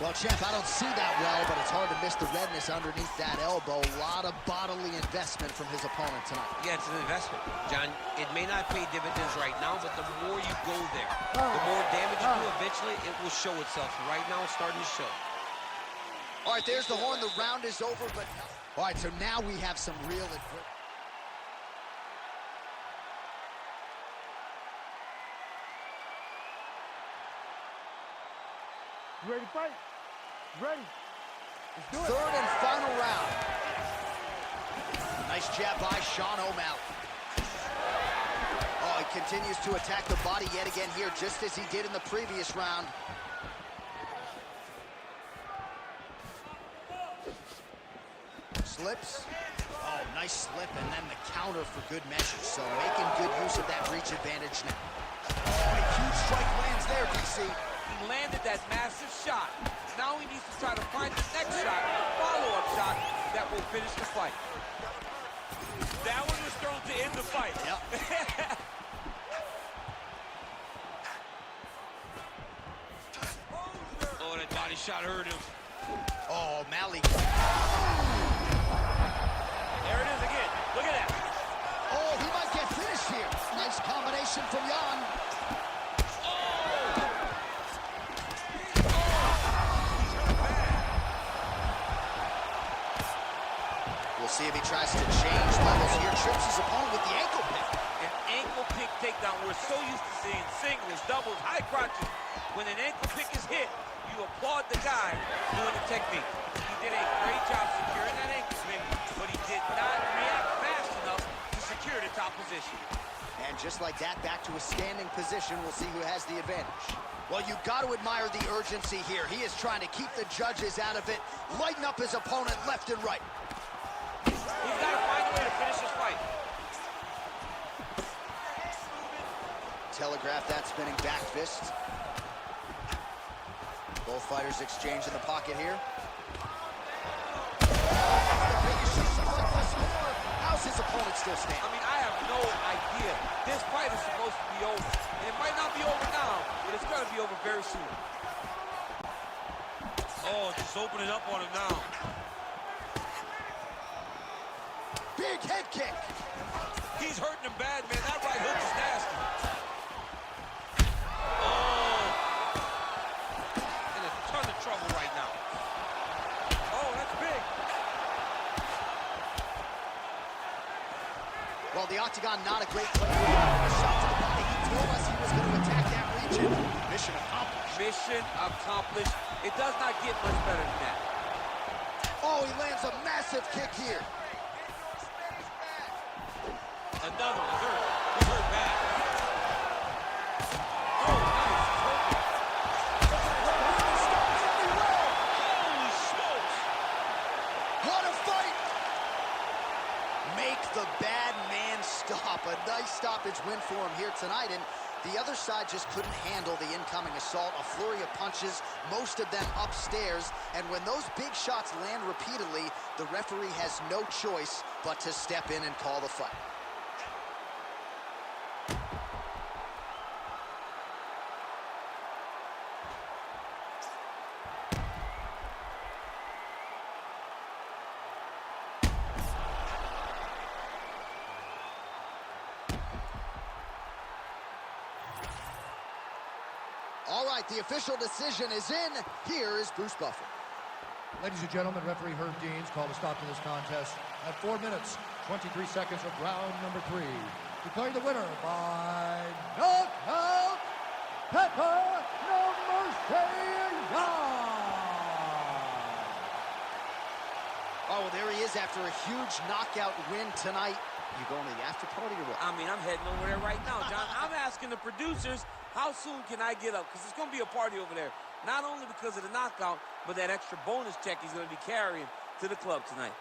Well, champ, I don't see that well, but it's hard to miss the redness underneath that elbow. A lot of bodily investment from his opponent tonight. Yeah, it's an investment, John. It may not pay dividends right now, but the more you go there, the more damage you do eventually, it will show itself. Right now, it's starting to show. All right, there's the horn. The round is over, but... All right, so now we have some real... You ready to fight? Ready. Let's do it. Third and final round. Nice jab by Sean O'Malley. Oh, he continues to attack the body yet again here, just as he did in the previous round. Slips. Oh, nice slip, and then the counter for good measure. So making good use of that reach advantage now. Oh, a huge strike lands there, DC. He landed that massive shot. Now he needs to try to find the next shot, the follow-up shot that will finish the fight. That one was thrown to end the fight. Yep. Oh, that body shot hurt him. Oh, O'Malley. There it is again. Look at that. Oh, he might get finished here. Nice combination from Jan. We'll see if he tries to change levels here. Trips his opponent with the ankle pick. An ankle pick takedown. We're so used to seeing singles, doubles, high crotches. When an ankle pick is hit, you applaud the guy doing the technique. He did a great job securing that ankle pick, but he did not react fast enough to secure the top position. And just like that, back to a standing position. We'll see who has the advantage. Well, you got to admire the urgency here. He is trying to keep the judges out of it, lighten up his opponent left and right. He's got to find a way to finish this fight. Telegraph that spinning back fist. Both fighters exchange in the pocket here. The biggest shot of the fight thus far. How's his opponent still standing? I mean, I have no idea. This fight is supposed to be over. And it might not be over now, but it's going to be over very soon. Oh, just opening up on him now. Big head kick. He's hurting him bad, man. That right hook is nasty. In a ton of trouble right now. Oh, that's big. Well, the octagon, not a great place. A shot to the body. He told us he was going to attack that region. Mission accomplished. Mission accomplished. It does not get much better than that. Oh, he lands a massive kick here. Another one. He's hurt bad. Oh, nice. Holy smokes. What a fight! Make the bad man stop. A nice stoppage win for him here tonight, and the other side just couldn't handle the incoming assault. A flurry of punches, most of them upstairs, and when those big shots land repeatedly, the referee has no choice but to step in and call the fight. All right, the official decision is in. Here is Bruce Buffer. Ladies and gentlemen, referee Herb Deans called a stop to this contest at 4 minutes, 23 seconds of round number 3. Declaring the winner by knockout, Pepper No Mercy Oh, well, there he is after a huge knockout win tonight. You going to the after party or what? I mean, I'm heading over there right now, John. I'm asking the producers, how soon can I get up? Because it's going to be a party over there. Not only because of the knockout, but that extra bonus check he's going to be carrying to the club tonight.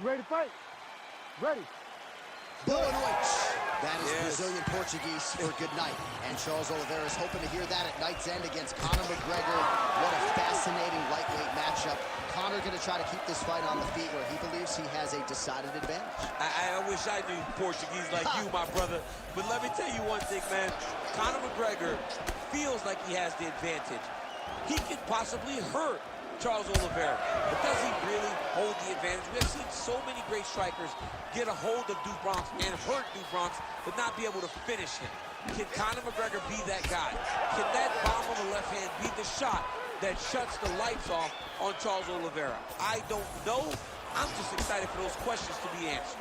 You ready to fight? Ready. Boa noite. That is Brazilian Portuguese for good night. And Charles Oliveira is hoping to hear that at night's end against Conor McGregor. What a fascinating lightweight matchup. Conor going to try to keep this fight on the feet where he believes he has a decided advantage. I wish I knew Portuguese like you, my brother. But let me tell you one thing, man. Conor McGregor feels like he has the advantage. He could possibly hurt Charles Oliveira, but does he really hold the advantage? We have seen so many great strikers get a hold of Bronx and hurt Bronx, but not be able to finish him. Can Conor McGregor be that guy? Can that bomb of a left hand be the shot that shuts the lights off on Charles Oliveira? I don't know. I'm just excited for those questions to be answered.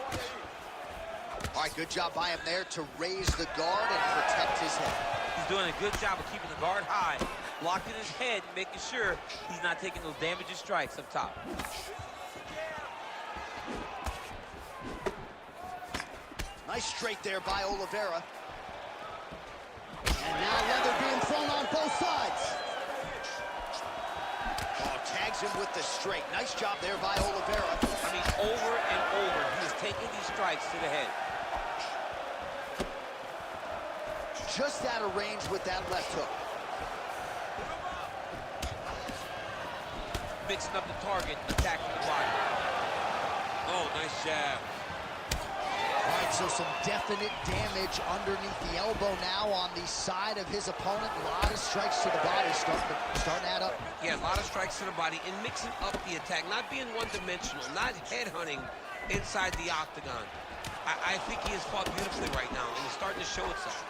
All right, good job by him there to raise the guard and protect his head. He's doing a good job of keeping the guard high, blocking his head, making sure he's not taking those damaging strikes up top. Nice straight there by Oliveira. And now leather being thrown on both sides. Oh, tags him with the straight. Nice job there by Oliveira. I mean, over and over, he is taking these strikes to the head. Just out of range with that left hook. Mixing up the target, attacking the body. Oh, nice jab. All right, so some definite damage underneath the elbow now on the side of his opponent. A lot of strikes to the body starting to add up. Yeah, a lot of strikes to the body and mixing up the attack, not being one-dimensional, not headhunting inside the octagon. I think he has fought beautifully right now, and it's starting to show itself.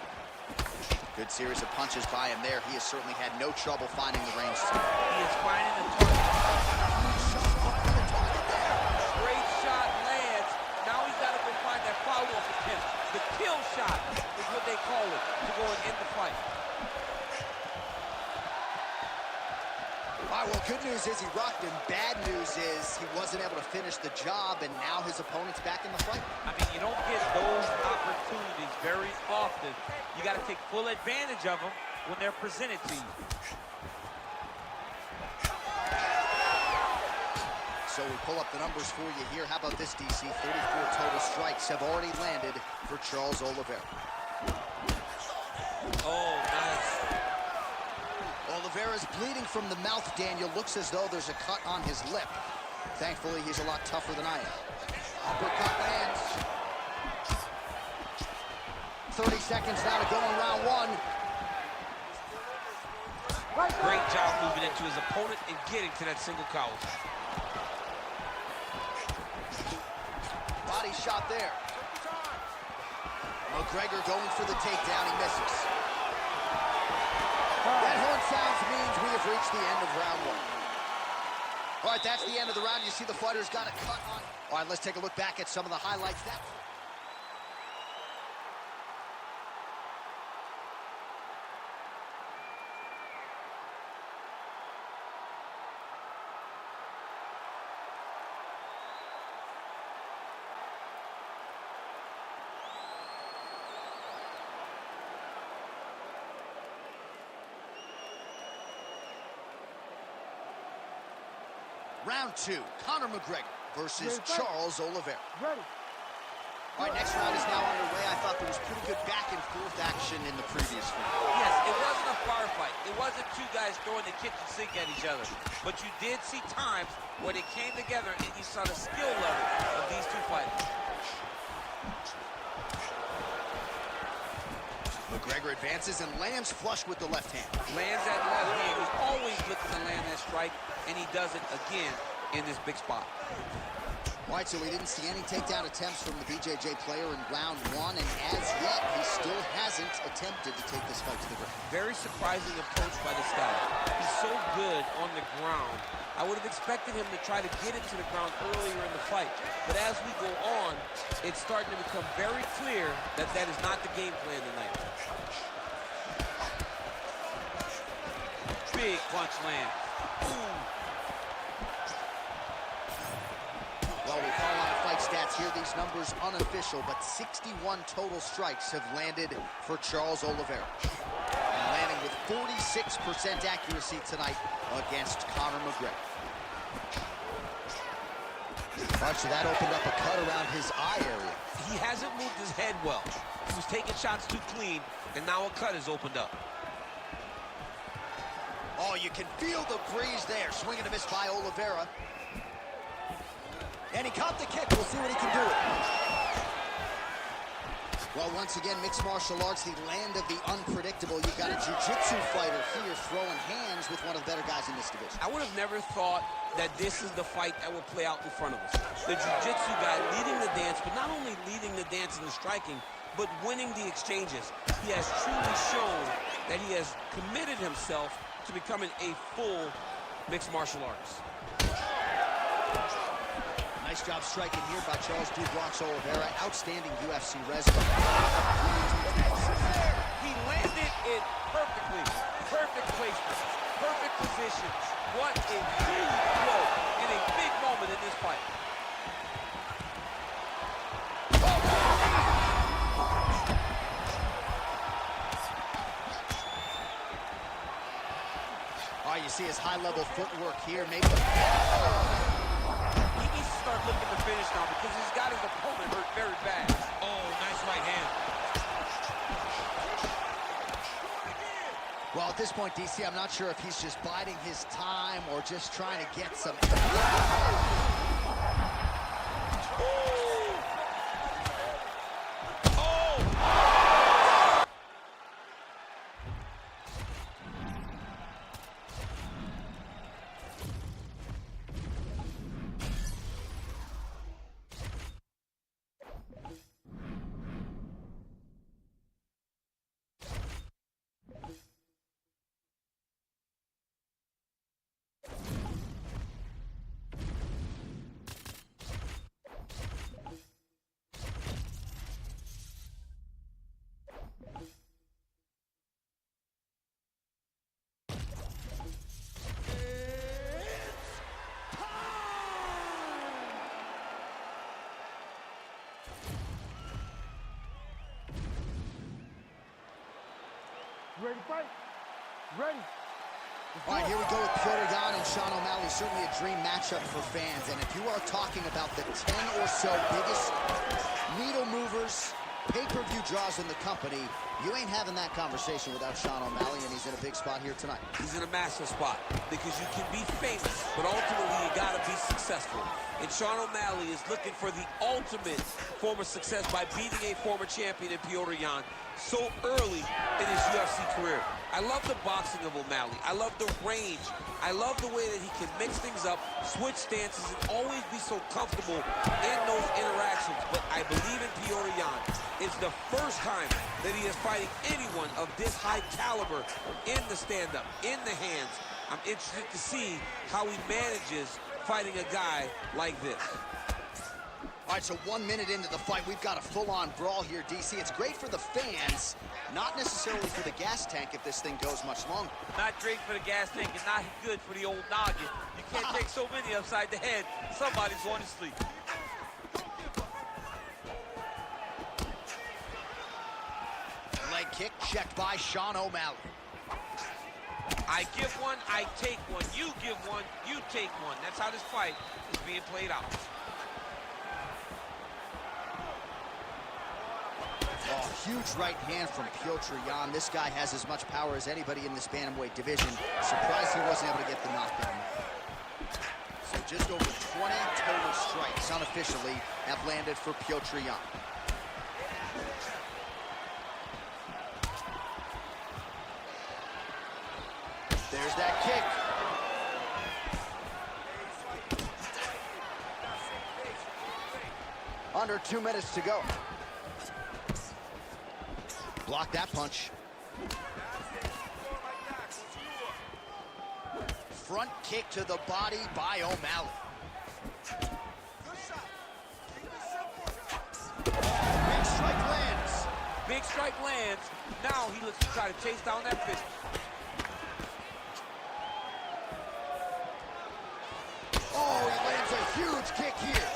Good series of punches by him there. He has certainly had no trouble finding the range. He is finding the target. Great shot lands. Now he's got to go find that follow-up attempt. The kill shot is what they call it to go and end the fight. All right, well, good news is he rocked him. Bad news is he wasn't able to finish the job, and now his opponent's back in the fight. I mean, you don't get those opportunities very often. You got to take full advantage of them when they're presented to you. So we pull up the numbers for you here. How about this, DC? 34 total strikes have already landed for Charles Oliveira. Oh, nice. Oliveira's bleeding from the mouth, Daniel. Looks as though there's a cut on his lip. Thankfully, he's a lot tougher than I am. Uppercut lands. 30 seconds now to go in round one. Great job moving into his opponent and getting to that single collar. Body shot there. McGregor going for the takedown. He misses. That horn sounds means we have reached the end of round one. All right, that's the end of the round. You see the fighters got a cut on. All right, let's take a look back at some of the highlights. Round two, Conor McGregor versus Charles Oliveira. Ready. All right, next round is now underway. I thought there was pretty good back and forth action in the previous round. Yes, it wasn't a firefight. It wasn't two guys throwing the kitchen sink at each other. But you did see times where they came together and you saw the skill level of these two fighters. McGregor advances and lands flush with the left hand. Lands that left hand. He's always looking to land that strike, and he does it again in this big spot. All right, so we didn't see any takedown attempts from the BJJ player in round one, and as yet, he still hasn't attempted to take this fight to the ground. Very surprising approach by this guy. He's so good on the ground. I would have expected him to try to get it to the ground earlier in the fight. But as we go on, it's starting to become very clear that that is not the game plan tonight. Big punch land. Ooh. Well, we call on the fight stats here. These numbers unofficial, but 61 total strikes have landed for Charles Oliveira. And landing with 46% accuracy tonight against Conor McGregor. All right, so that opened up a cut around his eye area. He hasn't moved his head well. He was taking shots too clean, and now a cut has opened up. Oh, you can feel the breeze there. Swing and a miss by Oliveira. And he caught the kick. We'll see what he can do. Well, once again, mixed martial arts, the land of the unpredictable. You've got a jiu-jitsu fighter here throwing hands with one of the better guys in this division. I would have never thought that this is the fight that will play out in front of us. The jiu-jitsu guy leading the dance, but not only leading the dance in the striking, but winning the exchanges. He has truly shown that he has committed himself to becoming a full mixed martial artist. Nice job striking here by Charles Dubois Oliveira. Outstanding UFC resume. He landed it perfectly. Perfect placement. Perfect position. What a huge blow in a big moment in this fight. All right, you see his high-level footwork here. Maybe He needs to start looking to finish now because he's got his opponent hurt very bad. Oh, nice right hand. Well, at this point, DC, I'm not sure if he's just biding his time or just trying to get some... You ready to fight? Ready. All right, here we go with Piotr Jan and Sean O'Malley. Certainly a dream matchup for fans. And if you are talking about the 10 or so biggest needle movers, pay-per-view draws in the company, you ain't having that conversation without Sean O'Malley, and he's in a big spot here tonight. He's in a massive spot because you can be famous, but ultimately you gotta be successful. And Sean O'Malley is looking for the ultimate form of success by beating a former champion in Piotr Jan so early in his UFC career. I love the boxing of O'Malley. I love the range. I love the way that he can mix things up, switch stances, and always be so comfortable in those interactions. But I believe in Piotr Jan. It's the first time that he is fighting anyone of this high caliber in the stand-up, in the hands. I'm interested to see how he manages fighting a guy like this. All right, so 1 minute into the fight, we've got a full-on brawl here, DC. It's great for the fans, not necessarily for the gas tank if this thing goes much longer. Not great for the gas tank and not good for the old noggin. You can't take so many upside the head. Somebody's going to sleep. Leg kick checked by Sean O'Malley. I give one, I take one. You give one, you take one. That's how this fight is being played out. Oh, huge right hand from Piotr Jan. This guy has as much power as anybody in this bantamweight division. Surprised he wasn't able to get the knockdown. So just over 20 total strikes unofficially have landed for Piotr Jan. There's that kick. Under 2 minutes to go. Block that punch. Front kick to the body by O'Malley. Big strike lands. Big strike lands. Now he looks to try to chase down that fist. Oh, he lands a huge kick here.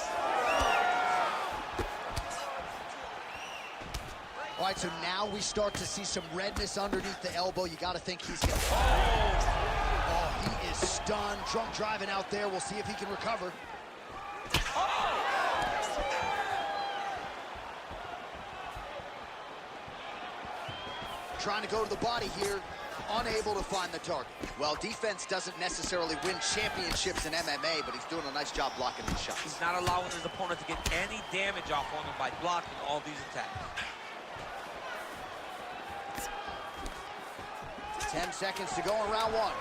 All right, so now we start to see some redness underneath the elbow. You got to think he's gonna... Oh, he is stunned. Drunk driving out there. We'll see if he can recover. Oh! Trying to go to the body here, unable to find the target. Well, defense doesn't necessarily win championships in MMA, but he's doing a nice job blocking these shots. He's not allowing his opponent to get any damage off on him by blocking all these attacks. 10 seconds to go in round one.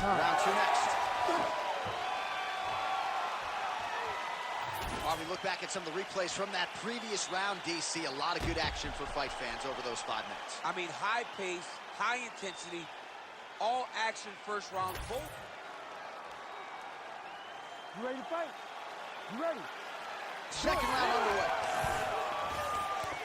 Round two next. While we look back at some of the replays from that previous round, DC, a lot of good action for fight fans over those 5 minutes. I mean, high pace, high intensity, all action first round. Both. You ready to fight? You ready? Second round underway.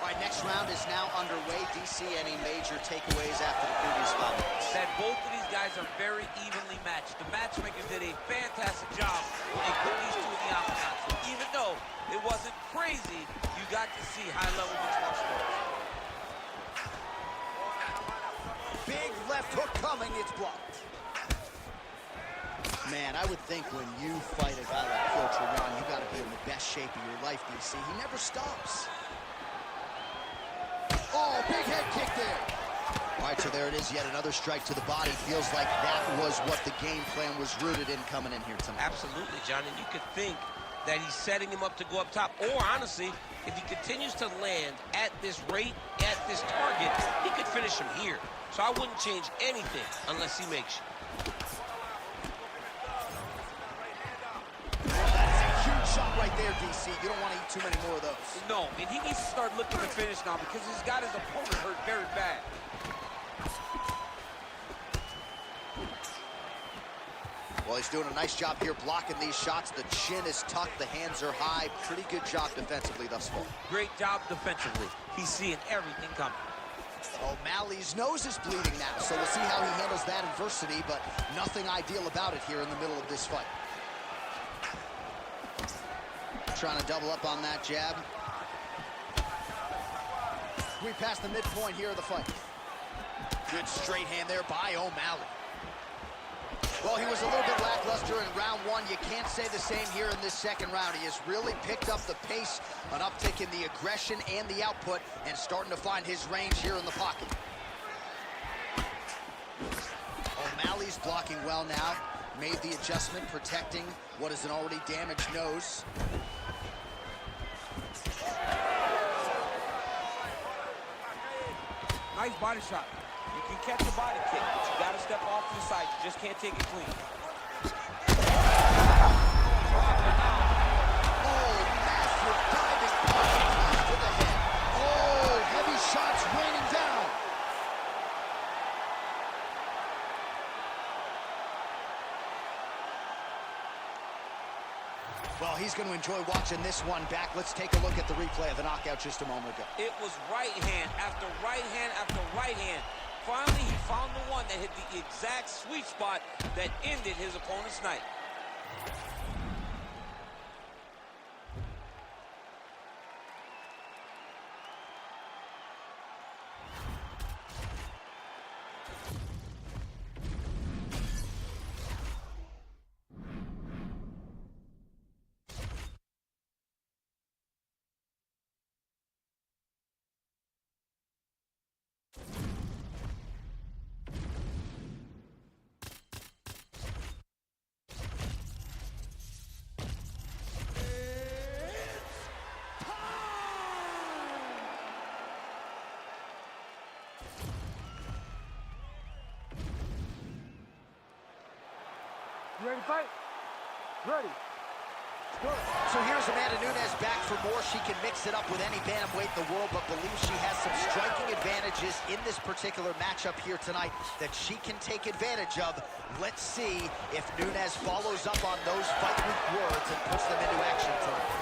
All right, next round is now underway. DC, any major takeaways after the previous 5 minutes? That both of these guys are very evenly matched. The matchmakers did a fantastic job when they put these two in the octagon. So even though it wasn't crazy, you got to see high-level mixed martial arts. Big left hook coming, it's blocked. Man, I would think when you fight a guy like Filtron, you got to be in the best shape of your life, DC. He never stops. Oh, big head kick there. All right, so there it is, yet another strike to the body. Feels like that was what the game plan was rooted in coming in here tonight. Absolutely, John, and you could think that he's setting him up to go up top. Or, honestly, if he continues to land at this rate, at this target, he could finish him here. So I wouldn't change anything unless he makes you. That is a huge shot right there, DC. You don't want to eat too many more of those. No, and he needs to start looking to finish now because he's got his opponent hurt very bad. Well, he's doing a nice job here blocking these shots. The chin is tucked, the hands are high. Pretty good job defensively thus far. Great job defensively. He's seeing everything coming. O'Malley's nose is bleeding now, so we'll see how he handles that adversity, but nothing ideal about it here in the middle of this fight. Trying to double up on that jab. We passed the midpoint here of the fight. Good straight hand there by O'Malley. Well, he was a little bit lackluster in round one. You can't say the same here in this second round. He has really picked up the pace, an uptick in the aggression and the output, and starting to find his range here in the pocket. O'Malley's blocking well now. Made the adjustment, protecting what is an already damaged nose. Nice body shot. You can catch a body kick, but you got to step off to the side. You just can't take it clean. Oh, massive diving punch to the head. Oh, heavy shots raining down. Well, he's going to enjoy watching this one back. Let's take a look at the replay of the knockout just a moment ago. It was right hand after right hand after right hand. Finally, he found the one that hit the exact sweet spot that ended his opponent's night. You ready to fight? Ready. Good. So here's Amanda Nunes back for more. She can mix it up with any bantamweight in the world, but believes she has some striking advantages in this particular matchup here tonight that she can take advantage of. Let's see if Nunes follows up on those fight week words and puts them into action tonight.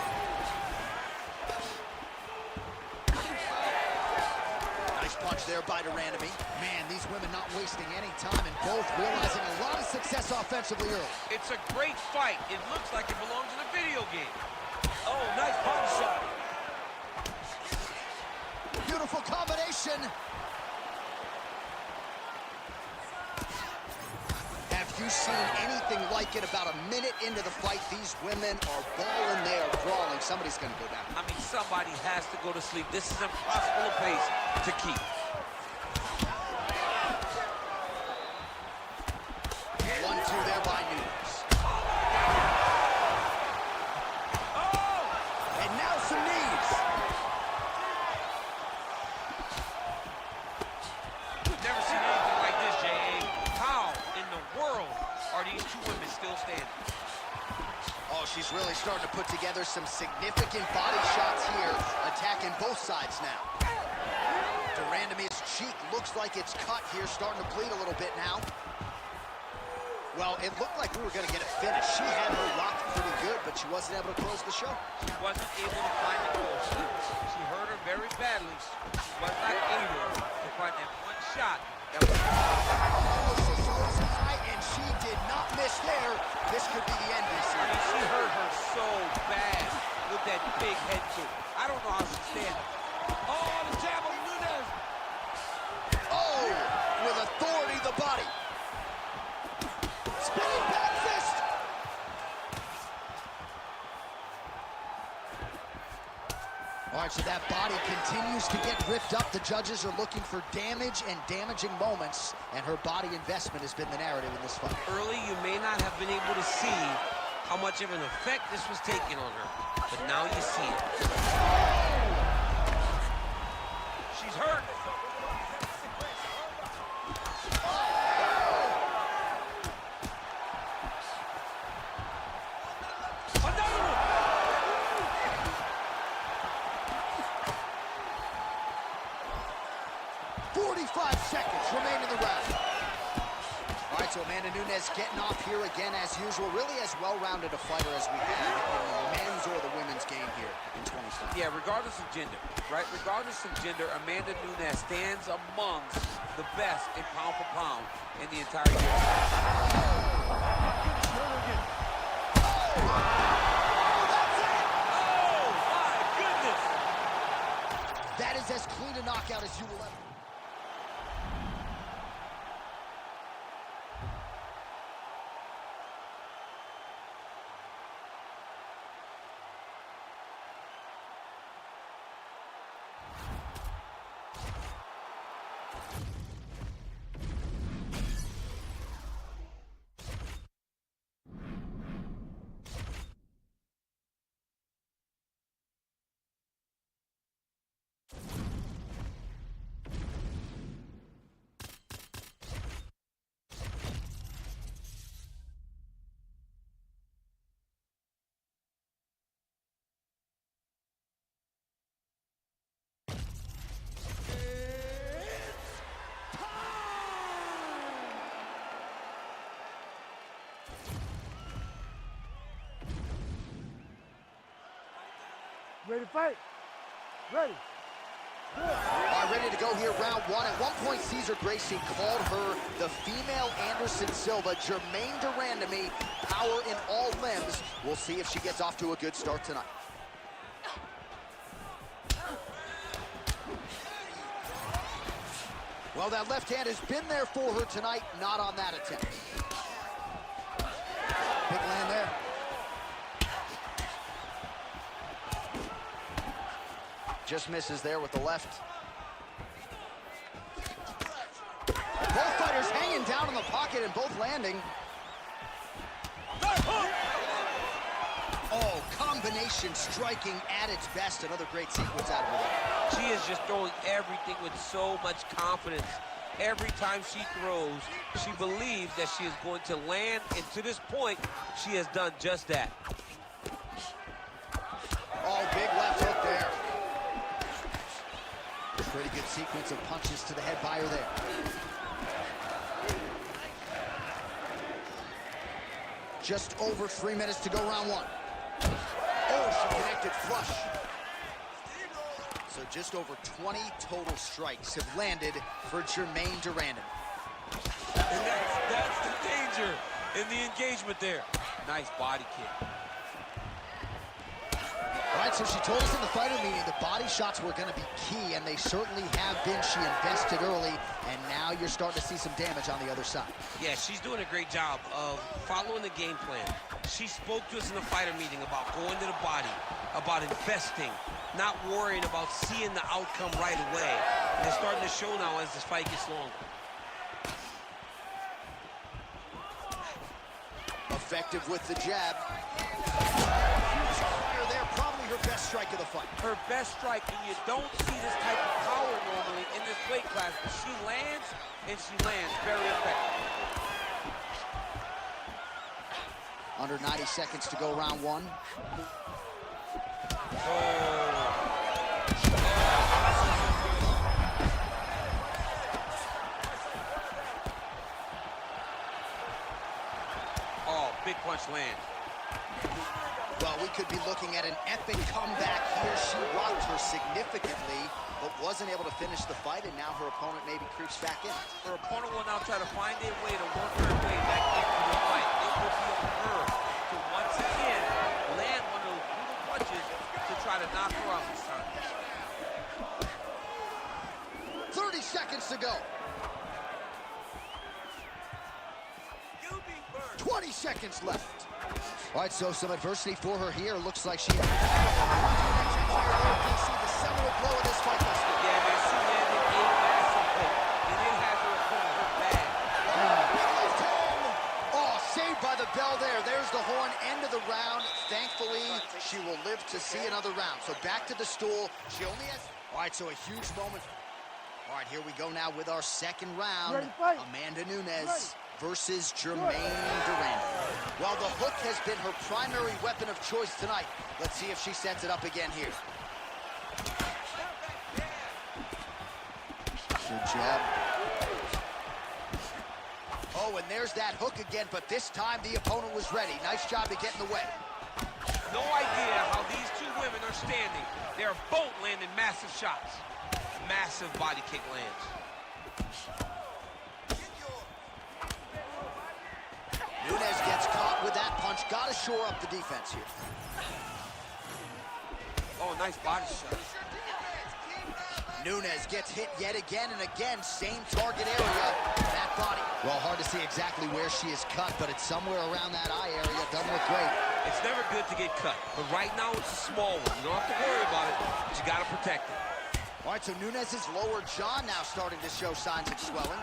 Nice punch there by Durandamy. Man, these women not wasting any time and both realizing a lot of success offensively early. It's a great fight. It looks like it belongs in a video game. Oh, nice body shot. Beautiful combination. Have you seen anything like it about a minute into the fight? These women are balling, they are brawling. Somebody's going to go down. I mean, somebody has to go to sleep. This is impossible a pace to keep. 1-2 there by Nunes. Oh! And now some knees. Never seen anything like this, J.A. How in the world are these two women still standing? Oh, she's really starting to put together some significant body shots here, attacking both sides now. Durandamy's cheek looks like it's cut here, starting to bleed a little bit now. Well, it looked like we were going to get a finish. She had her locked pretty good, but she wasn't able to close the show. She wasn't able to find the goal. She hurt her very badly. She was not able to find that one shot that was... And she did not miss there. This could be the end of this. I mean, she hurt her so bad with that big head kick. I don't know how she's standing. Oh, the jab of Nunes. Oh, with authority, the body. Spinning back fist. All right, so that body continues to get ripped up. The judges are looking for damage and damaging moments, and her body investment has been the narrative in this fight. Early, you may not have been able to see how much of an effect this was taking on her, but now you see it. She's hurt. Another one. 45 seconds remain in the round. All right, so Amanda Nunes getting off here again as usual. Really as well-rounded a fighter as we have in the men's or the women's game here in 2020. Yeah, regardless of gender, right? Regardless of gender, Amanda Nunes stands amongst the best in pound for pound in the entire UFC. Oh, my goodness! That is as clean a knockout as you will ever. Ready to fight? Ready. All right, ready to go here, round one. At one point, Cesar Gracie called her the female Anderson Silva. Jermaine Durandamy, power in all limbs. We'll see if she gets off to a good start tonight. Well, that left hand has been there for her tonight, not on that attempt. Big land there. Just misses there with the left. Both fighters hanging down in the pocket and both landing. Oh, combination striking at its best. Another great sequence out of her. She is just throwing everything with so much confidence. Every time she throws, she believes that she is going to land, and to this point, she has done just that. Oh, big left hook there. Pretty good sequence of punches to the head by her there. Just over 3 minutes to go, round one. Oh, she connected flush. So just over 20 total strikes have landed for Jermaine Durandamy. And that's the danger in the engagement there. Nice body kick. All right, so she told us in the fighter meeting the body shots were going to be key, and they certainly have been. She invested early, and now you're starting to see some damage on the other side. Yeah, she's doing a great job of following the game plan. She spoke to us in the fighter meeting about going to the body, about investing, not worrying about seeing the outcome right away. And it's starting to show now as this fight gets longer. Effective with the jab. Huge fire there, probably her best strike of the fight. Her best strike, and you don't see this type of power normally in this weight class, but she lands, and she lands very effective. Under 90 seconds to go, round one. Oh, big punch lands. Well, we could be looking at an epic comeback here. She rocked her significantly, but wasn't able to finish the fight, and now her opponent maybe creeps back in. Her opponent will now try to find a way to work her way back into the fight. It will be on her to once again land one of those brutal punches to try to knock her out this time. 30 seconds to go. 20 seconds left. All right, so some adversity for her here. Looks like she has the seminal blow of this fight. Yeah, man, she landed a massive hook, and it has her opponent hurt bad. Oh, saved by the bell there. There's the horn, end of the round. Thankfully, she will live to see another round. So back to the stool. She only has... All right, so a huge moment. All right, here we go now with our second round. Amanda Nunes versus Jermaine Durand. Well, the hook has been her primary weapon of choice tonight. Let's see if she sets it up again here. Good jab. Oh, and there's that hook again, but this time the opponent was ready. Nice job to get in the way. No idea how these two women are standing. They're both landing massive shots. Massive body kick lands. Nunes gets caught with that punch. Got to shore up the defense here. Oh, nice body shot. Nunes gets hit yet again and again. Same target area, that body. Well, hard to see exactly where she is cut, but it's somewhere around that eye area. Doesn't look great. It's never good to get cut, but right now it's a small one. You don't have to worry about it, but you got to protect it. All right, so Nunes' lower jaw now starting to show signs of swelling.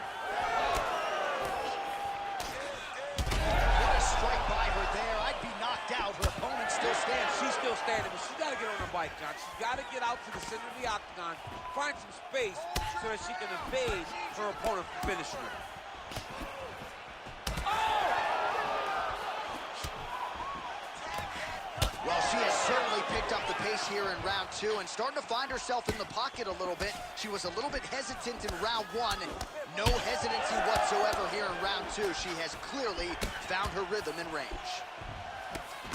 What a strike by her there. I'd be knocked out. Her opponent still stands. She's still standing, but she's got to get on her bike, John. She's got to get out to the center of the octagon, find some space so that she can evade her opponent from finishing her. Well, she has certainly picked up the pace here in round two and starting to find herself in the pocket a little bit. She was a little bit hesitant in round one. No hesitancy whatsoever here in round two. She has clearly found her rhythm and range.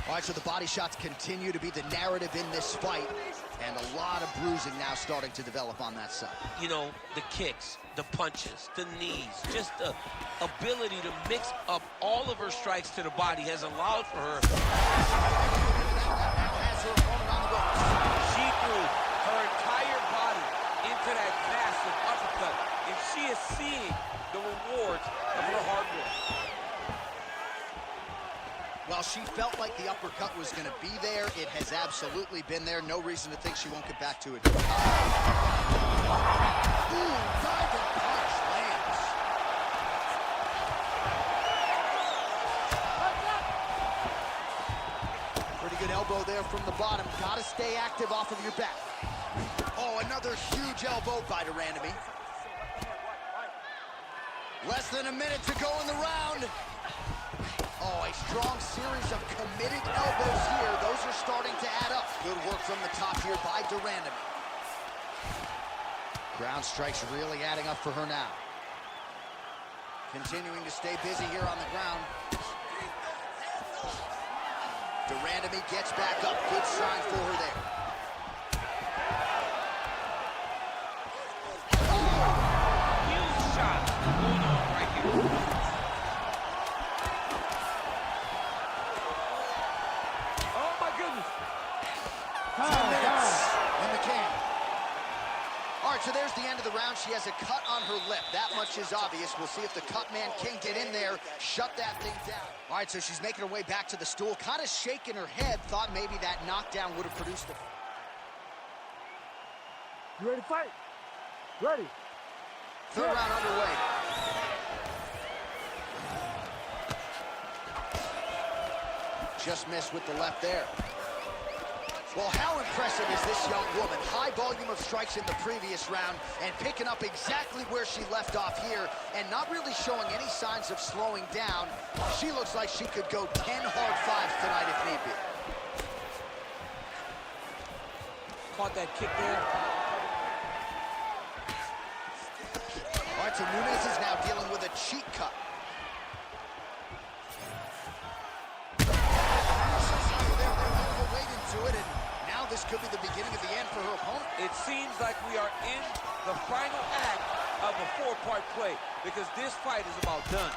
All right, so the body shots continue to be the narrative in this fight, and a lot of bruising now starting to develop on that side. You know, the kicks, the punches, the knees, just the ability to mix up all of her strikes to the body has allowed for her. She threw her entire body into that massive uppercut, and she is seeing the rewards of her hard work. Well, she felt like the uppercut was going to be there. It has absolutely been there. No reason to think she won't get back to it. Ooh, diving punch lands. Pretty good elbow there from the bottom. Got to stay active off of your back. Oh, another huge elbow by Durand. Less than a minute to go in the round. Oh, a strong series of committed elbows here. Those are starting to add up. Good work from the top here by Durand. Ground strikes really adding up for her now. Continuing to stay busy here on the ground. Durand gets back up. Good sign for her there. Huge shot going on right here. 10 minutes in the can. All right, so there's the end of the round. She has a cut on her lip. That much is obvious. We'll see if the cut man can get in there, shut that thing down. All right, so she's making her way back to the stool, kind of shaking her head, thought maybe that knockdown would have produced the... You ready to fight? Ready. Third round underway. Just missed with the left there. Well, how impressive is this young woman? High volume of strikes in the previous round and picking up exactly where she left off here and not really showing any signs of slowing down. She looks like she could go 10 hard fives tonight if need be. Caught that kick there. All right, so Nunes is now dealing with a cheek cut. This could be the beginning of the end for her opponent. It seems like we are in the final act of a four-part play because this fight is about done.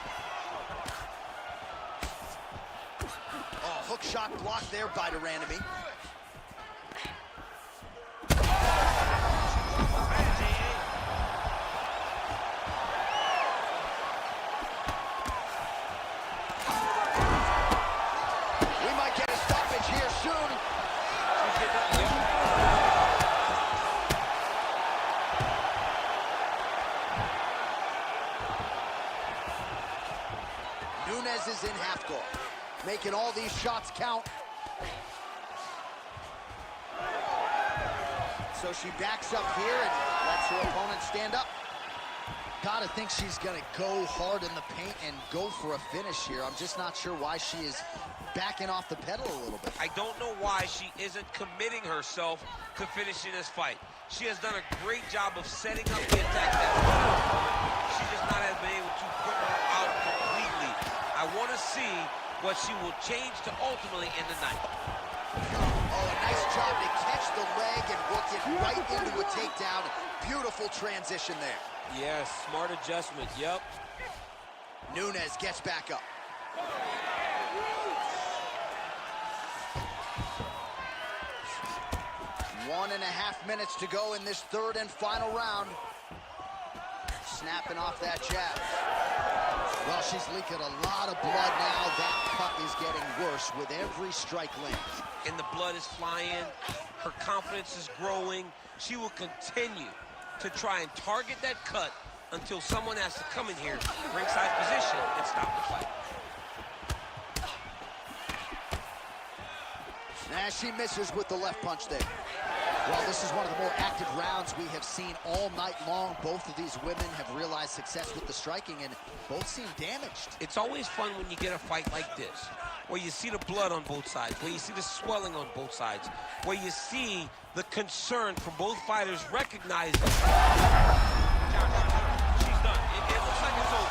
Oh, hook shot blocked there by Durandamy. We might get a stoppage here soon. Nunes is in half guard, making all these shots count. So she backs up here and lets her opponent stand up. Gotta think she's gonna go hard in the paint and go for a finish here. I'm just not sure why she is backing off the pedal a little bit. I don't know why she isn't committing herself to finishing this fight. She has done a great job of setting up the attack. She just not has been able to put her out completely. I want to see what she will change to ultimately end the night. Oh, a nice job to catch the leg and work it right into a takedown. Beautiful transition there. Yes, smart adjustment, yep. Nunes gets back up. One and a half minutes to go in this third and final round. Snapping off that jab. Well, she's leaking a lot of blood now. That cut is getting worse with every strike lands. And the blood is flying. Her confidence is growing. She will continue to try and target that cut until someone has to come in here, ringside position, and stop the fight. Nah, she misses with the left punch there. Well, this is one of the more active rounds we have seen all night long. Both of these women have realized success with the striking, and both seem damaged. It's always fun when you get a fight like this, where you see the blood on both sides, where you see the swelling on both sides, where you see the concern from both fighters recognizing. She's done. It looks like it's over.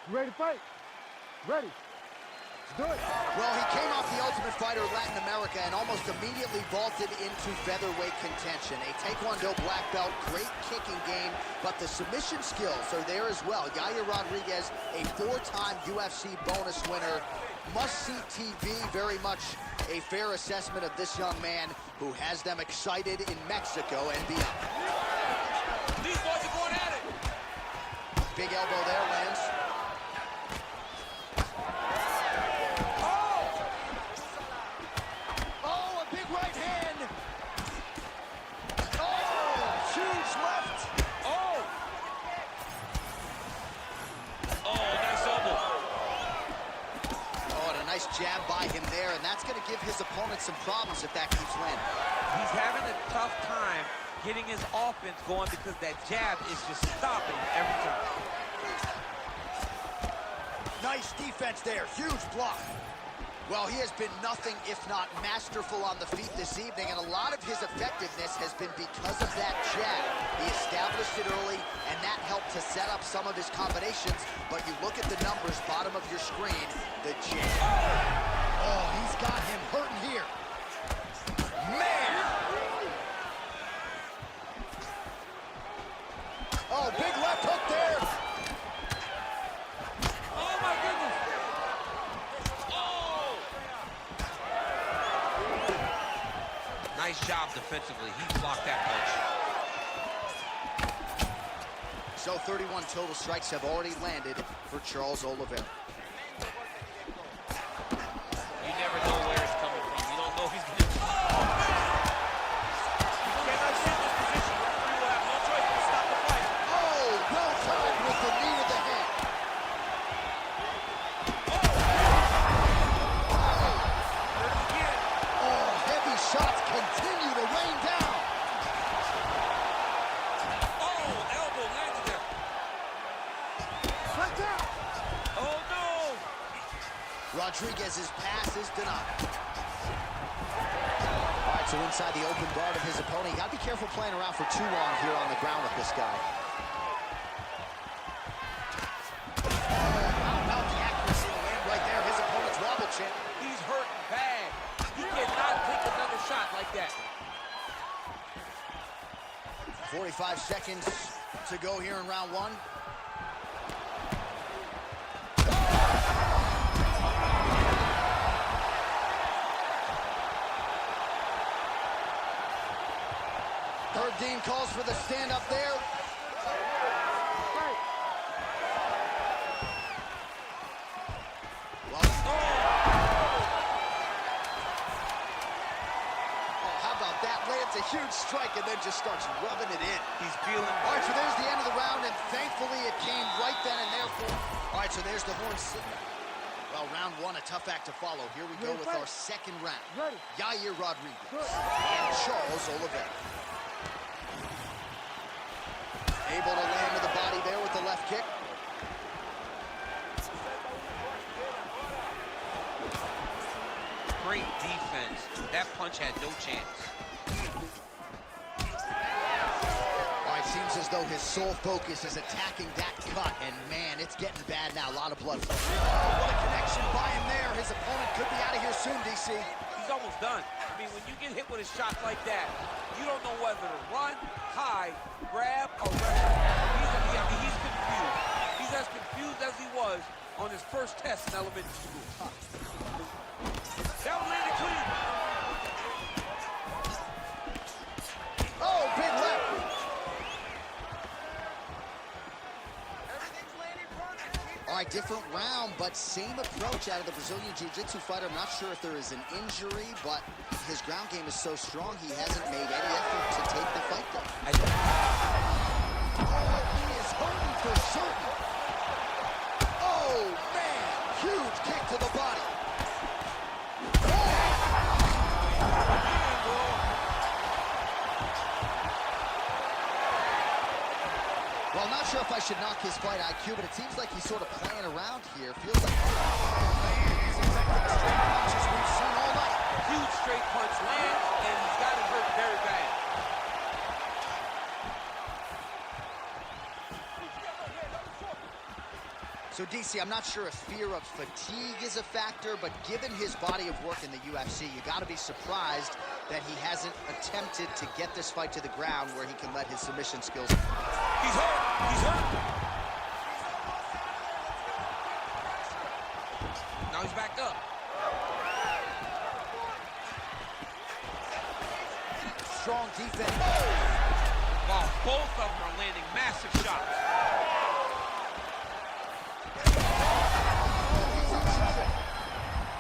You ready to fight? Ready. Do it. Well, he came off the Ultimate Fighter Latin America and almost immediately vaulted into featherweight contention. A Taekwondo black belt, great kicking game, but the submission skills are there as well. Yair Rodriguez, a 4-time UFC bonus winner. Must-see TV, very much a fair assessment of this young man who has them excited in Mexico and beyond. These boys are going at it. Big elbow there, lands. Oh, a big right hand. Oh, huge left. Oh! Oh, nice elbow. Oh, and a nice jab by him there, and that's going to give his opponent some problems if that keeps landing. He's having a tough time getting his offense going because that jab is just stopping every time. Nice defense there, huge block. Well, he has been nothing if not masterful on the feet this evening, and a lot of his effectiveness has been because of that jab. He established it early, and that helped to set up some of his combinations, but you look at the numbers, bottom of your screen, the jab. Oh, he's got him hurting here. Man! Oh, big left hook there. Oh, my goodness. Oh! Nice job defensively. He blocked that punch. So 31 total strikes have already landed for Charles Oliveira. You never know where it's coming from. You don't know if he's going to... Cannot sit in this position. You will have no choice but to stop the fight. Oh, well timed with the knee to the head. Hurt him again. Oh, heavy shots continue to rain down. Oh, elbow landed there. Right down. Oh, no. Rodriguez's pass is denied. All right, so inside the open guard of his opponent. You got to be careful playing around for too long here on the ground with this guy. How about the accuracy to land right there? His opponent's wobble chin. He's hurting bad. He cannot take another shot like that. 45 seconds to go here in round one. Herb Dean calls for the stand-up there. Well, how about that? Lands a huge strike and then just starts rubbing it in. He's feeling... All right, so there's the end of the round, and thankfully it came right then and there for... All right, so there's the horn signal. Well, round one, a tough act to follow. Here we go with our second round. Ready. Yair Rodriguez and Charles Oliveira. Able to land to the body there with the left kick. Great defense. That punch had no chance. All right, seems as though his sole focus is attacking that cut, and man, it's getting bad now. A lot of blood flow. Oh, what a connection by him there. His opponent could be out of here soon, DC. He's almost done. I mean, when you get hit with a shot like that, you don't know whether to run, hide, grab, or wrestle. He's confused. He's as confused as he was on his first test in elementary school. That was landed clean. Oh, big left. All right, different round, but same approach out of the Brazilian Jiu-Jitsu fighter. I'm not sure if there is an injury, but his ground game is so strong, he hasn't made any effort to take the fight down. He is hurting for certain. Oh, man, huge kick to the body. Well, I'm not sure if I should knock his fight IQ, but it seems like he's sort of playing around here. Feels like he's expecting the straight punches we've seen all night. Huge straight punch lands, and he's got him hurt very bad. So So, DC, I'm not sure if fear of fatigue is a factor, but given his body of work in the UFC, you got to be surprised that he hasn't attempted to get this fight to the ground where he can let his submission skills. He's hurt. He's hurt. Now he's back up. Strong defense. Wow, both of them are landing massive shots.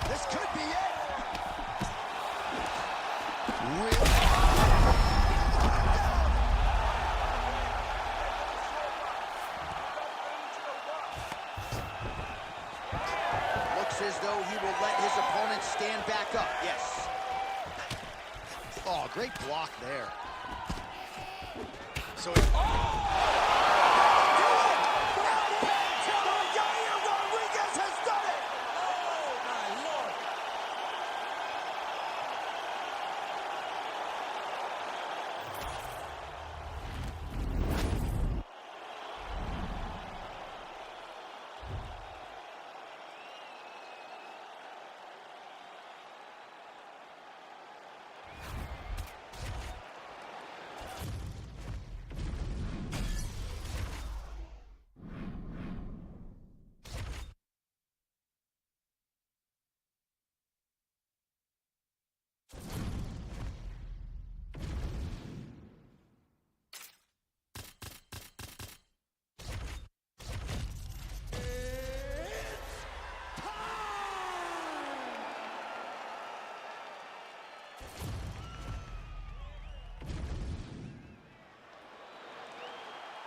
This could be it. Looks as though he will let his opponent stand back up. Yes. Oh, great block there. So he...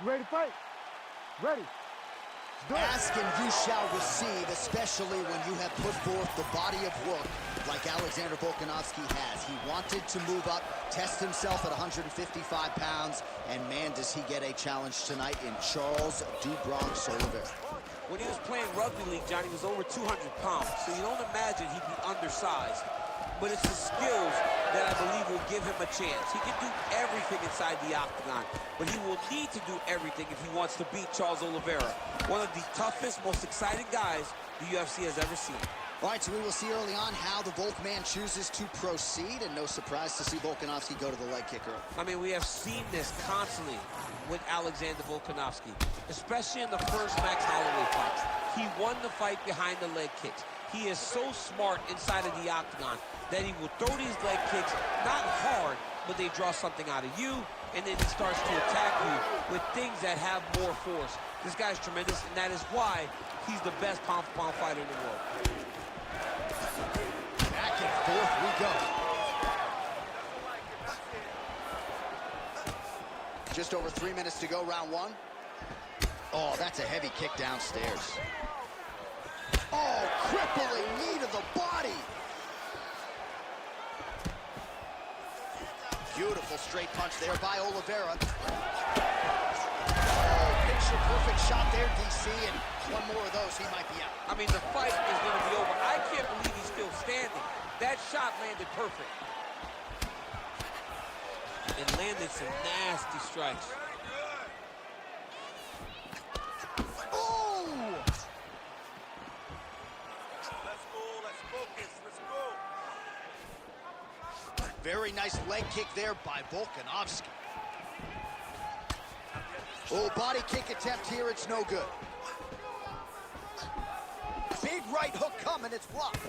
You ready to fight? Ready. Ask and you shall receive, especially when you have put forth the body of work like Alexander Volkanovski has. He wanted to move up, test himself at 155 pounds, and man, does he get a challenge tonight in Charles "Do Bronx" Oliveira. When he was playing rugby league, Johnny was over 200 pounds, so you don't imagine he'd be undersized. But it's the skills that I believe will give him a chance. He can do everything inside the octagon, but he will need to do everything if he wants to beat Charles Oliveira, one of the toughest, most exciting guys the UFC has ever seen. All right, so we will see early on how the Volk man chooses to proceed, and no surprise to see Volkanovski go to the leg kicker. I mean, we have seen this constantly with Alexander Volkanovski, especially in the first Max Holloway fight. He won the fight behind the leg kicks. He is so smart inside of the octagon that he will throw these leg kicks, not hard, but they draw something out of you, and then he starts to attack you with things that have more force. This guy's tremendous, and that is why he's the best pound-for-pound fighter in the world. Back and forth we go. Just over 3 minutes to go, round one. Oh, that's a heavy kick downstairs. Oh, crippling knee to the body. Beautiful straight punch there by Oliveira. Oh, picture-perfect shot there, DC, and one more of those, he might be out. I mean, the fight is going to be over. I can't believe he's still standing. That shot landed perfect. And landed some nasty strikes. Oh! Let's go, let's focus, let's go. Very nice leg kick there by Volkanovski. Oh, body kick attempt here, it's no good. Big right hook coming, it's blocked.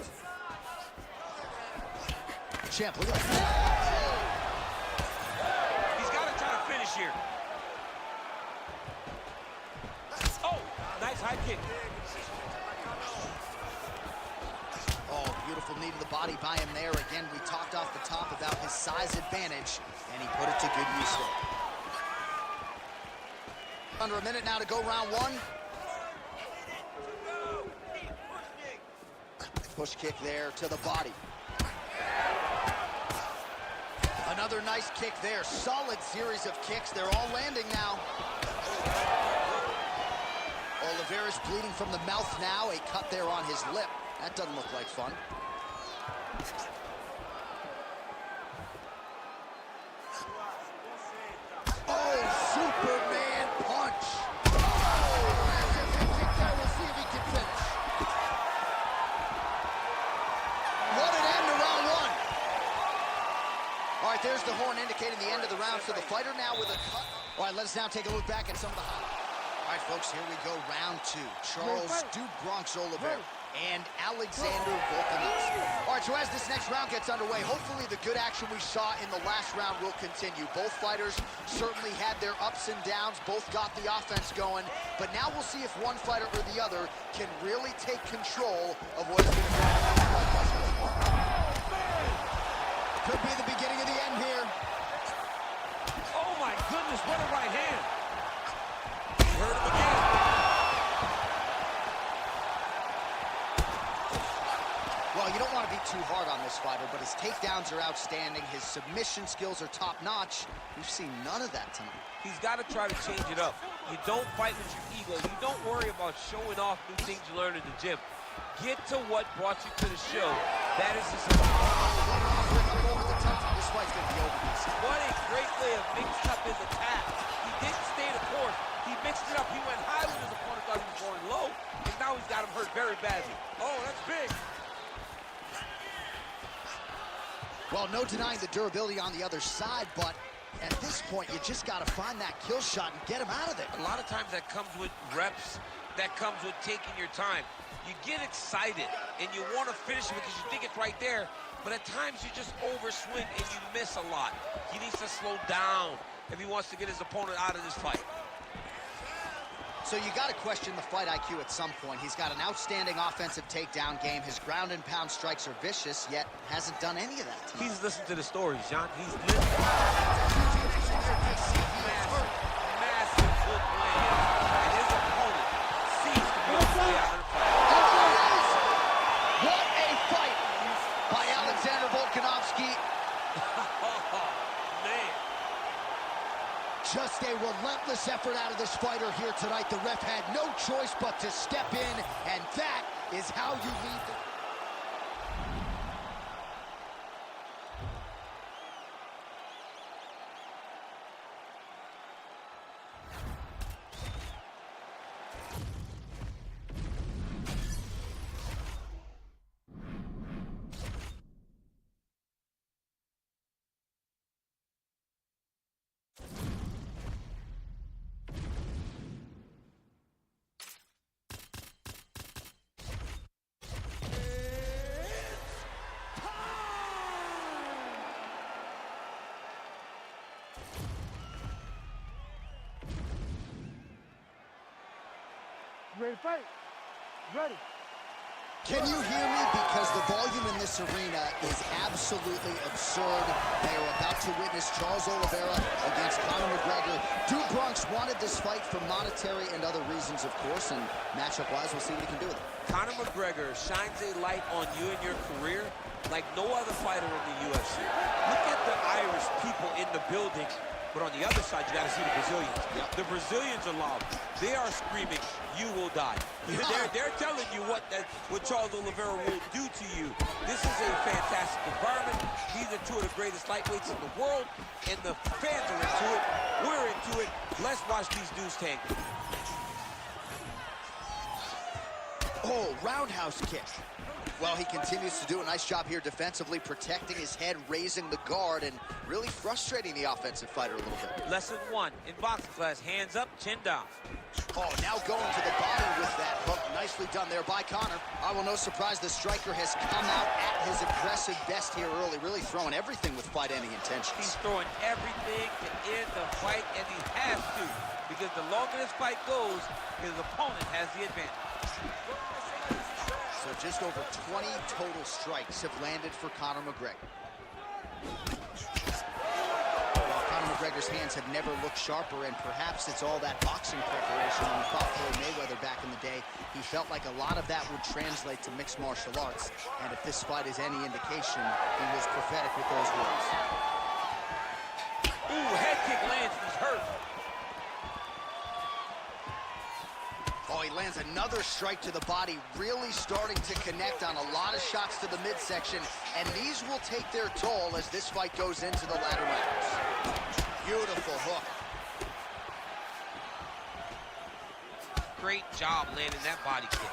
Champ, look at that. He's got to try to finish here. Oh, nice high kick. Oh, beautiful knee to the body by him there. Again, we talked off the top about his size advantage, and he put it to good use there. Under a minute now to go, round one. Push kick there to the body. Another nice kick there. Solid series of kicks. They're all landing now. Oliveira's bleeding from the mouth now. A cut there on his lip. That doesn't look like fun. Oh, Superman punch. Oh, massive kick there. We'll see if he can right, there's the horn indicating the end of the round. So the fighter now with a cut. All right, let's now take a look back at some of the highlights. All right, folks, here we go, round two. Charles Duke Bronx Oliveira and Alexander Volkanovski. All right, so as this next round gets underway, hopefully the good action we saw in the last round will continue. Both fighters certainly had their ups and downs, both got the offense going, but now we'll see if one fighter or the other can really take control of what is going to be. Could be the beginning of the end here. Oh my goodness, what a right hand. He hurt him again. Well, you don't want to be too hard on this fighter, but his takedowns are outstanding. His submission skills are top-notch. We've seen none of that tonight. He's got to try to change it up. You don't fight with your ego. You don't worry about showing off new things you learned in the gym. Get to what brought you to the show. That is his... This fight's going to be over. What a great way of mixing up his attack. He didn't stay the course. He mixed it up. He went high when his opponent thought he was going low, and now he's got him hurt very badly. Oh, that's big. Well, no denying the durability on the other side, but at this point, you just got to find that kill shot and get him out of there. A lot of times that comes with reps. That comes with taking your time. You get excited, and you want to finish it because you think it's right there, but at times you just overswing and you miss a lot. He needs to slow down if he wants to get his opponent out of this fight. So you got to question the fight IQ at some point. He's got an outstanding offensive takedown game. His ground and pound strikes are vicious, yet hasn't done any of that tonight. He's listened to the stories, John. He's listened. Massive good plan. And his opponent seems to be on the way out of the fight. What a fight by Alexander Volkanovski. Man. Just a relentless effort out of this fighter here tonight. The ref had no choice but to step in, and that is how you lead the... Ready to fight? Ready. Can you hear me? Because the volume in this arena is absolutely absurd. They are about to witness Charles Oliveira against Conor McGregor. Duke Bronx wanted this fight for monetary and other reasons, of course, and matchup-wise, we'll see what he can do with it. Conor McGregor shines a light on you and your career like no other fighter in the UFC. Look at the Irish people in the building, but on the other side, you got to see the Brazilians. Yep. The Brazilians are loud. They are screaming, "You will die." They're telling you what Charles Oliveira will do to you. This is a fantastic environment. These are two of the greatest lightweights in the world, and the fans are into it. We're into it. Let's watch these dudes tangle. Oh, roundhouse kick. Well, he continues to do a nice job here defensively, protecting his head, raising the guard, and really frustrating the offensive fighter a little bit. Lesson 1 in boxing class: hands up, chin down. Oh, now going to the body with that hook. Nicely done there by Conor. Well, no surprise the striker has come out at his aggressive best here early, really throwing everything with fight-ending intentions. He's throwing everything to end the fight, and he has to, because the longer this fight goes, his opponent has the advantage. So just over 20 total strikes have landed for Conor McGregor. Well, Conor McGregor's hands have never looked sharper, and perhaps it's all that boxing preparation when he fought Floyd Mayweather back in the day. He felt like a lot of that would translate to mixed martial arts, and if this fight is any indication, he was prophetic with those words. Ooh, head kick lands, he's hurt. Oh, he lands another strike to the body, really starting to connect on a lot of shots to the midsection, and these will take their toll as this fight goes into the latter rounds. Beautiful hook. Great job landing that body kick.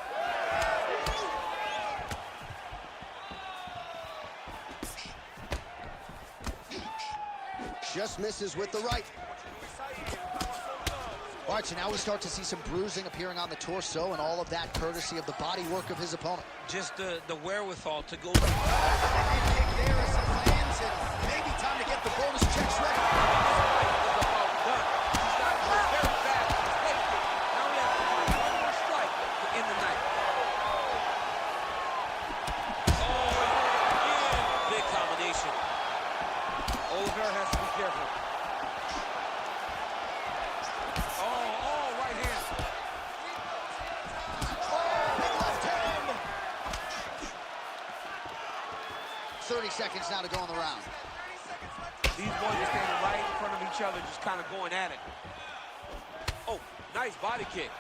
Just misses with the right. All right, so now we start to see some bruising appearing on the torso, and all of that courtesy of the body work of his opponent. Just the wherewithal to go. Kick there as it lands, and maybe time to get the bonus checks ready. It's about done. He's got to go very fast. He's headed it. Now we have to find one more strike to end the night. Oh, again. Big combination. Oliveira has to be careful. Oh, right hand. Big left hand. 30 seconds now to go in the round. These boys are standing right in front of each other, just kind of going at it. Oh, nice body kick.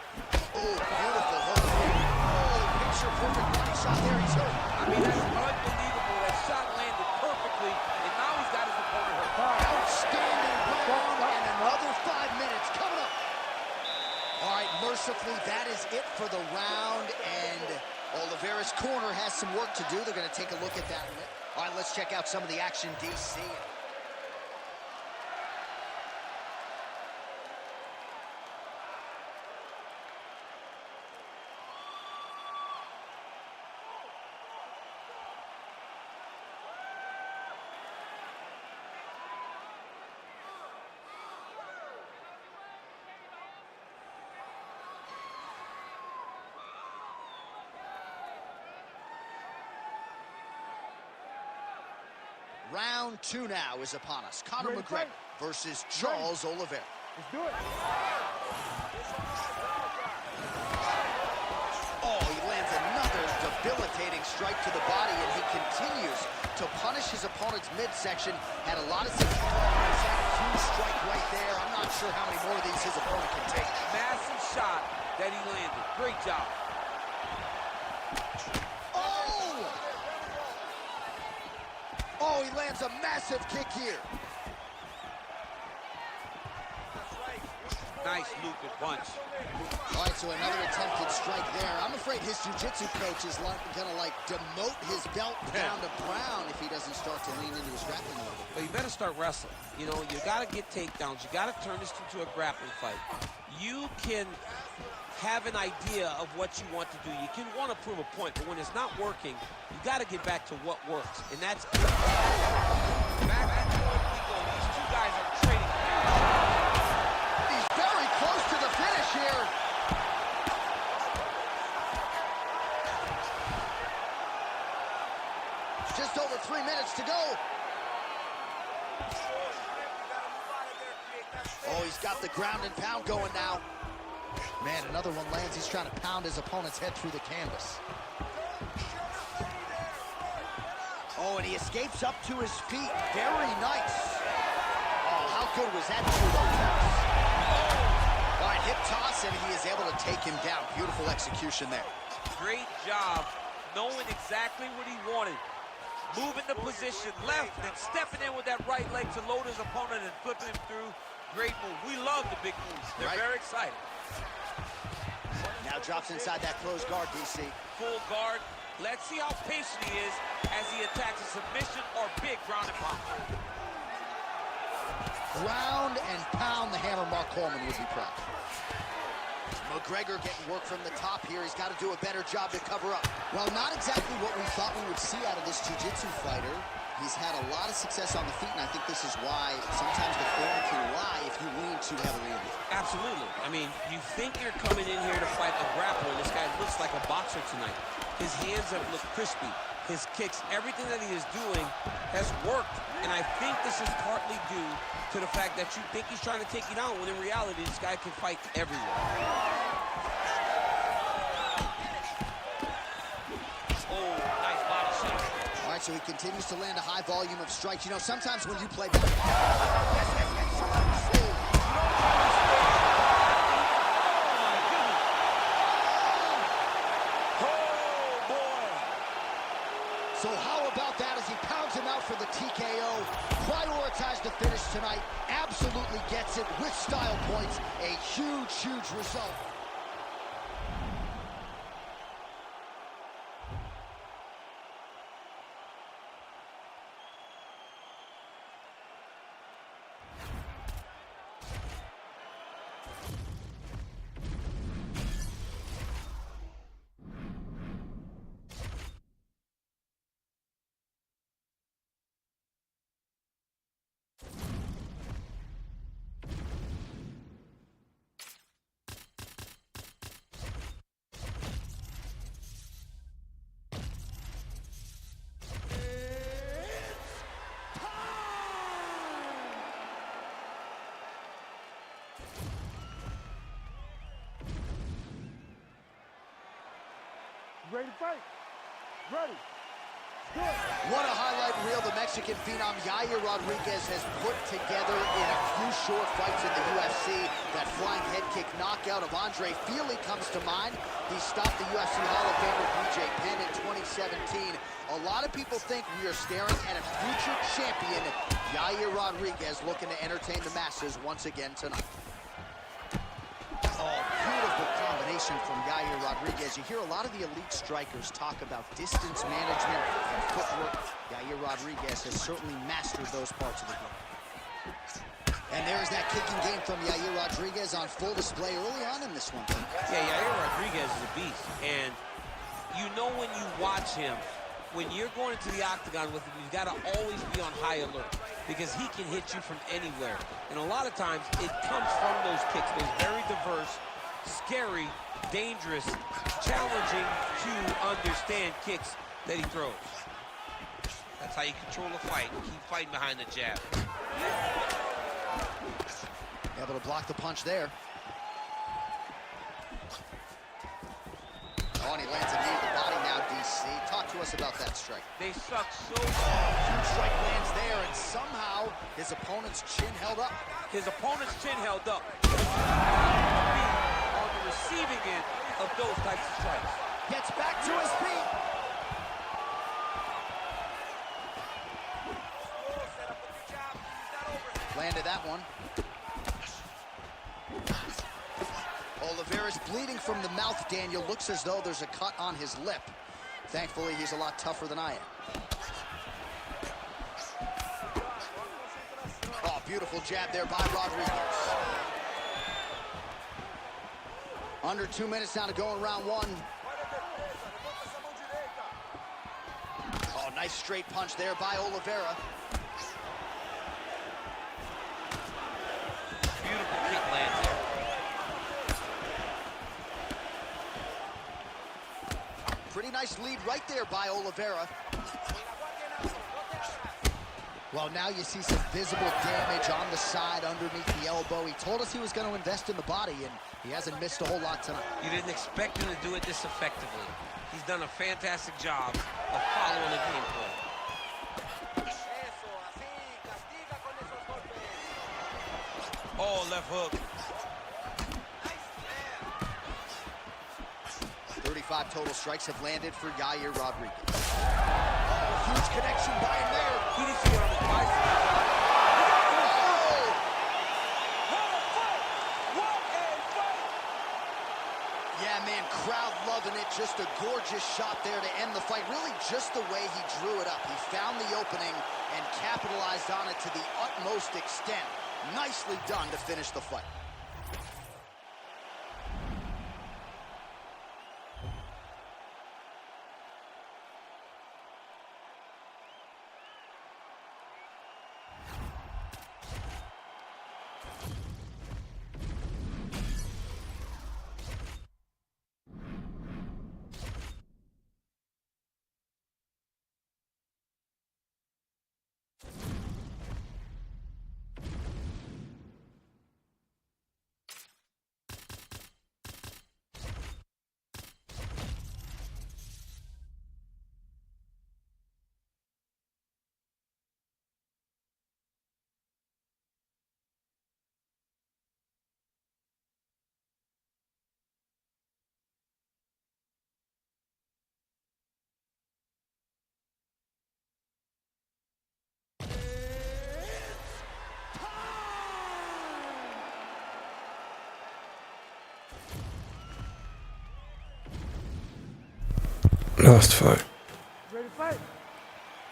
Oh, beautiful hook. Oh, picture perfect body shot there. He's hurt. I mean, that's unbelievable. That shot landed perfectly, and now he's got his opponent hurt. Outstanding round, and another 5 minutes coming up. All right, mercifully, that is it for the round, and Oliveira's corner has some work to do. They're going to take a look at that. All right, let's check out some of the action, DC. Round 2 now is upon us. Conor McGregor versus Charles Oliveira. Let's do it. Oh, he lands another debilitating strike to the body, and he continues to punish his opponent's midsection. Had a lot of success. Huge strike right there. I'm not sure how many more of these his opponent can take. Massive shot that he landed. Great job. Oh, he lands a massive kick here. Nice looping punch. All right, so another attempted strike there. I'm afraid his jiu-jitsu coach is gonna demote his belt down to brown if he doesn't start to lean into his grappling a little bit. But you better start wrestling. You know, you got to get takedowns. You got to turn this into a grappling fight. You can have an idea of what you want to do. You can want to prove a point, but when it's not working, you got to get back to what works, and that's back and forth we go. These two guys are trading. He's very close to the finish here. Just over 3 minutes to go. Oh, he's got the ground and pound going now. Man, another one lands. He's trying to pound his opponent's head through the canvas. Oh, and he escapes up to his feet. Very nice. Oh, how good was that judo toss? All right, hip toss, and he is able to take him down. Beautiful execution there. Great job knowing exactly what he wanted. Moving the position left and stepping in with that right leg to load his opponent and flipping him through. Great move. We love the big moves. They're very exciting. Now drops inside that closed guard, DC. Full guard. Let's see how patient he is as he attacks a submission or big ground and pound. Ground and pound, the hammer Mark Coleman would be proud. McGregor getting work from the top here. He's got to do a better job to cover up. Well, not exactly what we thought we would see out of this jiu-jitsu fighter. He's had a lot of success on the feet, and I think this is why sometimes the form can lie if you lean too heavily in it. Absolutely. I mean, you think you're coming in here to fight a grappler. This guy looks like a boxer tonight. His hands have looked crispy. His kicks, everything that he is doing has worked. And I think this is partly due to the fact that you think he's trying to take you down, when in reality, this guy can fight everywhere. Oh, nice body shot. All right, so he continues to land a high volume of strikes. You know, sometimes when you play... So how about that as he pounds him out for the TKO? Prioritized the finish tonight. Absolutely gets it with style points. A huge, huge result. ready to fight? Ready. What a highlight reel the Mexican phenom Yair Rodriguez has put together in a few short fights in the UFC. That flying head kick knockout of Andre Fili comes to mind. He stopped the UFC Hall of Famer BJ Penn in 2017. A lot of people think we are staring at a future champion, Yair Rodriguez, looking to entertain the masses once again tonight. Oh, beautiful combination from Yair Rodriguez. You hear a lot of the elite strikers talk about distance management and footwork. Yair Rodriguez has certainly mastered those parts of the game. And there's that kicking game from Yair Rodriguez on full display early on in this one. Yeah, Yair Rodriguez is a beast. And you know when you watch him, when you're going into the octagon with him, you've got to always be on high alert because he can hit you from anywhere. And a lot of times, it comes from those kicks. Those very diverse, scary, dangerous, challenging to understand kicks that he throws. That's how you control a fight. Keep fighting behind the jab. Able to block the punch there. Oh, and he lands a knee to the body now, DC. Talk to us about that strike. They suck so Huge hard. strike lands there, and somehow his opponent's chin held up. His opponent's chin held up. On the receiving end of those types of strikes. Gets back to his feet. Landed that one. Oliveira's bleeding from the mouth, Daniel. Looks as though there's a cut on his lip. Thankfully, he's a lot tougher than I am. Oh, beautiful jab there by Rodriguez. Under 2 minutes now to go in round one. Oh, nice straight punch there by Oliveira. Beautiful kick lands there. Pretty nice lead right there by Oliveira. Well, now you see some visible damage on the side underneath the elbow. He told us he was going to invest in the body, and he hasn't missed a whole lot tonight. You didn't expect him to do it this effectively. He's done a fantastic job of following the game plan. Oh, left hook. 35 total strikes have landed for Yair Rodriguez. Oh, huge connection by him there. He needs to get on his bicycle. Yeah, man, crowd loving it. Just a gorgeous shot there to end the fight. Really just the way he drew it up. He found the opening and capitalized on it to the utmost extent. Nicely done to finish the fight. Last fight. Ready to fight?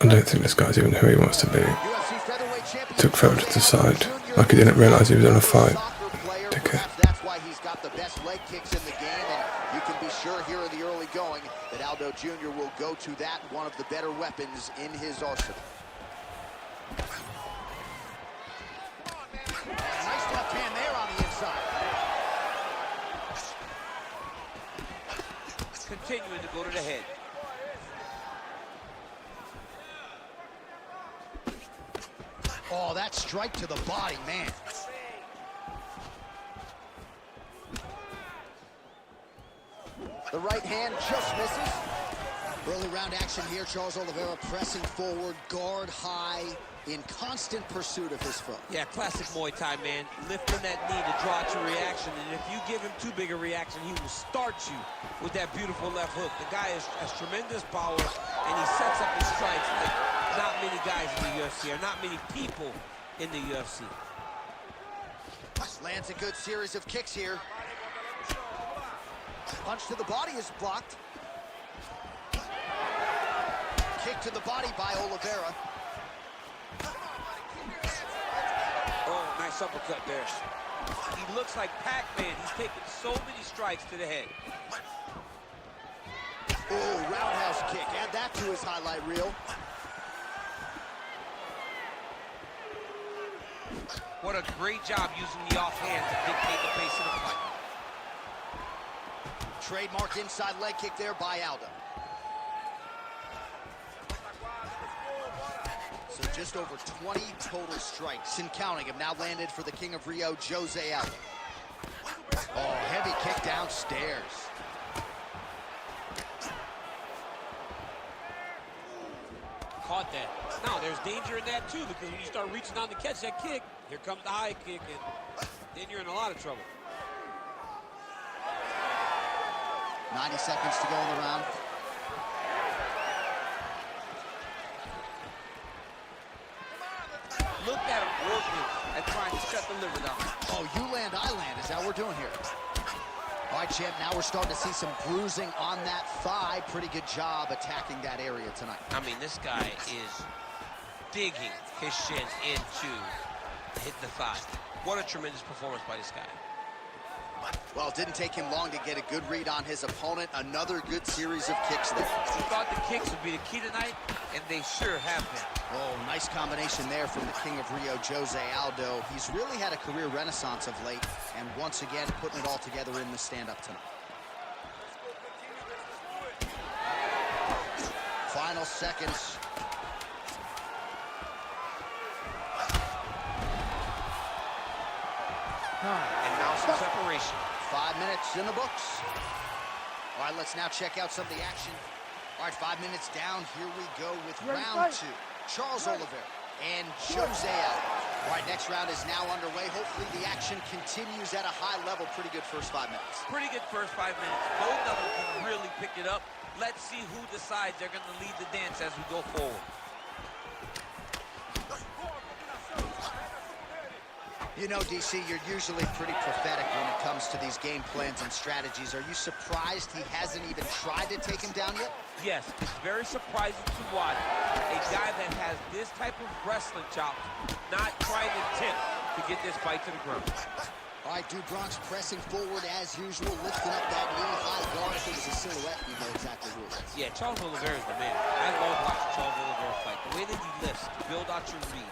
I don't think this guy's even who he wants to be. UFC featherweight champion Took forever to decide, like he didn't realise he was on a fight. Dickhead. That's why he's got the best leg kicks in the game, and you can be sure here in the early going that Aldo Jr. will go to that, one of the better weapons in his arsenal. Nice left hand there on the inside. Continuing to go to the head. Oh, that strike to the body, man. The right hand just misses. Early round action here. Charles Oliveira pressing forward, guard high, in constant pursuit of his foe. Yeah, classic Muay Thai, man. Lifting that knee to draw out your reaction, and if you give him too big a reaction, he will start you with that beautiful left hook. The guy has tremendous power, and he sets up his strikes like not many guys in the UFC, or not many people in the UFC. Lands a good series of kicks here. Punch to the body is blocked. Kick to the body by Oliveira. Oh, nice uppercut there. He looks like Pac-Man. He's taking so many strikes to the head. Oh, roundhouse kick. Add that to his highlight reel. What a great job using the offhand to dictate the pace of the fight. Trademark inside leg kick there by Aldo. So just over 20 total strikes and counting have now landed for the King of Rio, Jose Aldo. Oh, heavy kick downstairs. Caught that. Now, there's danger in that, too, because when you start reaching down to catch that kick, here comes the high kick, and then you're in a lot of trouble. 90 seconds to go in the round. Look at him working at trying to shut the liver down. Oh, you land, I land. Is that what we're doing here? All right, champ, now we're starting to see some bruising on that thigh. Pretty good job attacking that area tonight. I mean, this guy is digging his shin into hit the thigh. What a tremendous performance by this guy. Well, it didn't take him long to get a good read on his opponent. Another good series of kicks there. We thought the kicks would be the key tonight, and they sure have been. Oh, nice combination there from the King of Rio, Jose Aldo. He's really had a career renaissance of late, and once again, putting it all together in the stand-up tonight. Final seconds. And now some separation. 5 minutes in the books. All right, let's now check out some of the action. All right, 5 minutes down. Here we go with round two. Charles Oliveira and Jose Aldo. All right, next round is now underway. Hopefully the action continues at a high level. Pretty good first 5 minutes. Pretty good first 5 minutes. Both of them can really pick it up. Let's see who decides they're going to lead the dance as we go forward. You know, DC, you're usually pretty prophetic when it comes to these game plans and strategies. Are you surprised he hasn't even tried to take him down yet? Yes, it's very surprising to watch a guy that has this type of wrestling chops not trying to attempt to get this fight to the ground. All right, Dude Bronx pressing forward as usual, lifting up that knee high guard. If it was a silhouette, you know exactly who it is. Yeah, Charles Oliveira is the man. I love watching Charles Oliveira fight. The way that he lifts to build out your read,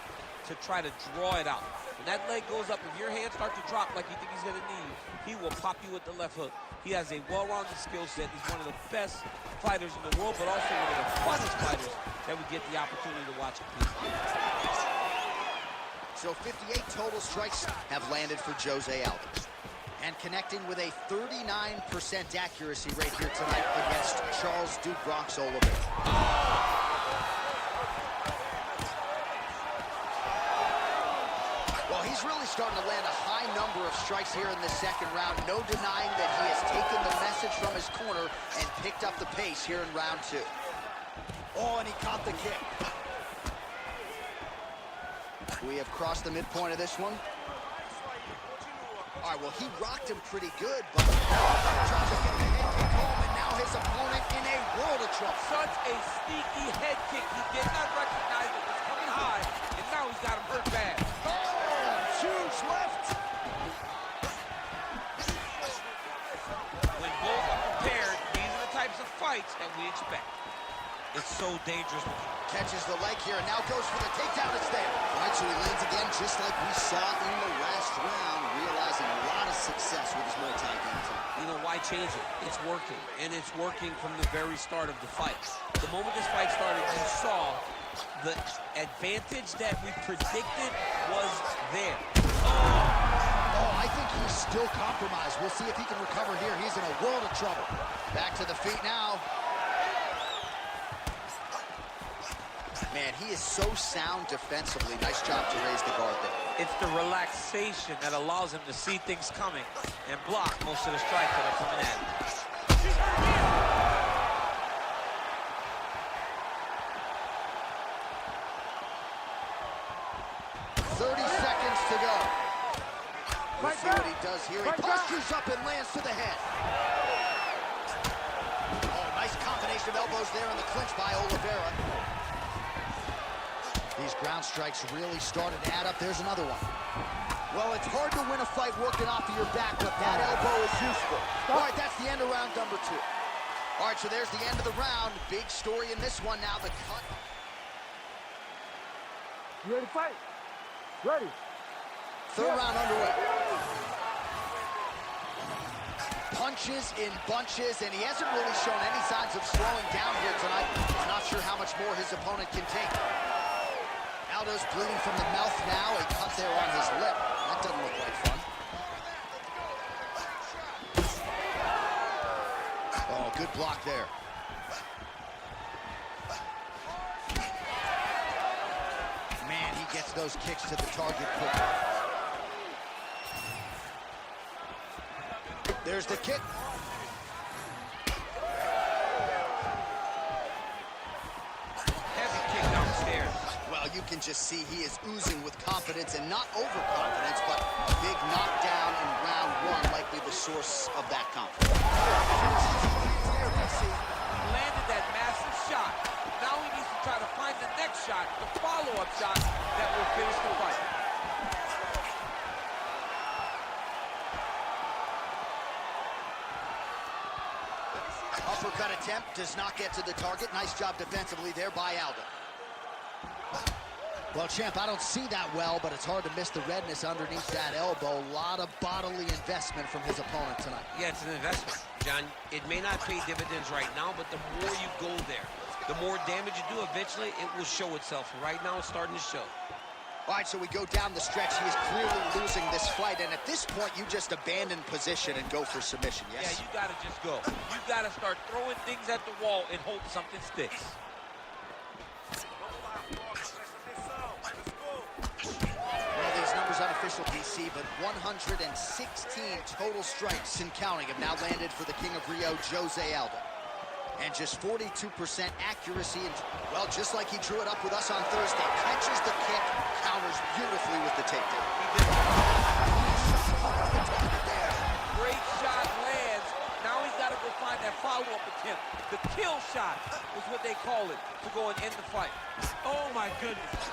to try to draw it out. When that leg goes up, if your hands start to drop like you think he's going to need you, he will pop you with the left hook. He has a well-rounded skill set. He's one of the best fighters in the world, but also one of the funnest fighters that we get the opportunity to watch compete. So 58 total strikes have landed for Jose Aldo. And connecting with a 39% accuracy rate here tonight against Charles Dude Bronx Oliveira. He's really starting to land a high number of strikes here in the second round. No denying that he has taken the message from his corner and picked up the pace here in round two. Oh, and he caught the kick. We have crossed the midpoint of this one. All right, well, he rocked him pretty good, but tries to get the head kick home, and now his opponent in a world of trouble. Such a sneaky head kick. He did not recognize it was coming high, and now he's got him hurt bad. Huge left. When both are prepared, these are the types of fights that we expect. It's so dangerous. Catches the leg here and now goes for the takedown. It's there. All right, so he lands again just like we saw in the last round, realizing a lot of success with his Muay Thai game. You know, why change it? It's working, and it's working from the very start of the fight. The moment this fight started, you saw the advantage that we predicted was there. Oh, I think he's still compromised. We'll see if he can recover here. He's in a world of trouble. Back to the feet now. Man, he is so sound defensively. Nice job to raise the guard there. It's the relaxation that allows him to see things coming and block most of the strikes that are coming at him. 30 seconds to go. We'll see what he does here. He postures up and lands to the head. Oh, nice combination of elbows there in the clinch by Oliveira. These ground strikes really started to add up. There's another one. Well, it's hard to win a fight working off of your back, but that elbow is useful. All right, that's the end of round number 2. All right, so there's the end of the round. Big story in this one now. The cut. You ready to fight? Ready. Third round underway. Punches in bunches, and he hasn't really shown any signs of slowing down here tonight. I'm not sure how much more his opponent can take. Aldo's bleeding from the mouth now. A cut there on his lip. That doesn't look like fun. Oh, good block there. Man, he gets those kicks to the target quickly. There's the kick. Heavy kick downstairs. Well, you can just see he is oozing with confidence, and not overconfidence, but a big knockdown in round 1 might be the source of that confidence. He landed that massive shot. Now he needs to try to find the next shot, the follow-up shot that will finish the fight. Uppercut attempt does not get to the target. Nice job defensively there by Aldo. Well, champ, I don't see that well, but it's hard to miss the redness underneath that elbow. A lot of bodily investment from his opponent tonight. Yeah, it's an investment, John. It may not pay dividends right now, but the more you go there, the more damage you do, eventually it will show itself. Right now, it's starting to show. All right, so we go down the stretch. He is clearly losing this fight, and at this point, you just abandon position and go for submission, yes? Yeah, you gotta just go. You gotta start throwing things at the wall and hope something sticks. Well, these numbers unofficial, DC, but 116 total strikes and counting have now landed for the King of Rio, Jose Aldo. And just 42% accuracy, and, well, just like he drew it up with us on Thursday, catches the kick, counters beautifully with the takedown. Great shot lands. Now he's got to go find that follow-up attempt. The kill shot is what they call it, to go and end the fight. Oh, my goodness.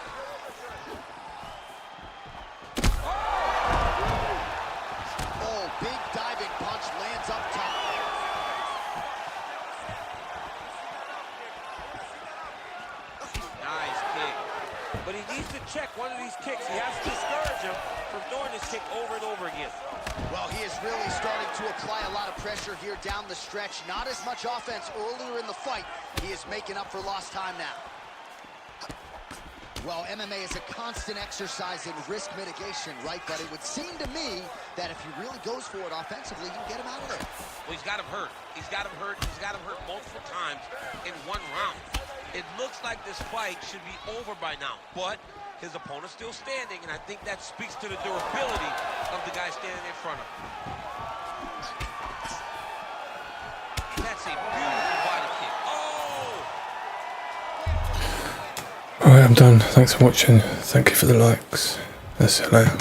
Oh, big diving punch lands up top. Nice kick. But he needs to check one of these kicks. He has to discourage him from throwing this kick over and over again. Well, he is really starting to apply a lot of pressure here down the stretch. Not as much offense earlier in the fight. He is making up for lost time now. Well, MMA is a constant exercise in risk mitigation, right? But it would seem to me that if he really goes for it offensively, you can get him out of there. Well, he's got him hurt. He's got him hurt. He's got him hurt multiple times in one round. It looks like this fight should be over by now, but his opponent's still standing, and I think that speaks to the durability of the guy standing in front of him. That's a beautiful body kick. Oh! Alright, I'm done. Thanks for watching. Thank you for the likes. I'll see you later.